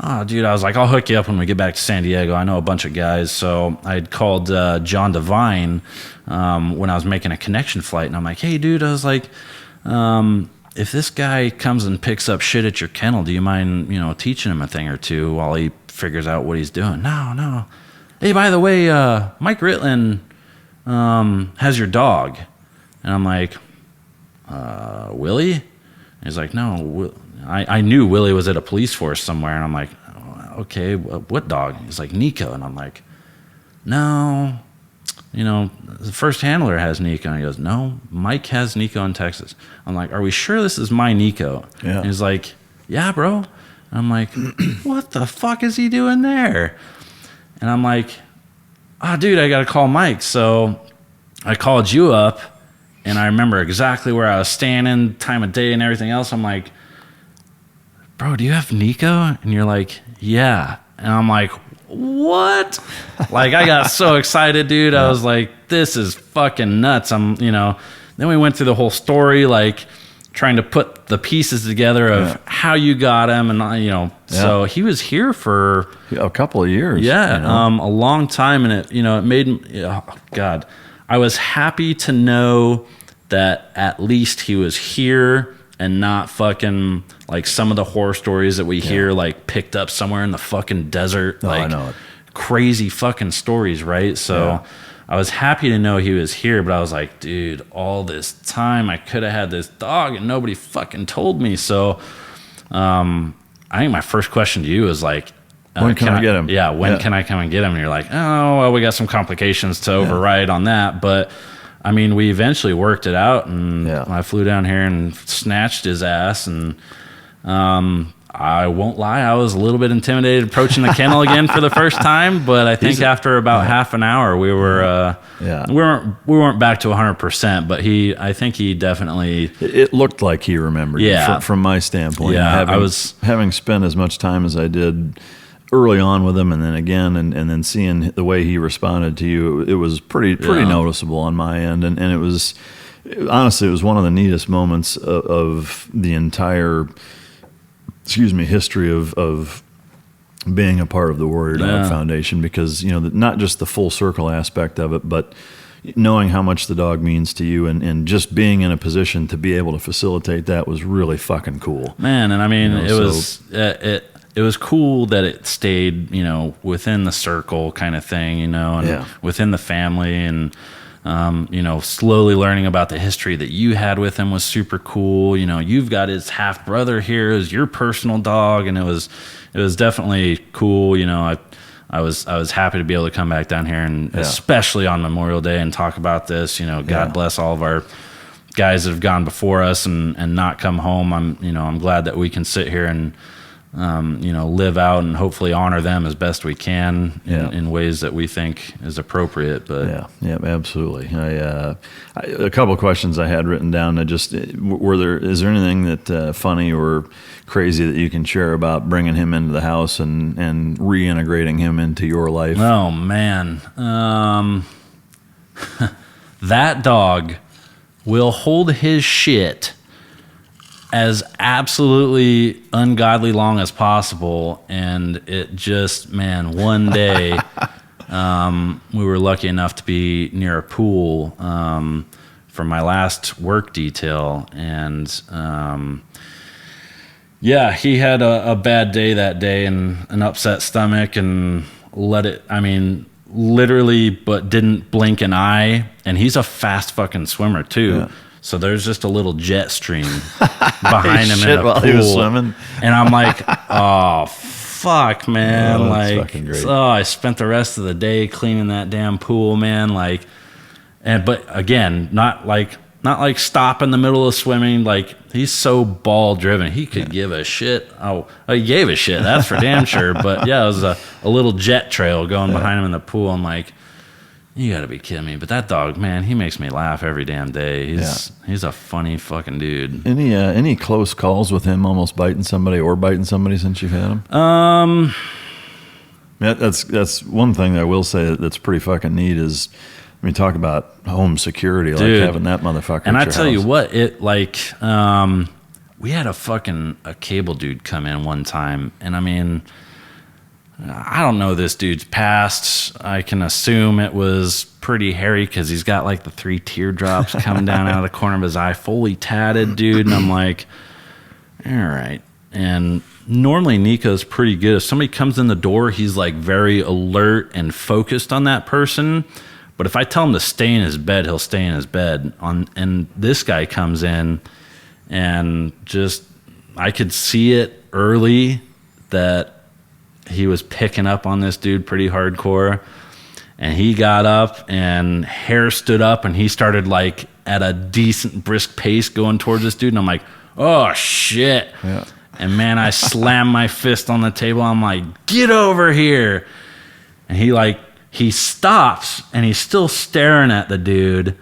oh, dude, I was like, I'll hook you up when we get back to San Diego. I know a bunch of guys. So I'd called John Devine when I was making a connection flight. And I'm like, hey, dude, I was like, if this guy comes and picks up shit at your kennel, do you mind, you know, teaching him a thing or two while he figures out what he's doing? No. Hey, by the way, Mike Ritland has your dog. And I'm like, Willie? And he's like, no, I knew Willie was at a police force somewhere. And I'm like, okay, what dog? He's like, Nico. And I'm like, no, you know, the first handler has Nico. And he goes, no, Mike has Nico in Texas. I'm like, are we sure this is my Nico? Yeah. And he's like, yeah, bro. And I'm like, what the fuck is he doing there? And I'm like, oh, dude, I got to call Mike. So I called you up, and I remember exactly where I was standing, time of day and everything else. I'm like, bro, do you have Nico? And you're like, yeah. And I'm like, what? Like, I got so excited, dude. I was like, this is fucking nuts. Then we went through the whole story, like trying to put the pieces together of how you got him. And, you know, so he was here for a couple of years. Yeah. You know? A long time. And it made me, oh God, I was happy to know that at least he was here and not fucking like some of the horror stories that we hear, like picked up somewhere in the fucking desert. Like, I know it. Crazy fucking stories, right? So I was happy to know he was here, but I was like, dude, all this time I could have had this dog and nobody fucking told me. So I think my first question to you is like, when can I get him? Yeah, when can I come and get him? And you're like, oh, well, we got some complications to override on that. But I mean, we eventually worked it out, and I flew down here and snatched his ass. And I won't lie, I was a little bit intimidated approaching the kennel again for the first time. But I think after about half an hour, we were we weren't back to 100%. But I think he definitely. It looked like he remembered. Yeah, from my standpoint. Yeah, having spent as much time as I did early on with him, and then again, and then seeing the way he responded to you, it was pretty noticeable on my end, and it was honestly, it was one of the neatest moments of the entire history of being a part of the Warrior Dog Foundation, because you know, not just the full circle aspect of it, but knowing how much the dog means to you, and just being in a position to be able to facilitate that was really fucking cool, man. And I mean, it was cool that it stayed, you know, within the circle kind of thing, you know, and within the family, and, you know, slowly learning about the history that you had with him was super cool. You know, you've got his half brother here as your personal dog, and it was definitely cool. You know, I was happy to be able to come back down here, and especially on Memorial Day, and talk about this. You know, God bless all of our guys that have gone before us and not come home. I'm glad that we can sit here and you know, live out and hopefully honor them as best we can in ways that we think is appropriate. But absolutely. A couple of questions I had written down. Is there anything that funny or crazy that you can share about bringing him into the house and reintegrating him into your life? Oh man, that dog will hold his shit as absolutely ungodly long as possible. And it just, man, one day we were lucky enough to be near a pool for my last work detail, and he had a bad day that day and an upset stomach, and literally, but didn't blink an eye. And he's a fast fucking swimmer too. So there's just a little jet stream behind him in the while pool. he was swimming. And I'm like, oh, fuck, man. Oh, that's like, fucking great. oh, I spent the rest of the day cleaning that damn pool, man. Like, but again, not like stop in the middle of swimming. Like, he's so ball driven. He could give a shit. Oh, he gave a shit. That's for damn sure. But yeah, it was a little jet trail going behind him in the pool. I'm like, you gotta be kidding me. But that dog, man, he makes me laugh every damn day. He's a funny fucking dude. Any close calls with him almost biting somebody since you've had him? Yeah, that's one thing that I will say that's pretty fucking neat is, I mean, talk about home security, like Dude, having that motherfucker. And at I your tell house. you what, we had a cable dude come in one time, and I mean, I don't know this dude's past. I can assume it was pretty hairy because he's got like the 3 teardrops coming down out of the corner of his eye, fully tatted, dude. And I'm like, all right. And normally Nico's pretty good. If somebody comes in the door, he's like very alert and focused on that person. But if I tell him to stay in his bed, he'll stay in his bed. And this guy comes in and just, I could see it early that he was picking up on this dude pretty hardcore. And he got up and hair stood up and he started like at a decent brisk pace going towards this dude. And I'm like, oh shit. Yeah. And man, I slammed my fist on the table. I'm like, get over here. And he stops and he's still staring at the dude.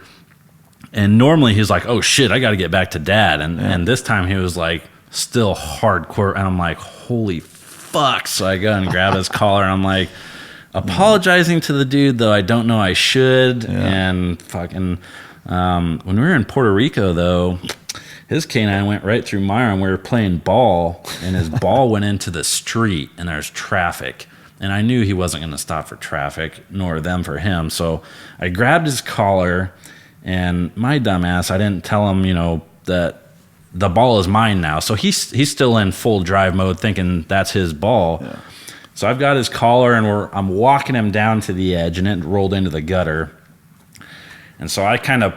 And normally he's like, oh shit, I got to get back to dad. And this time he was like still hardcore. And I'm like, holy fuck. So I go and grab his collar and I'm like, apologizing to the dude, though I don't know I should. Yeah. And fucking, when we were in Puerto Rico, though, his canine went right through my arm. We were playing ball, and his ball went into the street, and there's traffic. And I knew he wasn't going to stop for traffic, nor them for him. So I grabbed his collar, and my dumbass, I didn't tell him, that the ball is mine now. So he's still in full drive mode, thinking that's his ball. Yeah. So I've got his collar, and I'm walking him down to the edge, and it rolled into the gutter. And so I kind of,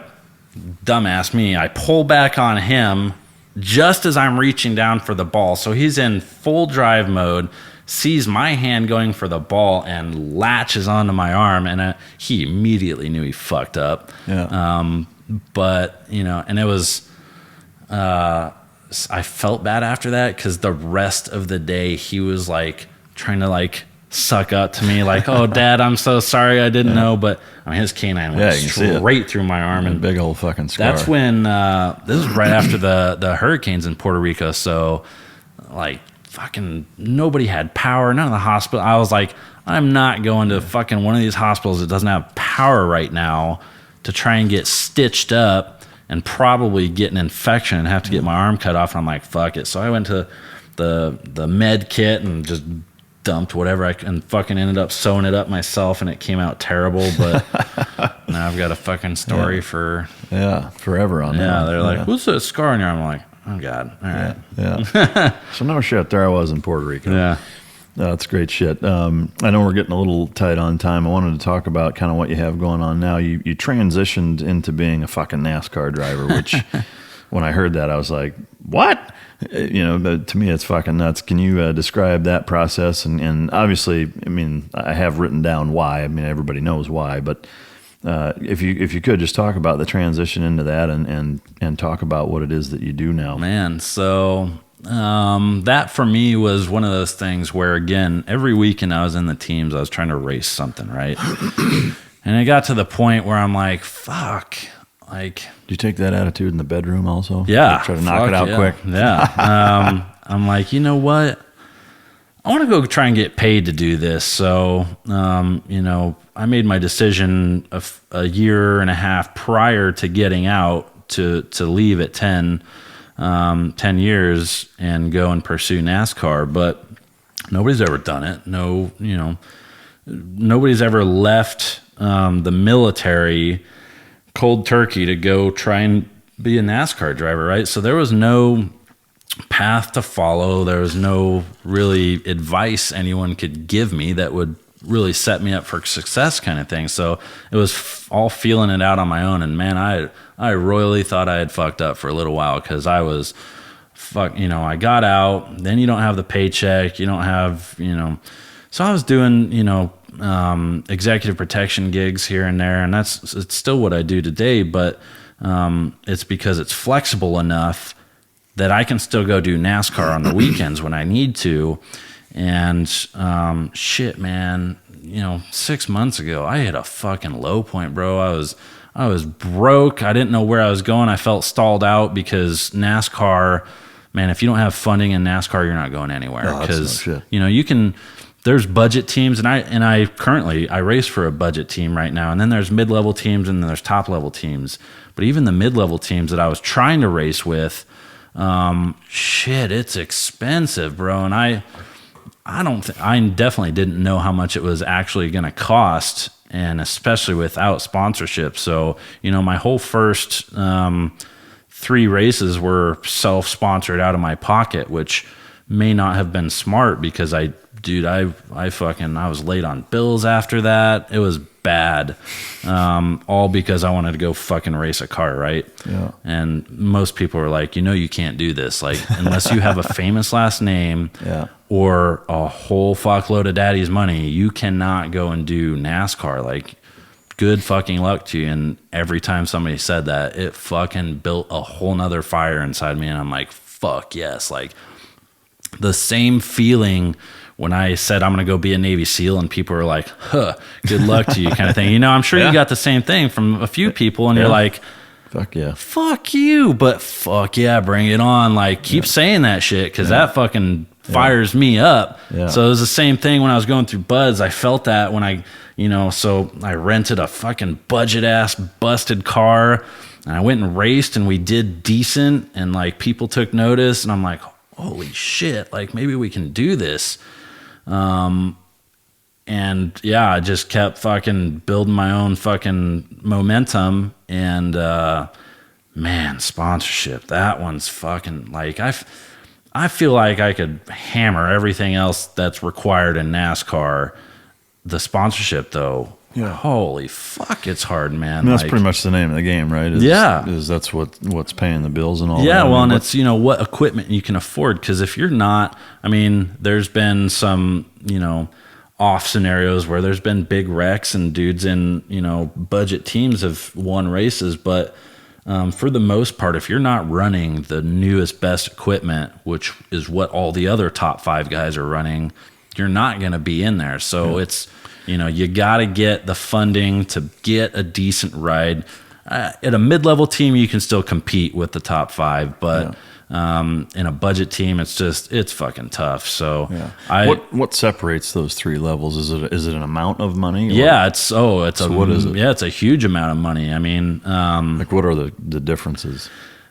dumbass me, I pull back on him just as I'm reaching down for the ball. So he's in full drive mode, sees my hand going for the ball, and latches onto my arm. And he immediately knew he fucked up. Yeah. But, and it was, I felt bad after that because the rest of the day he was like trying to like suck up to me, like, oh, Dad, I'm so sorry, I didn't know. But I mean, his canine went straight through my arm, and big old fucking scar. That's when this is right after the hurricanes in Puerto Rico. So like fucking nobody had power, none of the hospital. I was like, I'm not going to fucking one of these hospitals that doesn't have power right now to try and get stitched up and probably get an infection and have to get my arm cut off. And I'm like, fuck it. So I went to the med kit and just dumped whatever and fucking ended up sewing it up myself, and it came out terrible. But now I've got a fucking story for forever on that. Yeah, they're like, what's that scar on your arm? I'm like, oh God, all right. Yeah. So no shit, there I was in Puerto Rico. Yeah. That's great shit. I know we're getting a little tight on time. I wanted to talk about kind of what you have going on now. You transitioned into being a fucking NASCAR driver, which when I heard that, I was like, what? But to me, it's fucking nuts. Can you describe that process? And obviously, I mean, I have written down why. I mean, everybody knows why. But if you could just talk about the transition into that and talk about what it is that you do now. Man, so that for me was one of those things where, again, every weekend I was in the teams, I was trying to race something, right? And it got to the point where I'm like, fuck. Like, do you take that attitude in the bedroom also? Yeah. Like try to knock it out quick? Yeah. I'm like, you know what? I want to go try and get paid to do this. So, I made my decision a year and a half prior to getting out to leave at 10 years and go and pursue NASCAR. But nobody's ever done it. No, nobody's ever left the military cold turkey to go try and be a NASCAR driver, right? So there was no path to follow. There was no really advice anyone could give me that would really set me up for success kind of thing. So it was all feeling it out on my own. And man, I I royally thought I had fucked up for a little while because I was I got out, then you don't have the paycheck, you don't have, so I was doing, executive protection gigs here and there, and it's still what I do today, but it's because it's flexible enough that I can still go do NASCAR on the weekends when I need to. And shit, man, 6 months ago, I hit a fucking low point, bro. I was broke. I didn't know where I was going. I felt stalled out because NASCAR, man, if you don't have funding in NASCAR, you're not going anywhere. Because you can. There's budget teams, and I currently race for a budget team right now. And then there's mid-level teams, and then there's top-level teams. But even the mid-level teams that I was trying to race with, it's expensive, bro. And I definitely didn't know how much it was actually going to cost, and especially without sponsorship. So, my whole first 3 races were self-sponsored out of my pocket, which may not have been smart because I was late on bills after that. It was bad. All because I wanted to go fucking race a car, right? Yeah. And most people are like, you can't do this. Like, unless you have a famous last name or a whole fuckload of daddy's money, you cannot go and do NASCAR. Like, good fucking luck to you. And every time somebody said that, it fucking built a whole nother fire inside me. And I'm like, fuck yes. Like, the same feeling when I said I'm going to go be a Navy SEAL, and people are like, good luck to you kind of thing. I'm sure you got the same thing from a few people, and you're like, fuck yeah. Fuck you, but fuck yeah, bring it on. Like, keep saying that shit, because that fucking fires me up. Yeah. So it was the same thing when I was going through Buds. I felt that when so I rented a fucking budget-ass busted car, and I went and raced, and we did decent, and like people took notice, and I'm like, holy shit, like maybe we can do this. And I just kept fucking building my own fucking momentum, and man, sponsorship, that one's fucking like, I feel like I could hammer everything else that's required in NASCAR. The sponsorship though, holy fuck, it's hard, man. I mean, that's pretty much the name of the game, right? Is that's what's paying the bills and all that. Yeah, well, and it's, what equipment you can afford, because if you're not, there's been some, off scenarios where there's been big wrecks and dudes in, budget teams have won races, but for the most part, if you're not running the newest, best equipment, which is what all the other top 5 guys are running, you're not going to be in there. So it's, you got to get the funding to get a decent ride. At a mid-level team, you can still compete with the top 5, but in a budget team, it's fucking tough. So what separates those 3 levels? Is it an amount of money? Yeah, what is it? Yeah, it's a huge amount of money. Like, what are the differences?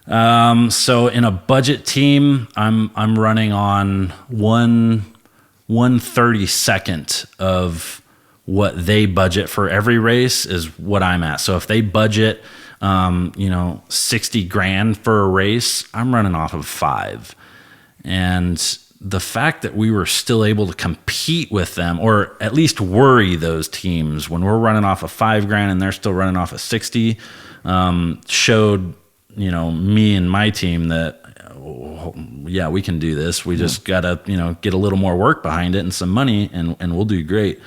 So in a budget team, I'm running on 1/32 of what they budget for every race is what I'm at. So if they budget, $60,000 for a race, I'm running off of 5. And the fact that we were still able to compete with them, or at least worry those teams when we're running off of $5,000 and they're still running off of 60, showed, me and my team that, we can do this. We just gotta, get a little more work behind it and some money, and we'll do great.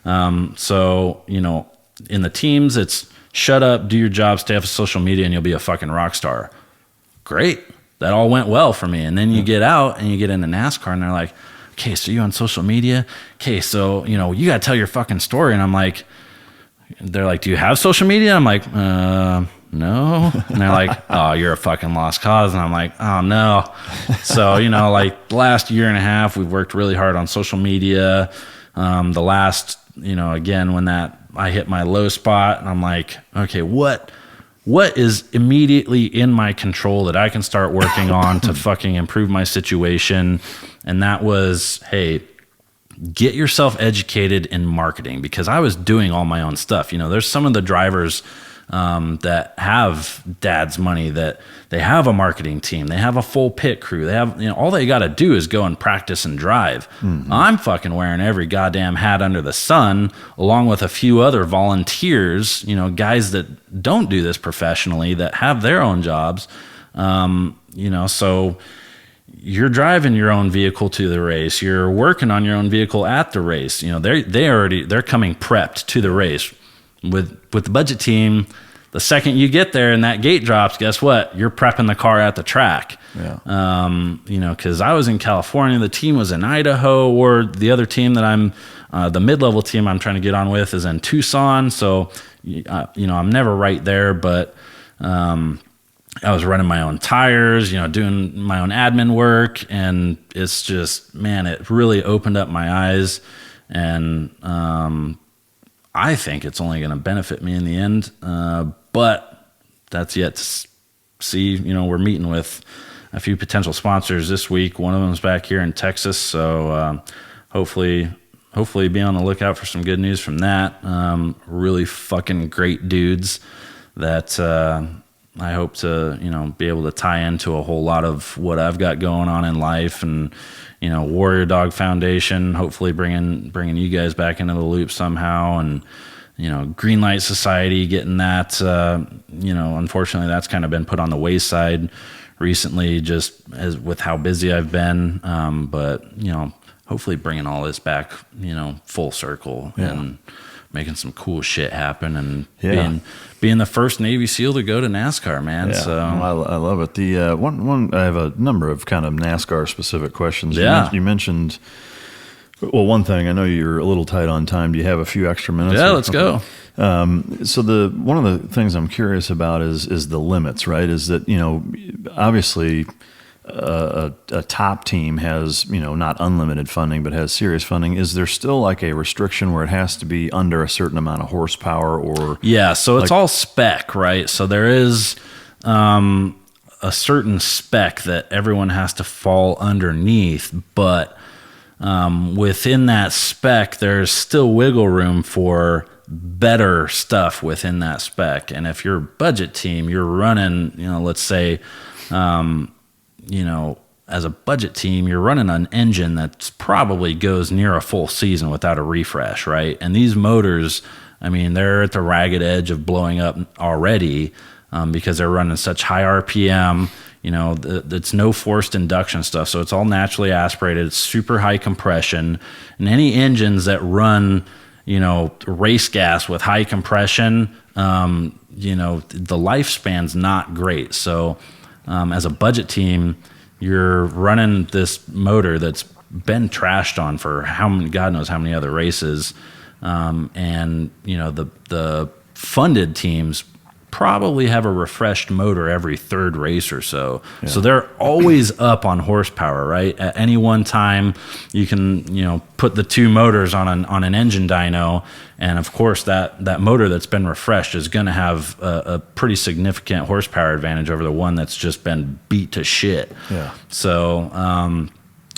So, in the teams, it's shut up, do your job, stay off of social media, and you'll be a fucking rock star. Great. That all went well for me. And then you get out and you get into NASCAR, and they're like, okay, so you on social media? Okay, so, you got to tell your fucking story. And I'm like, they're like, do you have social media? I'm like, no. And they're like, oh, you're a fucking lost cause. And I'm like, oh, no. So, like the last year and a half, we've worked really hard on social media. The last, again, when I hit my low spot, and I'm like, okay, what is immediately in my control that I can start working on to fucking improve my situation? And that was, hey, get yourself educated in marketing, because I was doing all my own stuff. There's some of the drivers that have dad's money, that they have a marketing team, they have a full pit crew, they have, all they got to do is go and practice and drive. I'm fucking wearing every goddamn hat under the sun, along with a few other volunteers, guys that don't do this professionally, that have their own jobs. So you're driving your own vehicle to the race. You're working on your own vehicle at the race. They're coming prepped to the race. With the budget team, the second you get there and that gate drops, guess what? You're prepping the car at the track. Yeah. Because I was in California, the team was in Idaho, or the other team that I'm, the mid-level team I'm trying to get on with is in Tucson. So, I'm never right there, but I was running my own tires, doing my own admin work, and it's just, man, it really opened up my eyes, and I think it's only going to benefit me in the end, but that's yet to see. We're meeting with a few potential sponsors this week. One of them's back here in Texas, so hopefully be on the lookout for some good news from that. Really fucking great dudes that I hope to be able to tie into a whole lot of what I've got going on in life, and Warrior Dog Foundation, hopefully bringing you guys back into the loop somehow, and Green Light Society, getting that, unfortunately that's kind of been put on the wayside recently, just as with how busy I've been, but hopefully bringing all this back full circle, and making some cool shit happen, and being the first Navy SEAL to go to NASCAR, man. Yeah. So I love it. The one I have a number of kind of NASCAR specific questions. Yeah. You mentioned, well, one thing, I know you're a little tight on time. Do you have a few extra minutes? Yeah, let's go. So one of the things I'm curious about is the limits, right? Is that, obviously a top team has, not unlimited funding, but has serious funding. Is there still like a restriction where it has to be under a certain amount of horsepower, or? Yeah, so it's all spec, right? So there is a certain spec that everyone has to fall underneath, but within that spec, there's still wiggle room for better stuff within that spec. And if you're a budget team, you're running, let's say, as a budget team, you're running an engine that probably goes near a full season without a refresh, right? And these motors, they're at the ragged edge of blowing up already, because they're running such high RPM. It's no forced induction stuff, so it's all naturally aspirated. It's super high compression, and any engines that run, race gas with high compression, the lifespan's not great. So, as a budget team, you're running this motor that's been trashed on for God knows how many other races, and the funded teams probably have a refreshed motor every third race or so. Yeah. So they're always up on horsepower, right? At any one time, you can, put the two motors on an engine dyno, and of course that motor that's been refreshed is going to have a pretty significant horsepower advantage over the one that's just been beat to shit. Yeah. So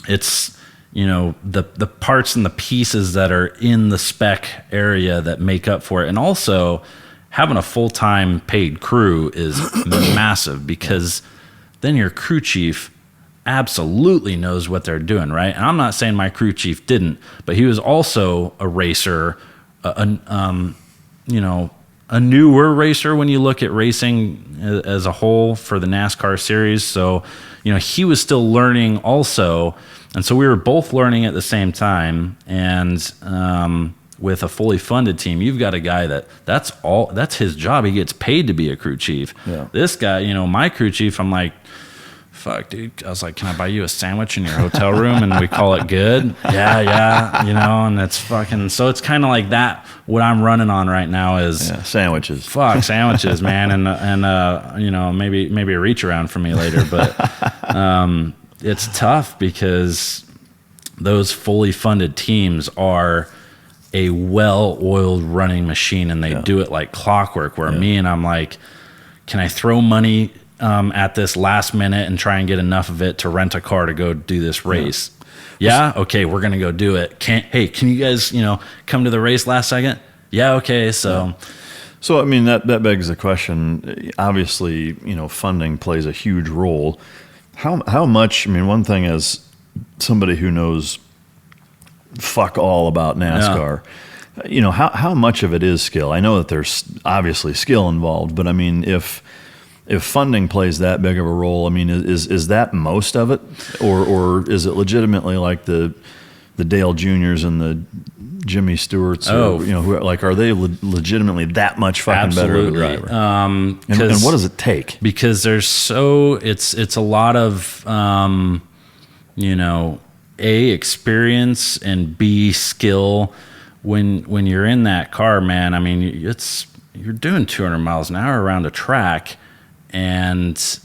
it's, the parts and the pieces that are in the spec area that make up for it. And also, having a full-time paid crew is massive, because then your crew chief absolutely knows what they're doing, right? And I'm not saying my crew chief didn't, but he was also a racer, a newer racer when you look at racing as a whole for the NASCAR series. So, he was still learning also. And so we were both learning at the same time. And, with a fully funded team, you've got a guy that's his job. He gets paid to be a crew chief. Yeah. This guy, my crew chief, I'm like, fuck, dude. I was like, can I buy you a sandwich in your hotel room and we call it good? Yeah, and it's fucking, so it's kind of like that. What I'm running on right now is sandwiches. Fuck, sandwiches, man. And maybe a reach around for me later, but it's tough because those fully funded teams are a well-oiled running machine, and they do it like clockwork, where I'm like, can I throw money at this last minute and try and get enough of it to rent a car to go do this race? Yeah? Okay, we're going to go do it. Can you guys, come to the race last second? Yeah, okay, so... So, I mean, that begs the question. Obviously, funding plays a huge role. How much, I mean, one thing as somebody who knows fuck all about NASCAR, how much of it is skill? I know that there's obviously skill involved, but I mean, if funding plays that big of a role, I mean, is that most of it, or is it legitimately like the Dale Juniors and the Jimmy Stewarts? Are they legitimately that much fucking better of a driver? And what does it take? Because it's a lot of A, experience, and B, skill. When you're in that car, man, I mean, you're doing 200 miles an hour around a track, and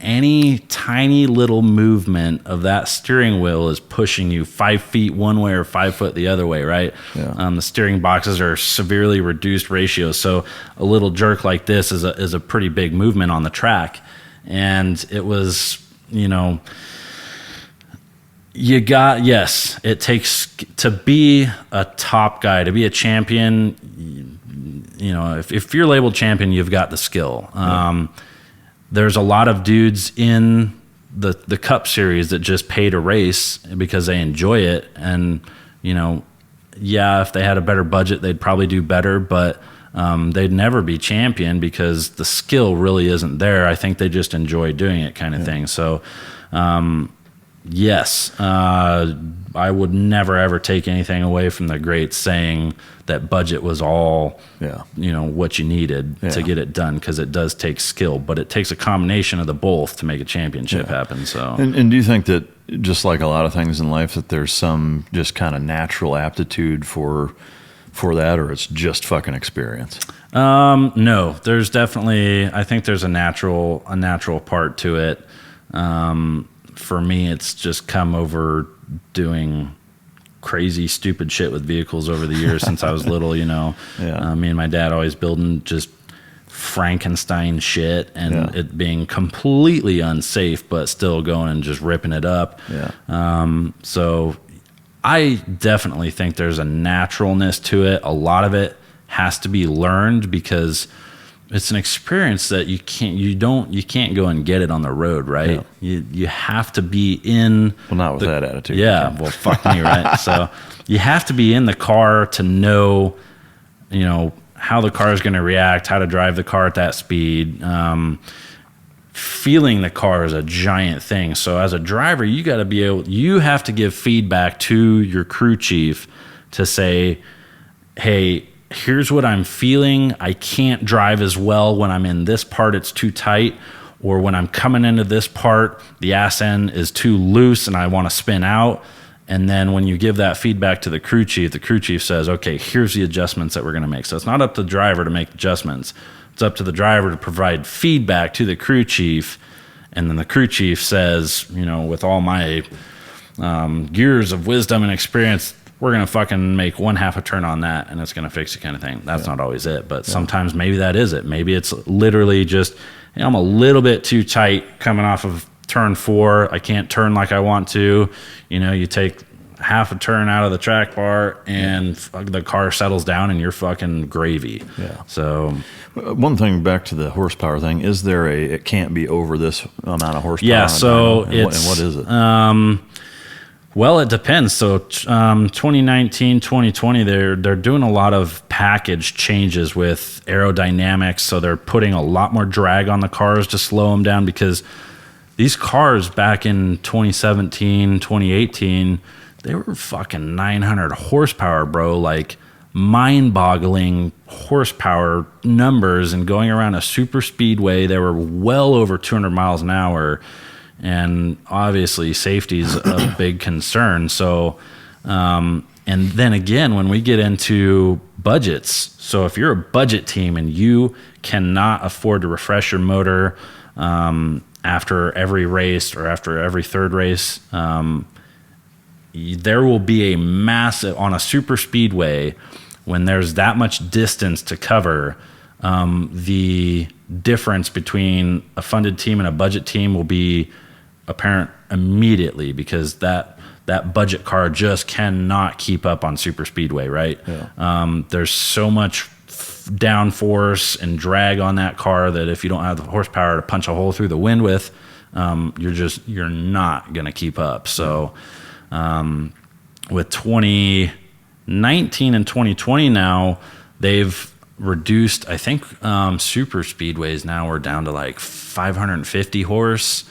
any tiny little movement of that steering wheel is pushing you 5 feet one way or 5 foot the other way, right? Yeah. The steering boxes are severely reduced ratios, so a little jerk like this is a pretty big movement on the track. And it was, it takes to be a top guy, to be a champion. If you're labeled champion, you've got the skill. There's a lot of dudes in the Cup Series that just pay to race because they enjoy it. And, if they had a better budget, they'd probably do better, but they'd never be champion because the skill really isn't there. I think they just enjoy doing it kind of thing. So, yes, I would never, ever take anything away from the greats saying that budget was all, what you needed to get it done, because it does take skill, but it takes a combination of the both to make a championship happen. So, and do you think that, just like a lot of things in life, that there's some just kind of natural aptitude for that, or it's just fucking experience? No, there's definitely, I think there's a natural part to it. For me, it's just come over doing crazy, stupid shit with vehicles over the years since I was little, me and my dad always building just Frankenstein shit, and it being completely unsafe, but still going and just ripping it up. So I definitely think there's a naturalness to it. A lot of it has to be learned because it's an experience that you can't go and get it on the road, right? You have to be in. Well, not with that attitude. Yeah, well, fuck me, right? So you have to be in the car to know, how the car is going to react, how to drive the car at that speed. Feeling the car is a giant thing. So as a driver, you have to give feedback to your crew chief to say, hey, here's what I'm feeling. I can't drive as well when I'm in this part, it's too tight, or when I'm coming into this part, the ass end is too loose and I want to spin out. And then when you give that feedback to the crew chief says, okay, here's the adjustments that we're going to make. So it's not up to the driver to make adjustments. It's up to the driver to provide feedback to the crew chief. And then the crew chief says, with all my years of wisdom and experience, we're going to fucking make 1/2 a turn on that, and it's going to fix it kind of thing. That's not always it, but sometimes maybe that is it. Maybe it's literally just, I'm a little bit too tight coming off of turn 4. I can't turn like I want to. You take 1/2 a turn out of the track bar, and the car settles down, and you're fucking gravy. Yeah. So, one thing back to the horsepower thing, is there it can't be over this amount of horsepower? Yeah. So and what is it? Well, it depends. So 2019, 2020, they're doing a lot of package changes with aerodynamics. So they're putting a lot more drag on the cars to slow them down, because these cars back in 2017, 2018, they were fucking 900 horsepower, bro. Like mind-boggling horsepower numbers, and going around a super speedway, they were well over 200 miles an hour. And obviously safety is a big concern. So, and then again, when we get into budgets, so if you're a budget team and you cannot afford to refresh your motor after every race or after every third race, there will be a massive, on a super speedway, when there's that much distance to cover, the difference between a funded team and a budget team will be apparent immediately, because that budget car just cannot keep up on super speedway, right? There's so much downforce and drag on that car that if you don't have the horsepower to punch a hole through the wind with, you're not going to keep up. So with 2019 and 2020 now, they've reduced, I think super speedways now we're down to like 550 horse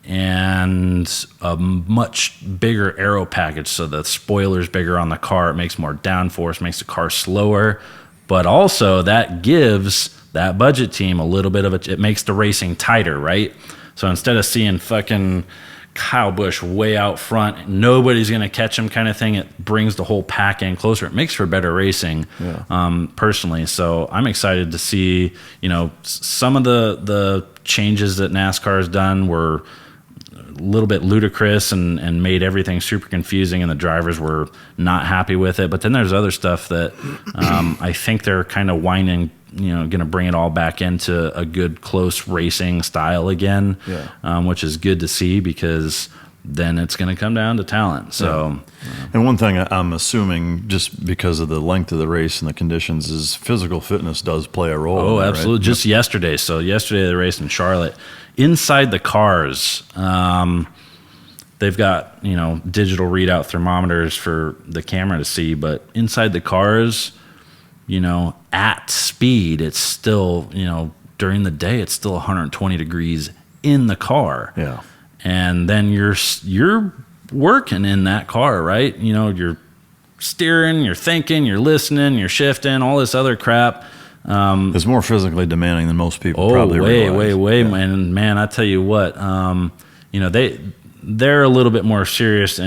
and a much bigger aero package. So the spoiler's bigger on the car. It makes more downforce, makes the car slower. But also that gives that budget team a little bit of it makes the racing tighter, right? So instead of seeing fucking Kyle Busch way out front, nobody's going to catch him kind of thing, it brings the whole pack in closer. It makes for better racing, personally. So I'm excited to see, some of the changes that NASCAR has done were a little bit ludicrous and made everything super confusing, and the drivers were not happy with it. But then there's other stuff that I think they're kind of winding, going to bring it all back into a good close racing style again, which is good to see, because then it's going to come down to talent. So, and one thing I'm assuming, just because of the length of the race and the conditions, is physical fitness does play a role. Oh, in that, absolutely. Right? Just yesterday. So yesterday the race in Charlotte, inside the cars, they've got, digital readout thermometers for the camera to see, but inside the cars, at speed, it's still, during the day, it's still 120 degrees in the car. Yeah. And then you're working in that car, right? You're steering, you're thinking, you're listening, you're shifting, all this other crap. It's more physically demanding than most people probably realize. Way, man, I tell you what, they're a little bit more serious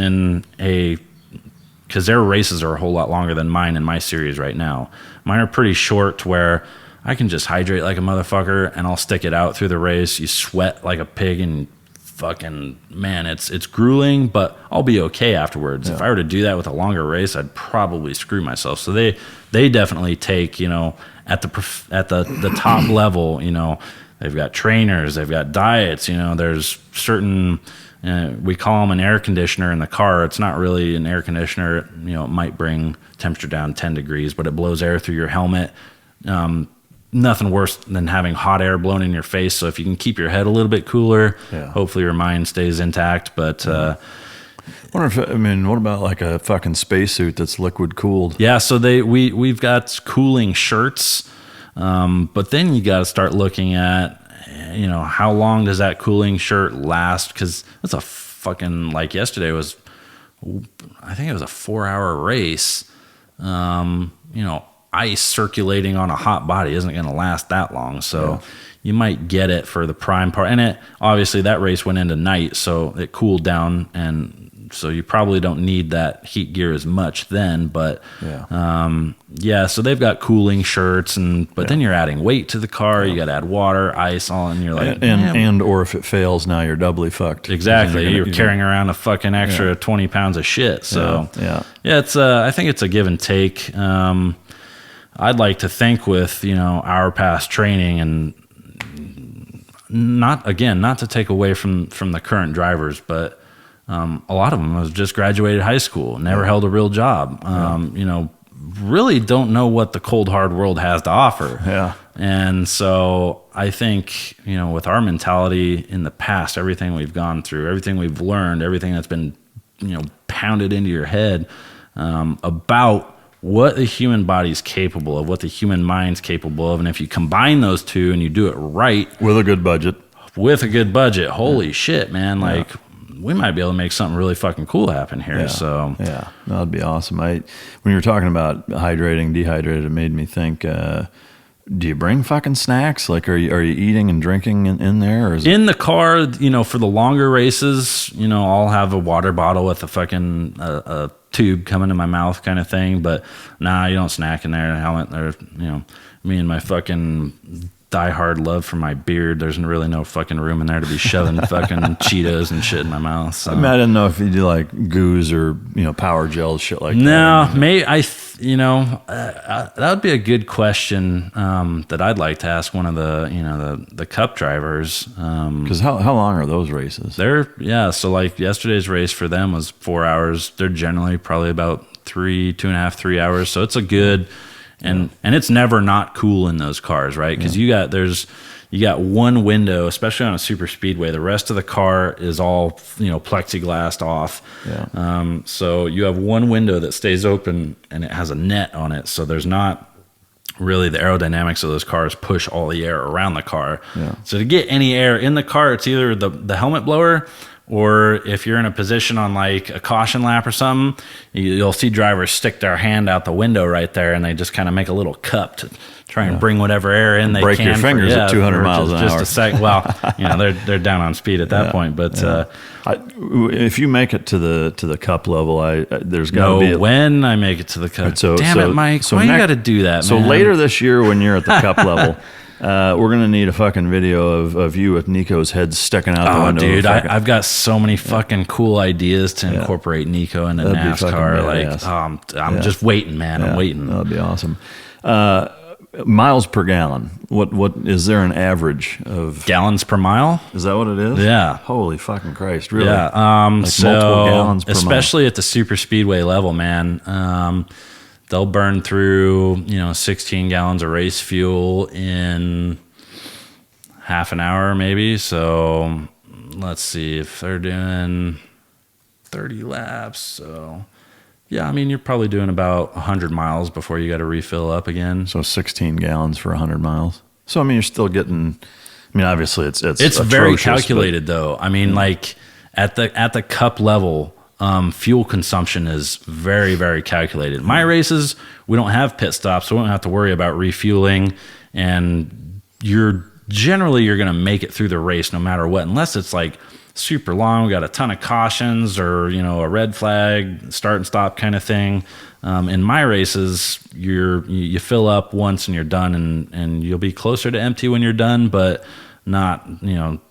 because their races are a whole lot longer than mine in my series right now. Mine are pretty short, to where I can just hydrate like a motherfucker and I'll stick it out through the race. You sweat like a pig and fucking, man, it's grueling, but I'll be okay afterwards. If I were to do that with a longer race, I'd probably screw myself. So they definitely take, at the top level, they've got trainers, they've got diets, there's certain, we call them an air conditioner in the car. It's not really an air conditioner. It might bring temperature down 10 degrees, but it blows air through your helmet. Nothing worse than having hot air blown in your face. So if you can keep your head a little bit cooler, hopefully your mind stays intact. But what about like a fucking spacesuit that's liquid cooled? Yeah, so we've got cooling shirts, but then you got to start looking at, how long does that cooling shirt last? Because that's a fucking, like yesterday was, I think it was a 4-hour race. Ice circulating on a hot body isn't going to last that long. So you might get it for the prime part. And obviously that race went into night, so it cooled down, and so you probably don't need that heat gear as much then. But so they've got cooling shirts, but then you're adding weight to the car. You got to add water, ice, all, and you're like, or if it fails, now you're doubly fucked. Exactly. You're carrying around a fucking extra 20 pounds of shit. So it's I think it's a give and take. I'd like to think with, our past training, and not to take away from the current drivers, but a lot of them have just graduated high school, never held a real job, really don't know what the cold, hard world has to offer. Yeah. And so I think, with our mentality in the past, everything we've gone through, everything we've learned, everything that's been, pounded into your head about what the human body's capable of, what the human mind's capable of. And if you combine those two and you do it right, with a good budget, holy shit, man. Like, we might be able to make something really fucking cool happen here. So that'd be awesome. When you were talking about hydrating, dehydrated, it made me think, do you bring fucking snacks? Like, are you eating and drinking in there? Or is in the car, for the longer races, I'll have a water bottle with a fucking a tube coming in my mouth kind of thing. But nah, you don't snack in there. Helmet, or me and my fucking diehard love for my beard. There's really no fucking room in there to be shoving fucking Cheetos and shit in my mouth. So. I didn't know if you do like goos or power gels, shit like that. No, that would be a good question that I'd like to ask one of the Cup drivers. Because how long are those races? So like yesterday's race for them was 4 hours. They're generally probably about 3 hours. So it's a good, and it's never not cool in those cars, right? Because you got one window, especially on a super speedway. The rest of the car is all plexiglassed off. Yeah. So you have one window that stays open, and it has a net on it. So there's not really the aerodynamics of those cars push all the air around the car. Yeah. So to get any air in the car, it's either the helmet blower, or if you're in a position on like a caution lap or something, you'll see drivers stick their hand out the window right there, and they just kind of make a little cup to try and bring whatever air in they break can. Your fingers at 200 miles an hour. Just a sec. Well, they're down on speed at that point. But if you make it to the cup level, there's got to be when I make it to the cup. Right, so, damn it, Mike! Why you got to do that? So man? Later this year, when you're at the cup level. We're gonna need a fucking video of you with Nico's head sticking out the window. Dude, I've got so many fucking cool ideas to incorporate Nico into NASCAR. I'm just waiting, man. I'm waiting. That'd be awesome. Miles per gallon. What is there an average of gallons per mile? Is that what it is? Yeah. Holy fucking Christ! Really? Yeah. Multiple gallons per especially at the super speedway level, man. They'll burn through, 16 gallons of race fuel in half an hour, maybe. So let's see if they're doing 30 laps. So, yeah, I mean, you're probably doing about 100 miles before you got to refill up again. So 16 gallons for 100 miles. So, I mean, you're still getting, obviously it's very calculated, though. I mean, like at the cup level, fuel consumption is very, very calculated. My races, we don't have pit stops, so we don't have to worry about refueling, and you're going to make it through the race no matter what, unless it's like super long. We got a ton of cautions or, a red flag, start and stop kind of thing. In my races, you fill up once and you're done, and you'll be closer to empty when you're done, but not,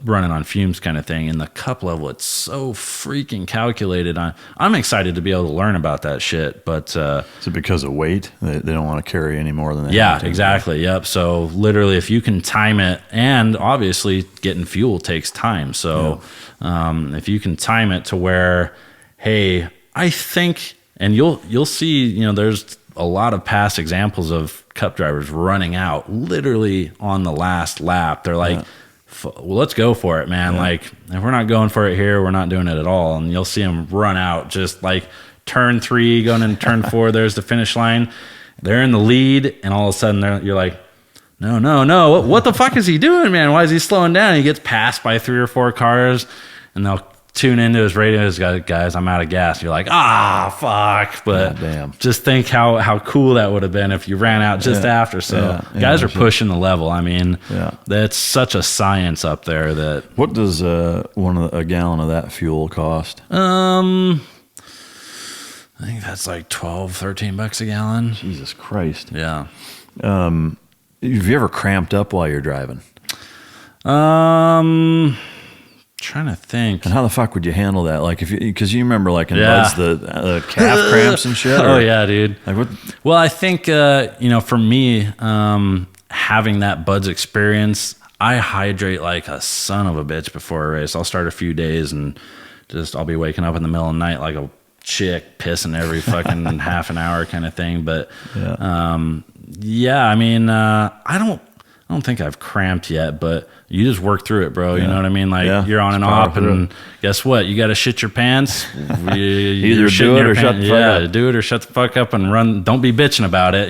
running on fumes kind of thing. In the cup level, it's so freaking calculated. I'm excited to be able to learn about that shit, but... Is it because of weight? They don't want to carry any more than that? Yeah, exactly. Yep. So literally, if you can time it, and obviously getting fuel takes time. So if you can time it to where, hey, I think, and you'll see, there's a lot of past examples of cup drivers running out literally on the last lap. They're like, well, let's go for it, man. Like, if we're not going for it here, we're not doing it at all. And you'll see them run out just like turn 3 going into turn 4. There's the finish line. They're in the lead, and all of a sudden you're like, no. What the fuck is he doing, man? Why is he slowing down? He gets passed by 3 or 4 cars, and they'll tune into his radio, guys, I'm out of gas. You're like, fuck. But just think how cool that would have been if you ran out just after. So guys are pushing the level. I mean, that's such a science up there. That what does a gallon of that fuel cost? I think that's like $12-13 a gallon. Jesus Christ. Yeah. Have you ever cramped up while you're driving? Trying to think. And how the fuck would you handle that? Like, because you remember, like in Bud's the calf cramps and shit. Oh yeah, dude. Like what? Well, I think for me, having that Bud's experience, I hydrate like a son of a bitch before a race. I'll start a few days and I'll be waking up in the middle of the night like a chick pissing every fucking half an hour kind of thing. But I mean, I don't think I've cramped yet, but you just work through it, bro. You know what I mean? Like you're on and off, and guess what? You got to shit your pants. Either do it or shut the fuck up. Do it or shut the fuck up and run. Don't be bitching about it.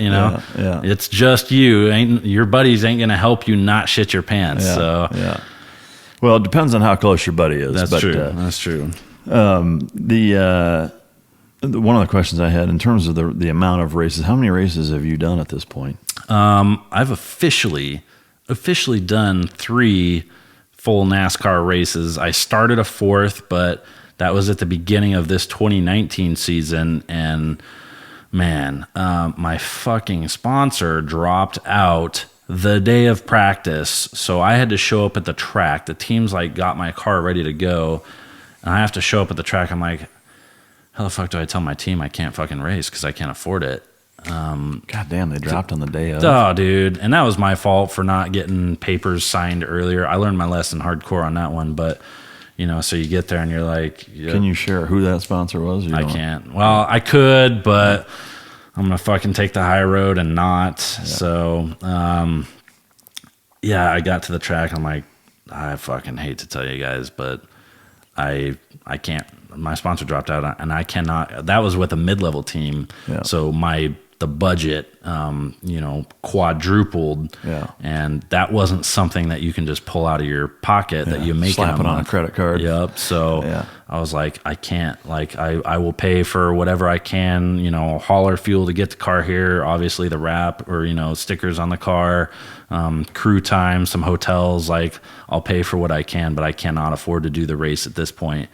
It's just you. Your buddies ain't gonna help you not shit your pants. Well, it depends on how close your buddy is. That's true. That's true. One of the questions I had in terms of the amount of races, how many races have you done at this point? I've officially done 3 full NASCAR races. I started a 4th, but that was at the beginning of this 2019 season. And man, my fucking sponsor dropped out the day of practice. So I had to show up at the track. The team's like got my car ready to go, and I have to show up at the track. I'm like, how the fuck do I tell my team I can't fucking race because I can't afford it? God damn, they dropped on the day of. Oh, dude. And that was my fault for not getting papers signed earlier. I learned my lesson hardcore on that one, but, so you get there and you're like... Can you share who that sponsor was? I can't. Well, I could, but I'm going to fucking take the high road and not. Yeah. So, I got to the track. I'm like, I fucking hate to tell you guys, but I can't. My sponsor dropped out, and I cannot. That was with a mid-level team. Yeah. So the budget, quadrupled. Yeah. And that wasn't something that you can just pull out of your pocket that you make slap it on a credit card. Yep. So I was like, I can't. Like, I will pay for whatever I can. Hauler fuel to get the car here. Obviously, the wrap or stickers on the car, crew time, some hotels. Like, I'll pay for what I can, but I cannot afford to do the race at this point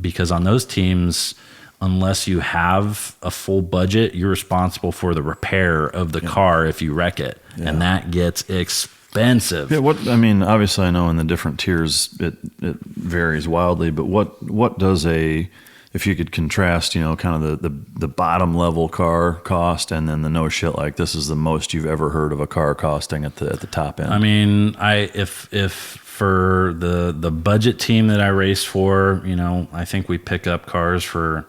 because on those teams, unless you have a full budget, you're responsible for the repair of the car if you wreck it. Yeah. And that gets expensive. Yeah, obviously I know in the different tiers it varies wildly, but what does if you could contrast, kind of the bottom level car cost and then the no shit, like this is the most you've ever heard of a car costing at the top end? I mean, if for the budget team that I race for, I think we pick up cars for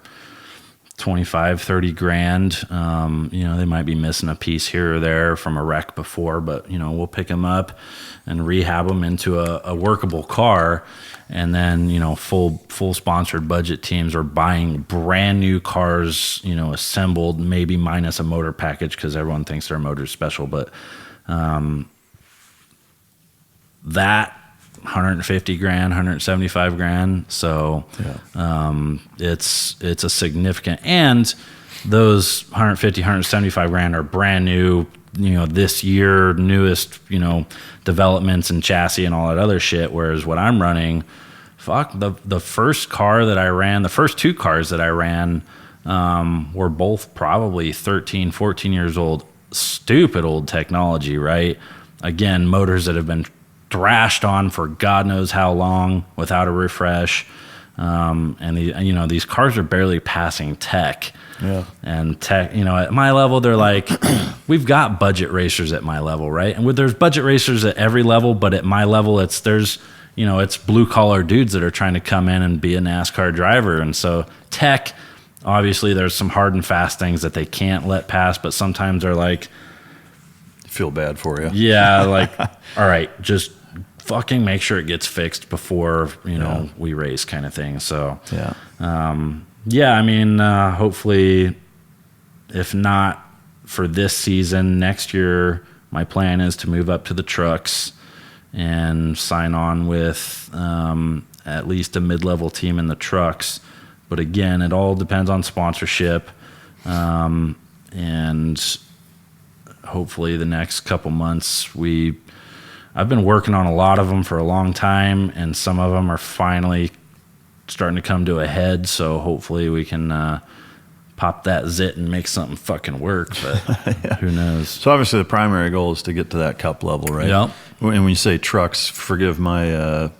25, 30 grand. They might be missing a piece here or there from a wreck before, but we'll pick them up and rehab them into a workable car. And then, full sponsored budget teams are buying brand new cars, assembled, maybe minus a motor package because everyone thinks their motor's special. But that 150 grand, 175 grand. So it's a significant, and those 150, 175 grand are brand new, this year, newest, developments and chassis and all that other shit. Whereas what I'm running, the first car that I ran, the first two cars that I ran, were both probably 13, 14 years old. Stupid old technology, right? Again, motors that have been thrashed on for God knows how long without a refresh, and these cars are barely passing tech. Yeah. And tech, at my level, they're like, we've got budget racers at my level, right? And there's budget racers at every level, but at my level, it's blue collar dudes that are trying to come in and be a NASCAR driver, and so tech. Obviously, there's some hard and fast things that they can't let pass, but sometimes they're like, feel bad for you. Yeah, like, all right, just fucking make sure it gets fixed before we race, kind of thing. So hopefully, if not for this season, next year my plan is to move up to the trucks and sign on with at least a mid-level team in the trucks. But again, it all depends on sponsorship, and hopefully the next couple months I've been working on a lot of them for a long time, and some of them are finally starting to come to a head. So hopefully we can pop that zit and make something fucking work, but who knows? So obviously the primary goal is to get to that cup level, right? Yep. And when you say trucks, forgive my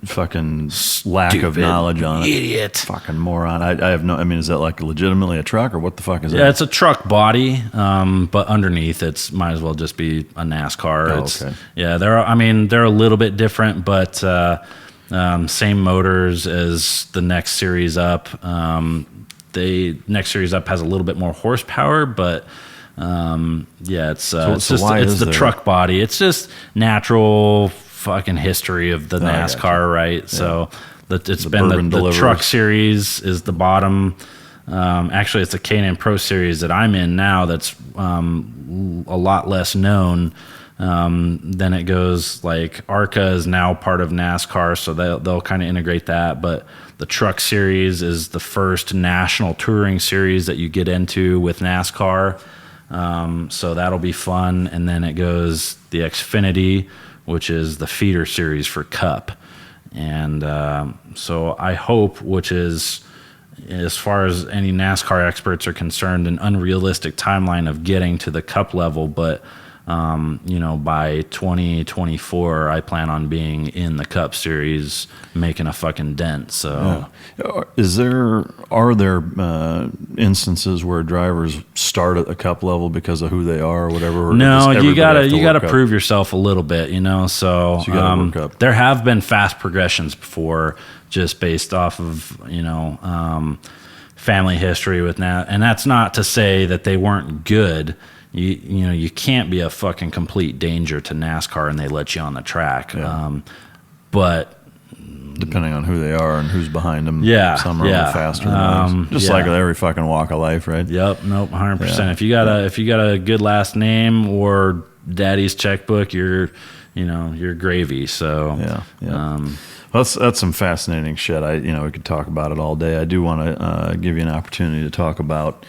fucking lack of knowledge on it. Idiot. Fucking moron. I have no, is that like legitimately a truck or what the fuck is that? Yeah, it's a truck body, but underneath it's might as well just be a NASCAR. Oh, okay. Yeah, they're a little bit different, but same motors as the next series up. The next series up has a little bit more horsepower, but it's the truck body. It's just natural fucking history of the NASCAR, right? Yeah. So it's been the truck series is the bottom. Actually, it's a K&N Pro series that I'm in now. That's a lot less known. Then it goes like ARCA is now part of NASCAR, so they'll kind of integrate that. But the truck series is the first national touring series that you get into with NASCAR. So that'll be fun. And then it goes the Xfinity, which is the feeder series for Cup. And so I hope, which is, as far as any NASCAR experts are concerned, an unrealistic timeline of getting to the Cup level, but by 2024, I plan on being in the Cup Series, making a fucking dent. So, are there instances where drivers start at the Cup level because of who they are or whatever? No, you gotta prove yourself a little bit, So you gotta work up. There have been fast progressions before, just based off of family history with and that's not to say that they weren't good. You know, you can't be a fucking complete danger to NASCAR and they let you on the track. Yeah. But depending on who they are and who's behind them, some are a little faster than others. Just like every fucking walk of life, right? Yep, nope, 100%. If you got a good last name or daddy's checkbook, you're gravy. So that's some fascinating shit. We could talk about it all day. I do want to give you an opportunity to talk about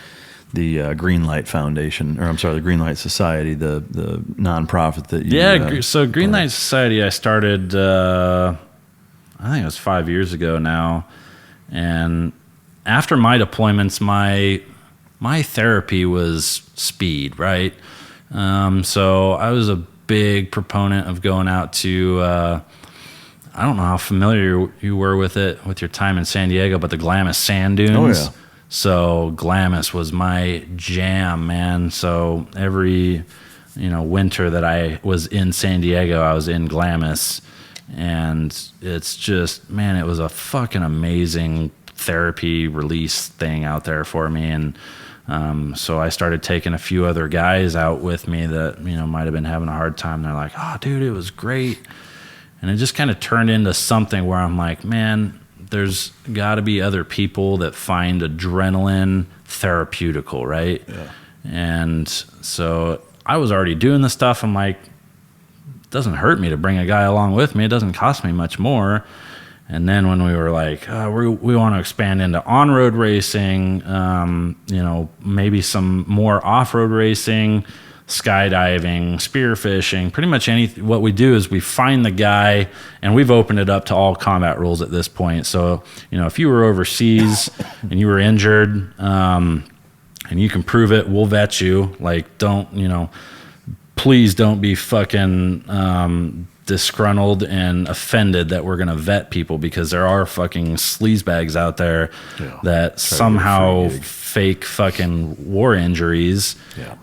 the Green Light Foundation, or I'm sorry, the Green Light Society, the nonprofit that you. So Green Light Society, I started. I think it was 5 years ago now, and after my deployments, my therapy was speed, right? So I was a big proponent of going out to. I don't know how familiar you were with it with your time in San Diego, but the Glamis sand dunes. Oh yeah. So Glamis was my jam, man. So every winter that I was in San Diego, I was in Glamis. And it's just, man, it was a fucking amazing therapy release thing out there for me. And so I started taking a few other guys out with me that, might have been having a hard time. They're like, oh, dude, it was great. And it just kind of turned into something where I'm like, man, there's got to be other people that find adrenaline therapeutical, right? Yeah. And so I was already doing the stuff. I'm like, doesn't hurt me to bring a guy along with me. It doesn't cost me much more. And then when we were like, we want to expand into on-road racing, maybe some more off-road racing, skydiving, spearfishing, pretty much what we do is we find the guy, and we've opened it up to all combat rules at this point. So, if you were overseas and you were injured, and you can prove it, we'll vet you. Like, please don't be fucking disgruntled and offended that we're going to vet people, because there are fucking sleazebags out there that somehow fake fucking war injuries,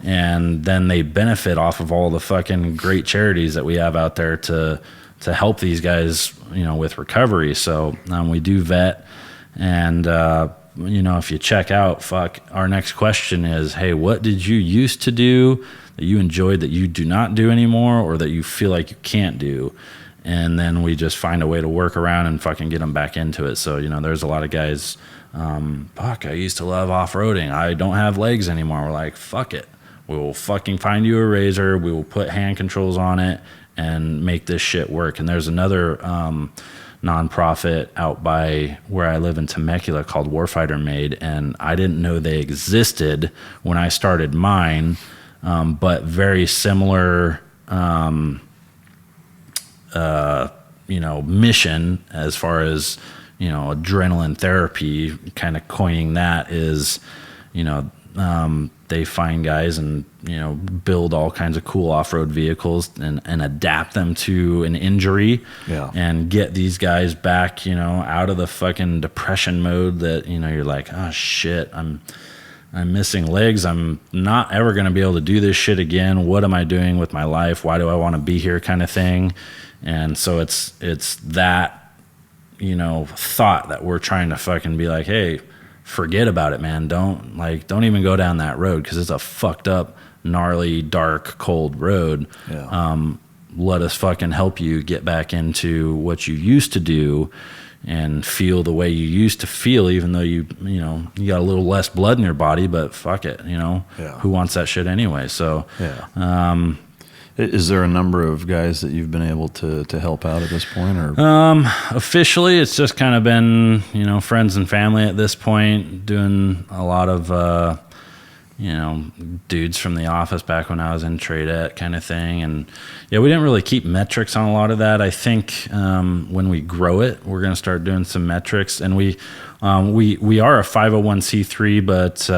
and then they benefit off of all the fucking great charities that we have out there to help these guys, with recovery. So we do vet, and if you check out, our next question is, hey, what did you used to do that you enjoyed that you do not do anymore, or that you feel like you can't do? And then we just find a way to work around and fucking get them back into it. So, there's a lot of guys, I used to love off-roading. I don't have legs anymore. We're like, fuck it. We will fucking find you a razor. We will put hand controls on it and make this shit work. And there's another nonprofit out by where I live in Temecula called Warfighter Made, and I didn't know they existed when I started mine. But very similar, mission as far as, adrenaline therapy, kind of coining that is, they find guys and, build all kinds of cool off-road vehicles and adapt them to an injury and get these guys back, out of the fucking depression mode that, you're like, oh shit, I'm missing legs. I'm not ever going to be able to do this shit again. What am I doing with my life? Why do I want to be here, kind of thing? And so it's that, thought that we're trying to fucking be like, hey, forget about it, man. Don't even go down that road, because it's a fucked up, gnarly, dark, cold road. Let us fucking help you get back into what you used to do and feel the way you used to feel, even though you got a little less blood in your body, but fuck it, who wants that shit anyway? So, is there a number of guys that you've been able to help out at this point, or? Officially, it's just kind of been, friends and family at this point, doing a lot of, dudes from the office back when I was in Tradette, kind of thing. And we didn't really keep metrics on a lot of that. I think when we grow it, we're going to start doing some metrics. And we are a 501c3, but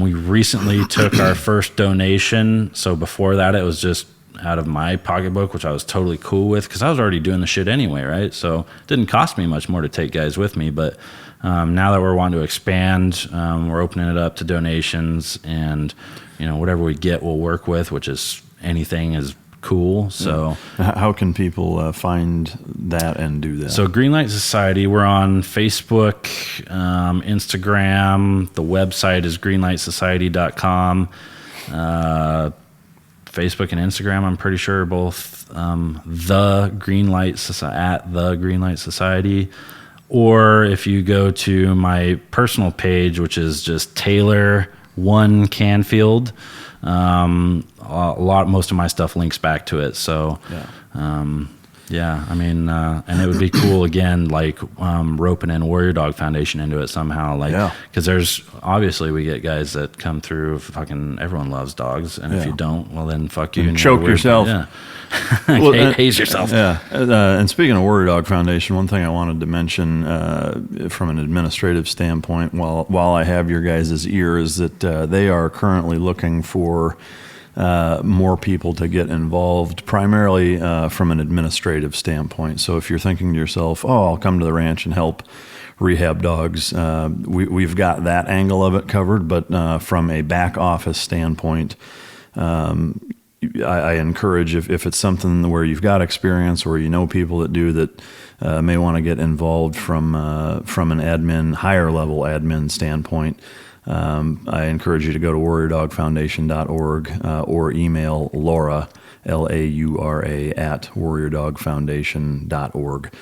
we recently took our first donation. So before that, it was just out of my pocketbook, which I was totally cool with, because I was already doing the shit anyway, right? So it didn't cost me much more to take guys with me. But now that we're wanting to expand, we're opening it up to donations, and whatever we get we'll work with, which is anything is cool. So how can people find that and do that? So Greenlight Society, we're on Facebook, Instagram. The website is greenlightsociety.com. Facebook and Instagram, I'm pretty sure, both the Greenlight Society. Or if you go to my personal page, which is just Taylor Canfield, most of my stuff links back to it. So, I mean, and it would be cool again, like roping in Warrior Dog Foundation into it somehow, because there's obviously we get guys that come through. Fucking everyone loves dogs, and if you don't, well then fuck you and choke yourself. Yeah, Well, haze yourself. Yeah. And speaking of Warrior Dog Foundation, one thing I wanted to mention from an administrative standpoint, while I have your guys' ear, is that they are currently looking for more people to get involved, primarily from an administrative standpoint. So if you're thinking to yourself, I'll come to the ranch and help rehab dogs, we've got that angle of it covered. But from a back office standpoint, I encourage, if it's something where you've got experience or you know people that do that may want to get involved from an higher level admin standpoint, I encourage you to go to warriordogfoundation.org or email Laura, Laura, at warriordogfoundation.org.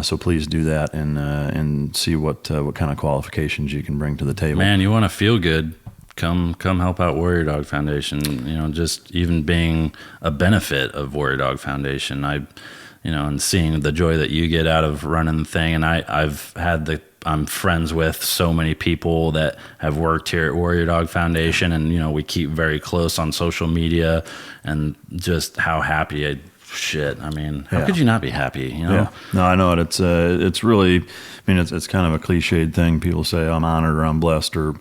So please do that and see what kind of qualifications you can bring to the table. Man, you want to feel good? Come help out Warrior Dog Foundation. Just even being a benefit of Warrior Dog Foundation, and seeing the joy that you get out of running the thing. And I'm friends with so many people that have worked here at Warrior Dog Foundation, and we keep very close on social media, and just how happy how could you not be happy? Yeah. No, I know it. It's really, it's kind of a cliched thing. People say I'm honored or I'm blessed or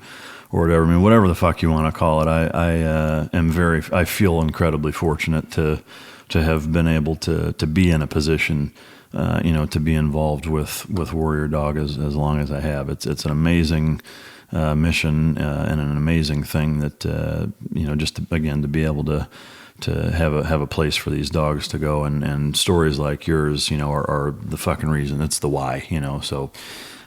whatever. Whatever the fuck you want to call it. I feel incredibly fortunate to have been able to be in a position, to be involved with Warrior Dog as long as I have. It's an amazing mission and an amazing thing that just to be able to have a place for these dogs to go, and stories like yours, are the fucking reason. It's the why, So.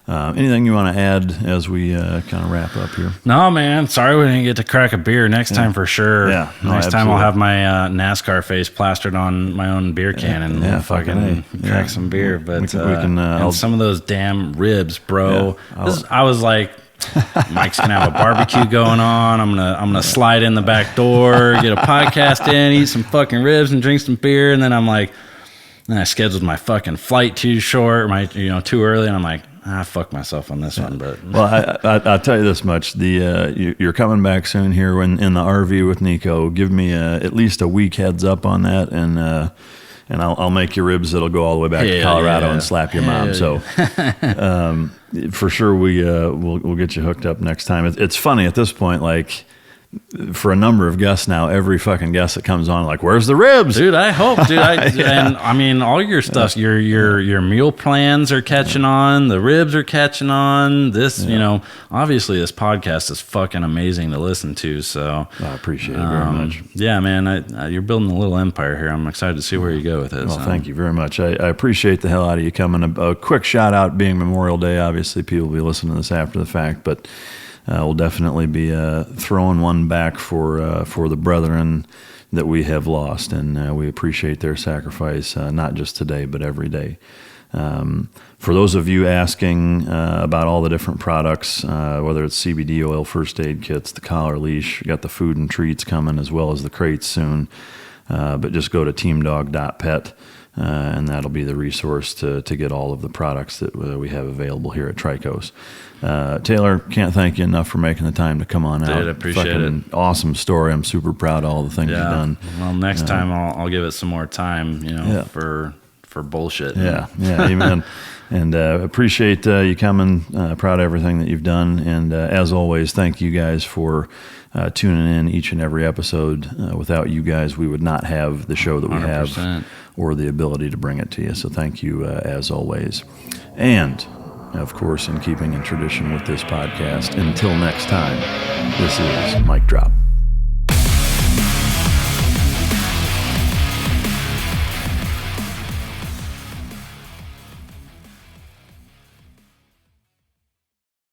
Anything you want to add as we kind of wrap up here? No, man. Sorry we didn't get to crack a beer. Next time for sure. Yeah. No, Next time I'll have my NASCAR face plastered on my own beer can and we'll fucking crack some beer. But we can, and some of those damn ribs, bro. I was like, Mike's gonna have a barbecue going on. I'm gonna slide in the back door, get a podcast in, eat some fucking ribs, and drink some beer. And then I scheduled my fucking flight too short, too early, and I'm like, I fucked myself on this one. But I'll tell you this much: you're coming back soon here in the RV with Nico. Give me at least a week heads up on that, and I'll make your ribs that'll go all the way back to Colorado and slap your mom. So for sure we'll get you hooked up next time. It's funny at this point, like. For a number of guests now, every fucking guest that comes on, like, where's the ribs? Dude, I hope, dude. And all your stuff, your meal plans are catching on. The ribs are catching on. This, obviously this podcast is fucking amazing to listen to. So I appreciate it very much. Yeah, man, you're building a little empire here. I'm excited to see where you go with it. Well, thank you very much. I appreciate the hell out of you coming. A quick shout out, being Memorial Day. Obviously, people will be listening to this after the fact, but we'll definitely be throwing one back for the brethren that we have lost, and we appreciate their sacrifice, not just today, but every day. For those of you asking about all the different products, whether it's CBD oil, first aid kits, the collar leash, got the food and treats coming, as well as the crates soon, but just go to teamdog.pet. And that'll be the resource to get all of the products that we have available here at Tricos. Taylor, can't thank you enough for making the time to come on out. Dude, I appreciate it. Awesome story. I'm super proud of all the things you've done. Well, next time I'll give it some more time, for bullshit. Yeah, amen. And appreciate you coming. Proud of everything that you've done. And as always, thank you guys for tuning in each and every episode. Without you guys, we would not have the show that we 100%. have or the ability to bring it to you. So thank you as always. And, of course, in keeping in tradition with this podcast, until next time, this is Mic Drop.